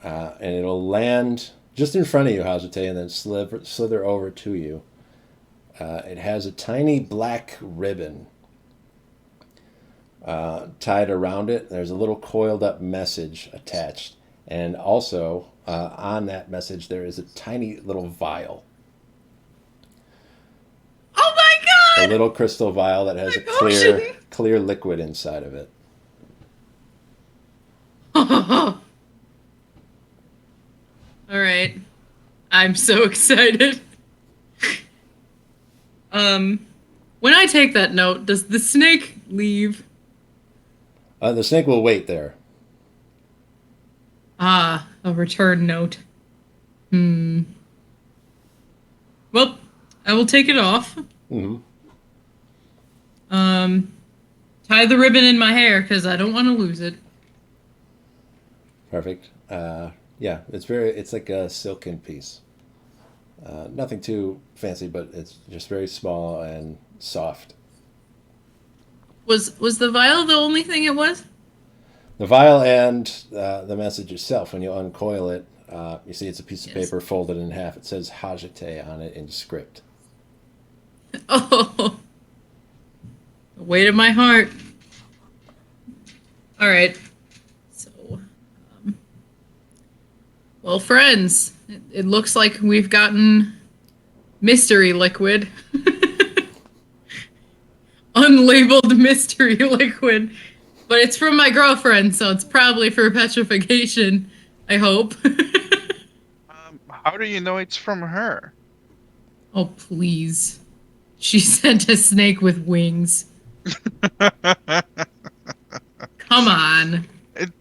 [SPEAKER 1] And it'll land just in front of you, Hajite, and then slither over to you. It has a tiny black ribbon tied around it. There's a little coiled up message attached. And also, on that message, there is a tiny little vial.
[SPEAKER 3] Oh my god!
[SPEAKER 1] A little crystal vial that has a clear liquid inside of it.
[SPEAKER 3] All right. I'm so excited. When I take that note, does the snake leave?
[SPEAKER 1] The snake will wait there.
[SPEAKER 3] Ah, a return note. Well, I will take it off.
[SPEAKER 1] Mm-hmm.
[SPEAKER 3] Tie the ribbon in my hair because I don't want to lose it.
[SPEAKER 1] Perfect. Yeah, it's like a silken piece. Nothing too fancy, but it's just very small and soft.
[SPEAKER 3] Was the vial the only thing it was?
[SPEAKER 1] The vial and the message itself, when you uncoil it, You see it's a piece of
[SPEAKER 3] Yes.
[SPEAKER 1] paper folded in half. It says Hajite on it in script.
[SPEAKER 3] Oh, the weight of my heart. All right. So, well, friends, it looks like we've gotten mystery liquid. Unlabeled mystery liquid. But it's from my girlfriend, so it's probably for petrification, I hope.
[SPEAKER 4] How do you know it's from her?
[SPEAKER 3] Oh, please. She sent a snake with wings. Come on.
[SPEAKER 4] Didn't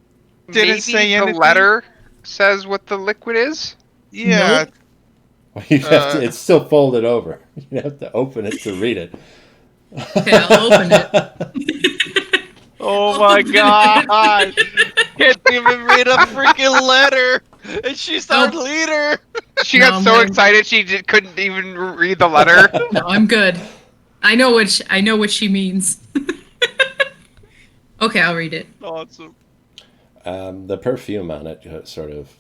[SPEAKER 2] Maybe
[SPEAKER 4] say
[SPEAKER 2] the
[SPEAKER 4] anything?
[SPEAKER 2] letter says what the liquid is?
[SPEAKER 4] Yeah.
[SPEAKER 3] Nope.
[SPEAKER 1] Well, you have to, it's still folded over. You have to open it to read it.
[SPEAKER 3] Okay, I'll open it.
[SPEAKER 4] Oh my
[SPEAKER 3] Open
[SPEAKER 4] god!
[SPEAKER 3] it.
[SPEAKER 4] Can't even read a freaking letter, and she's our
[SPEAKER 3] Nope.
[SPEAKER 4] leader.
[SPEAKER 2] She
[SPEAKER 3] No,
[SPEAKER 2] got so
[SPEAKER 3] I'm-
[SPEAKER 2] excited she couldn't even read the letter.
[SPEAKER 3] No, I'm good. I know what she means. Okay, I'll read it.
[SPEAKER 4] Awesome.
[SPEAKER 1] The perfume on it sort of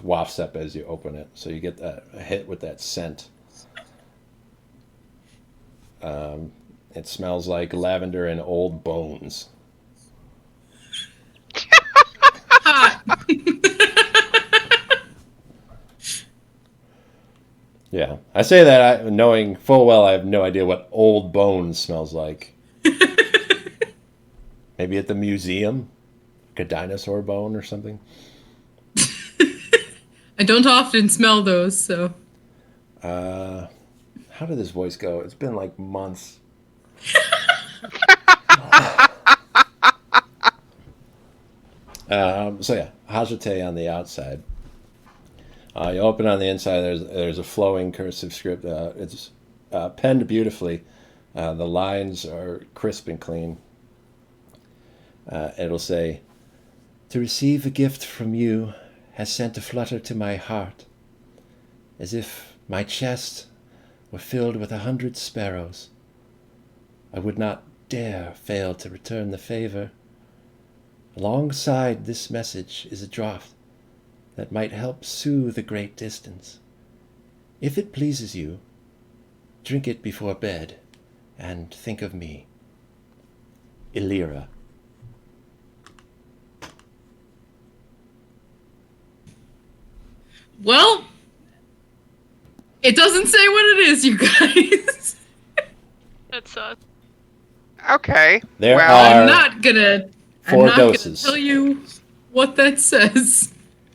[SPEAKER 1] wafts up as you open it, so you get a hit with that scent. It smells like lavender and old bones.
[SPEAKER 3] Hot.
[SPEAKER 1] Yeah, I say that knowing full well I have no idea what old bones smells like. Maybe at the museum, like a dinosaur bone or something.
[SPEAKER 3] I don't often smell those, so.
[SPEAKER 1] How did this voice go? It's been like months. So yeah, Hajite on the outside. You open on the inside. There's a flowing cursive script. It's penned beautifully. The lines are crisp and clean. It'll say, "To receive a gift from you has sent a flutter to my heart, as if my chest were filled with 100 sparrows. I would not dare fail to return the favor. Alongside this message is a draught that might help soothe a great distance. If it pleases you, drink it before bed, and think of me. Illyra."
[SPEAKER 3] Well, it doesn't say what it is, you guys.
[SPEAKER 5] That's
[SPEAKER 2] Okay.
[SPEAKER 1] There
[SPEAKER 2] well,
[SPEAKER 1] are
[SPEAKER 3] I'm not gonna
[SPEAKER 1] 4
[SPEAKER 3] I'm not gonna
[SPEAKER 1] doses.
[SPEAKER 3] tell you what that says.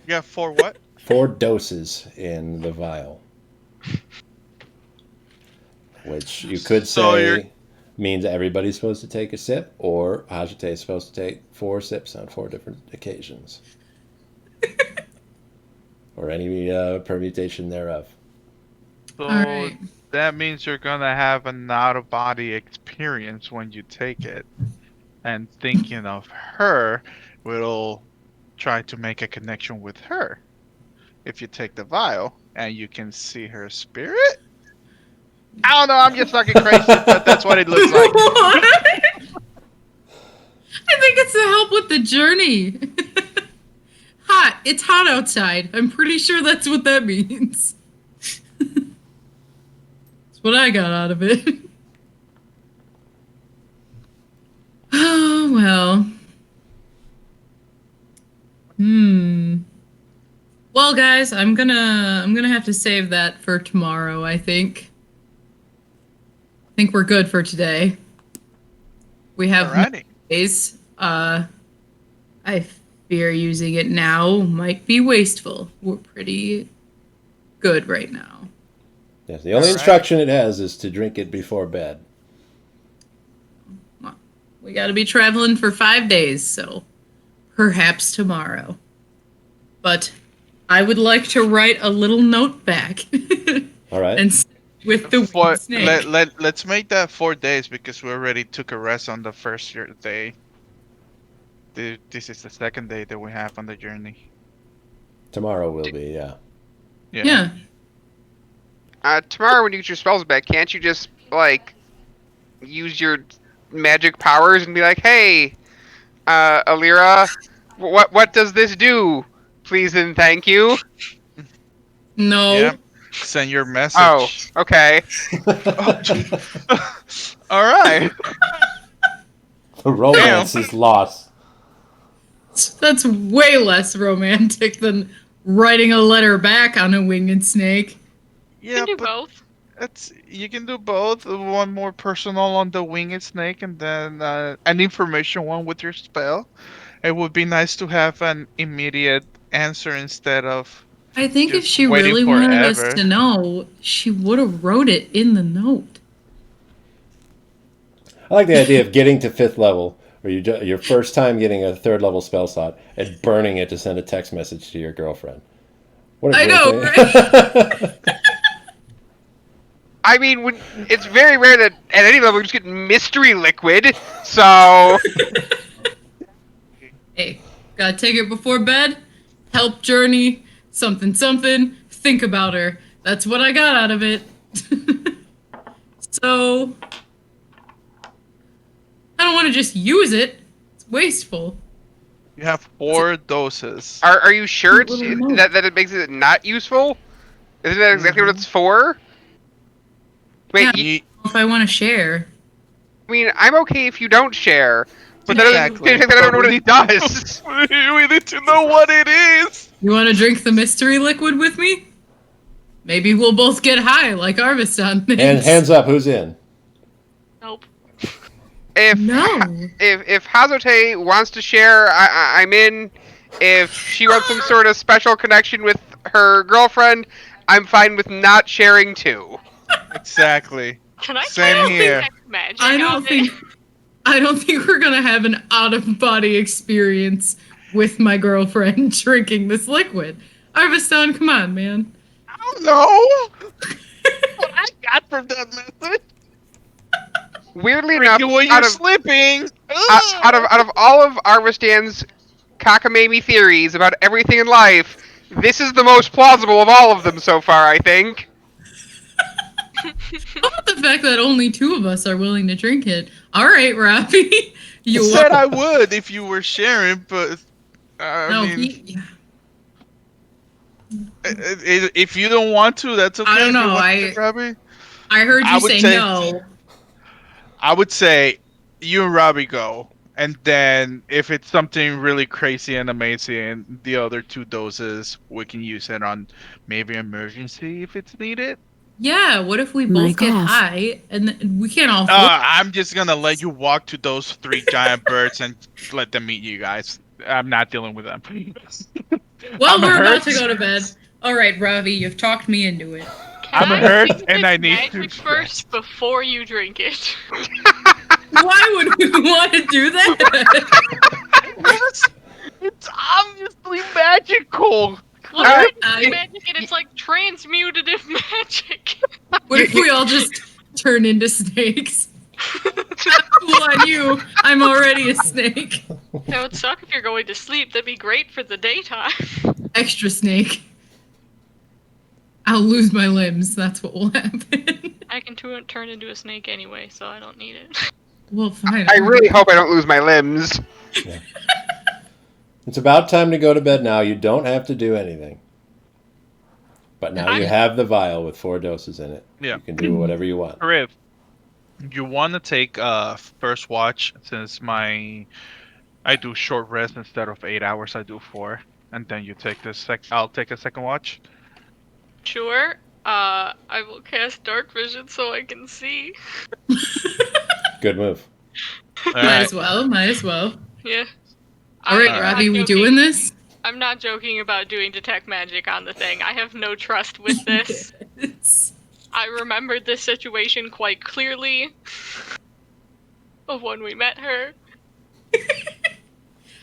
[SPEAKER 4] Yeah, for what?
[SPEAKER 1] 4 doses in the vial. Which you could
[SPEAKER 4] So you're-
[SPEAKER 1] say means everybody's supposed to take a sip, or Hajite is supposed to take 4 sips on 4 different occasions. Or any permutation thereof.
[SPEAKER 4] So
[SPEAKER 3] Alright.
[SPEAKER 4] that means you're gonna have an out-of-body experience when you take it, and thinking of her will try to make a connection with her. If you take the vial and you can see her spirit. I don't know. I'm just fucking crazy, but that's what it looks like.
[SPEAKER 3] What? I think it's to help with the journey. Hot. It's hot outside. I'm pretty sure that's what that means. That's what I got out of it. Oh well. Well, guys, I'm gonna have to save that for tomorrow. I think we're good for today. We have
[SPEAKER 4] Alrighty.
[SPEAKER 3] days. I fear using it now might be wasteful. We're pretty good right now.
[SPEAKER 1] Yes, the only
[SPEAKER 4] Alright.
[SPEAKER 1] instruction it has is to drink it before bed.
[SPEAKER 3] Well, we got to be traveling for 5 days, so perhaps tomorrow. But I would like to write a little note back
[SPEAKER 1] All right.
[SPEAKER 3] and s- with the
[SPEAKER 4] For,
[SPEAKER 3] winged snake.
[SPEAKER 4] let's make that 4 days because we already took a rest on the first day. This is the second day that we have on the journey.
[SPEAKER 1] Tomorrow will be, yeah.
[SPEAKER 3] Yeah.
[SPEAKER 2] tomorrow when you get your spells back, can't you just, like, use your magic powers and be like, hey, Alira, what does this do? Please and thank you.
[SPEAKER 3] No.
[SPEAKER 4] Yeah. Send your message.
[SPEAKER 2] Oh, okay.
[SPEAKER 4] All right.
[SPEAKER 1] The romance is lost.
[SPEAKER 3] That's way less romantic than writing a letter back on a winged snake.
[SPEAKER 5] You
[SPEAKER 4] Yeah,
[SPEAKER 5] can do
[SPEAKER 4] but
[SPEAKER 5] both.
[SPEAKER 4] you can do both. One more personal on the winged snake, and then an information one with your spell. It would be nice to have an immediate answer instead of
[SPEAKER 3] I think if
[SPEAKER 4] just
[SPEAKER 3] she
[SPEAKER 4] waiting
[SPEAKER 3] really wanted us
[SPEAKER 4] forever.
[SPEAKER 3] to know, she would have wrote it in the note.
[SPEAKER 1] I like the idea of getting to 5th level, or your first time getting a 3rd level spell slot, and burning it to send a text message to your girlfriend. What a
[SPEAKER 3] I
[SPEAKER 1] great
[SPEAKER 3] know,
[SPEAKER 1] thing.
[SPEAKER 2] I mean, it's very rare that at any level you just get mystery liquid, so...
[SPEAKER 3] Hey, gotta take it before bed. Help journey, something, think about her. That's what I got out of it. So, I don't want to just use it. It's wasteful.
[SPEAKER 4] You have 4 doses.
[SPEAKER 2] Are you sure
[SPEAKER 3] Little note.
[SPEAKER 2] that it makes it not useful? Isn't that exactly what it's for? Wait,
[SPEAKER 3] Yeah.
[SPEAKER 4] You-
[SPEAKER 3] If I want to share.
[SPEAKER 2] I mean, I'm okay if you don't share, but
[SPEAKER 4] Exactly.
[SPEAKER 2] that doesn't know what it does.
[SPEAKER 4] we need to know what it is.
[SPEAKER 3] You want to drink the mystery liquid with me? Maybe we'll both get high like Arviston thinks.
[SPEAKER 1] And hands up, who's in?
[SPEAKER 5] Nope.
[SPEAKER 2] If
[SPEAKER 3] No.
[SPEAKER 2] if Hajite wants to share, I'm in. If she wants some sort of special connection with her girlfriend, I'm fine with not sharing too.
[SPEAKER 4] Exactly.
[SPEAKER 5] Can I
[SPEAKER 4] Same
[SPEAKER 5] try to
[SPEAKER 4] here.
[SPEAKER 5] detect magic
[SPEAKER 3] I
[SPEAKER 5] on
[SPEAKER 3] don't
[SPEAKER 5] it?
[SPEAKER 3] think we're gonna have an out-of-body experience with my girlfriend drinking this liquid. Arviston, come on, man.
[SPEAKER 4] I don't know what I got from that message.
[SPEAKER 2] Weirdly
[SPEAKER 4] Drink
[SPEAKER 2] enough,
[SPEAKER 4] it when you're sleeping.
[SPEAKER 2] out of all of Arvistan's cockamamie theories about everything in life, this is the most plausible of all of them so far, I think.
[SPEAKER 3] How about the fact that only 2 of us are willing to drink it? All right, Robbie.
[SPEAKER 4] You
[SPEAKER 3] You
[SPEAKER 4] said I would if you were sharing, but
[SPEAKER 3] No,
[SPEAKER 4] I mean, if you don't want to, that's okay.
[SPEAKER 3] I don't
[SPEAKER 4] If you
[SPEAKER 3] know,
[SPEAKER 4] want to, Robbie.
[SPEAKER 3] I heard
[SPEAKER 4] I
[SPEAKER 3] you
[SPEAKER 4] would
[SPEAKER 3] say
[SPEAKER 4] say-
[SPEAKER 3] no.
[SPEAKER 4] I would say you and Robbie go, and then if it's something really crazy and amazing, the other 2 doses we can use it on maybe emergency if it's needed.
[SPEAKER 3] Yeah, what if we both
[SPEAKER 6] Mic
[SPEAKER 3] get
[SPEAKER 6] off.
[SPEAKER 3] high and we can't all
[SPEAKER 4] I'm just gonna let you walk to those 3 giant birds and let them meet you guys. I'm not dealing with them.
[SPEAKER 3] Well,
[SPEAKER 4] I'm
[SPEAKER 3] we're
[SPEAKER 4] hurt.
[SPEAKER 3] about to go to bed. All right, Robbie, you've talked me into it.
[SPEAKER 5] Can
[SPEAKER 4] I'm
[SPEAKER 5] I
[SPEAKER 4] hurt
[SPEAKER 5] think
[SPEAKER 4] and
[SPEAKER 5] it's
[SPEAKER 4] I need
[SPEAKER 5] magic
[SPEAKER 4] to
[SPEAKER 5] first before you drink it.
[SPEAKER 3] Why would we want to do that?
[SPEAKER 4] It's obviously magical.
[SPEAKER 5] What
[SPEAKER 2] I-
[SPEAKER 5] if it's magic and it's like transmutative magic?
[SPEAKER 3] What if we all just turn into snakes? Cool on you. I'm already a snake.
[SPEAKER 5] That would suck if you're going to sleep. That'd be great for the daytime.
[SPEAKER 3] Extra snake. I'll lose my limbs. That's what will happen.
[SPEAKER 5] I can turn into a snake anyway, so I don't need it.
[SPEAKER 3] Well, fine.
[SPEAKER 2] I really hope I don't lose my limbs.
[SPEAKER 1] It's about time to go to bed now. You don't have to do anything. But now you have the vial with 4 doses in it.
[SPEAKER 4] Yeah.
[SPEAKER 1] You can do whatever you want.
[SPEAKER 4] Riv, you want to take first watch since I do short rest instead of 8 hours. I do 4, and then you take I'll take a second watch.
[SPEAKER 5] Sure. I will cast dark vision so I can see.
[SPEAKER 1] Good move.
[SPEAKER 3] Might as well. Might as well.
[SPEAKER 5] Yeah.
[SPEAKER 3] All right,
[SPEAKER 5] I'm not
[SPEAKER 3] Robbie, we
[SPEAKER 5] joking.
[SPEAKER 3] doing this?
[SPEAKER 5] I'm not joking about doing detect magic on the thing. I have no trust with this.
[SPEAKER 3] Yes.
[SPEAKER 5] I remembered this situation quite clearly of when we met her.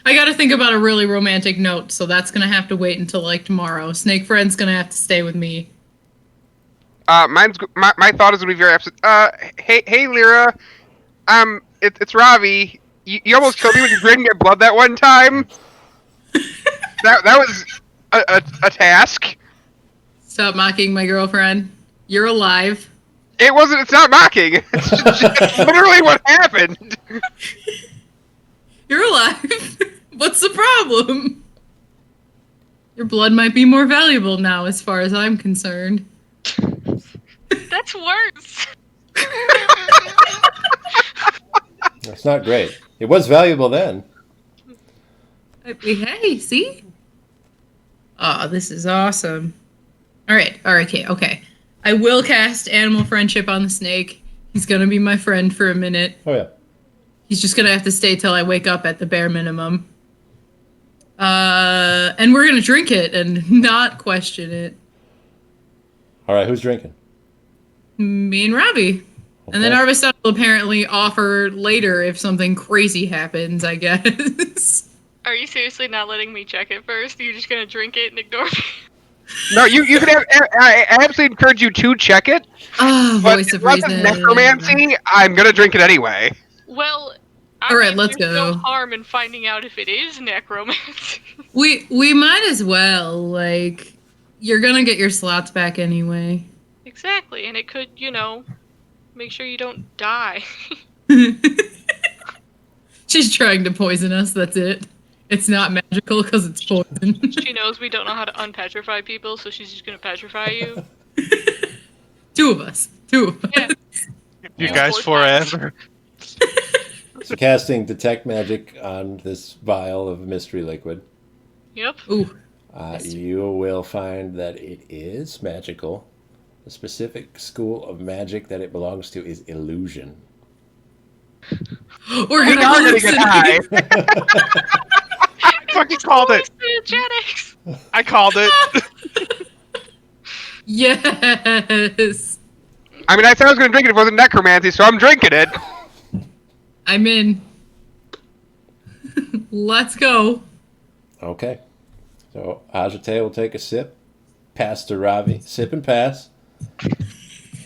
[SPEAKER 3] I gotta think about a really romantic note, so that's gonna have to wait until like tomorrow. Snake Friend's gonna have to stay with me.
[SPEAKER 2] My thought is gonna be very absent. Hey, Lyra. It's Ravi. You almost killed me when you drained my blood that one time. that was a task.
[SPEAKER 3] Stop mocking my girlfriend. You're alive.
[SPEAKER 2] It wasn't. It's not mocking. It's just literally what happened.
[SPEAKER 3] You're alive. What's the problem? Your blood might be more valuable now, as far as I'm concerned.
[SPEAKER 5] That's worse.
[SPEAKER 1] That's not great. It was valuable then.
[SPEAKER 3] Hey, see? Oh, this is awesome. All right, okay. I will cast Animal Friendship on the snake. He's gonna be my friend for a minute.
[SPEAKER 1] Oh, yeah.
[SPEAKER 3] He's just gonna have to stay till I wake up at the bare minimum. And we're gonna drink it and not question it.
[SPEAKER 1] All right, who's drinking?
[SPEAKER 3] Me and Robbie.
[SPEAKER 1] Okay.
[SPEAKER 3] And then Arvestan will apparently offer later if something crazy happens, I guess.
[SPEAKER 5] Are you seriously not letting me check it first? You're just gonna drink it and ignore me?
[SPEAKER 2] No, you can have. I absolutely encourage you to check it.
[SPEAKER 3] Oh,
[SPEAKER 2] But
[SPEAKER 3] voice of
[SPEAKER 2] unless it's
[SPEAKER 3] reason.
[SPEAKER 2] necromancy, I'm gonna drink it anyway.
[SPEAKER 5] Well,
[SPEAKER 3] All right, let's
[SPEAKER 5] there's no
[SPEAKER 3] go.
[SPEAKER 5] harm in finding out if it is necromancy.
[SPEAKER 3] We might as well. Like, you're gonna get your slots back anyway.
[SPEAKER 5] Exactly, and it could, make sure you don't die.
[SPEAKER 3] She's trying to poison us. That's it. It's not magical because it's poison.
[SPEAKER 5] She knows we don't know how to unpetrify people, so she's just gonna petrify you.
[SPEAKER 3] Two of us.
[SPEAKER 5] Yeah.
[SPEAKER 4] You
[SPEAKER 5] Yeah,
[SPEAKER 4] guys
[SPEAKER 5] 4 times.
[SPEAKER 4] forever.
[SPEAKER 1] So casting Detect Magic on this vial of mystery liquid.
[SPEAKER 5] Yep.
[SPEAKER 3] Ooh.
[SPEAKER 1] You will find that it is magical. The specific school of magic that it belongs to is illusion.
[SPEAKER 3] We're
[SPEAKER 2] We
[SPEAKER 3] gonna
[SPEAKER 2] are gonna get high.
[SPEAKER 3] hallucinate.
[SPEAKER 2] I fucking called it.
[SPEAKER 5] Hallucinogenics.
[SPEAKER 4] I called it.
[SPEAKER 3] Yes.
[SPEAKER 2] I mean, I said I was gonna drink it if it wasn't necromancy, so I'm drinking it.
[SPEAKER 3] I'm in. Let's go.
[SPEAKER 1] Okay. So Hajite will take a sip, pass to Ravi. Sip and pass.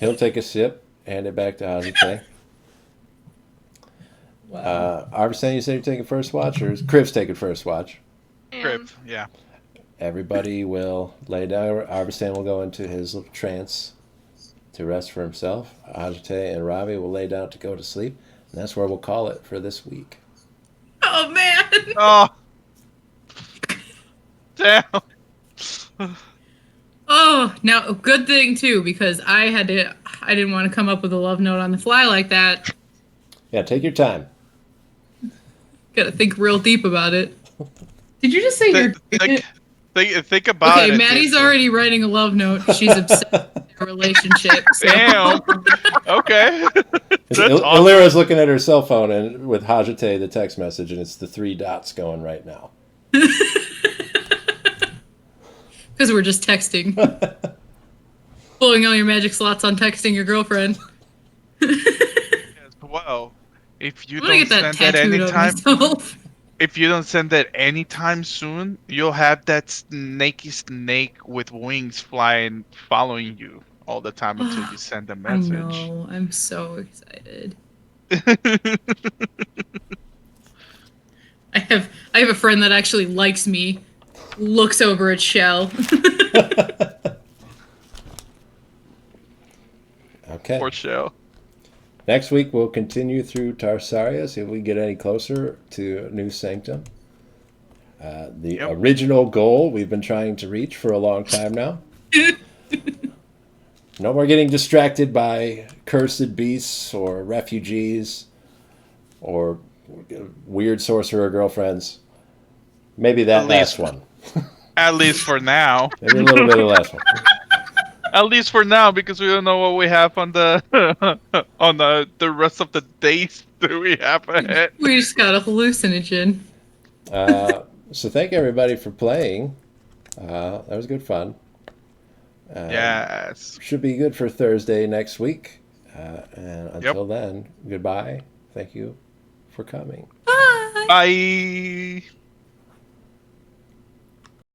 [SPEAKER 1] He'll take a sip, hand it back to Hajite. Arvisan, you said you're taking first watch, or is Criv's taking first watch?
[SPEAKER 4] Crib, yeah.
[SPEAKER 1] Everybody will lay down. Arvisan will go into his little trance to rest for himself. Hajite and Ravi will lay down to go to sleep. And that's where we'll call it for this week.
[SPEAKER 3] Oh man.
[SPEAKER 4] Oh. Damn.
[SPEAKER 3] Oh, now good thing too because I didn't want to come up with a love note on the fly like that.
[SPEAKER 1] Yeah, take your time.
[SPEAKER 3] Gotta think real deep about it. Did you just say you're
[SPEAKER 4] Think about it.
[SPEAKER 3] Okay, Maddie's already writing a love note. She's obsessed with their relationship. So.
[SPEAKER 4] Damn. Okay. That's awesome.
[SPEAKER 1] Illyra's looking at her cell phone and with Hajite the text message, and it's the 3 dots going right now.
[SPEAKER 3] Because we're just texting. Pulling all your magic slots on texting your girlfriend.
[SPEAKER 4] Well, if you
[SPEAKER 3] I'm gonna
[SPEAKER 4] don't
[SPEAKER 3] get that
[SPEAKER 4] send that
[SPEAKER 3] tattooed on
[SPEAKER 4] anytime,
[SPEAKER 3] myself.
[SPEAKER 4] if you don't send that anytime soon, you'll have that snaky snake with wings flying, following you all the time until you send a
[SPEAKER 3] I
[SPEAKER 4] message.
[SPEAKER 3] know. I'm so excited. I have a friend that actually likes me. Looks over at Shell.
[SPEAKER 1] Okay.
[SPEAKER 4] Poor show.
[SPEAKER 1] Next week we'll continue through Tarsaria, see if we get any closer to New Sanctum. The original goal we've been trying to reach for a long time now. No more getting distracted by cursed beasts or refugees or weird sorcerer girlfriends. Maybe that last one.
[SPEAKER 4] At least for now.
[SPEAKER 1] Maybe a little bit of the last one.
[SPEAKER 4] At least for now, because we don't know what we have on the on the rest of the days that we have ahead.
[SPEAKER 3] We just got a hallucinogen.
[SPEAKER 1] So thank everybody for playing. That was good fun.
[SPEAKER 4] Yes.
[SPEAKER 1] Should be good for Thursday next week. And until then, goodbye. Thank you for coming.
[SPEAKER 3] Bye.
[SPEAKER 4] Bye.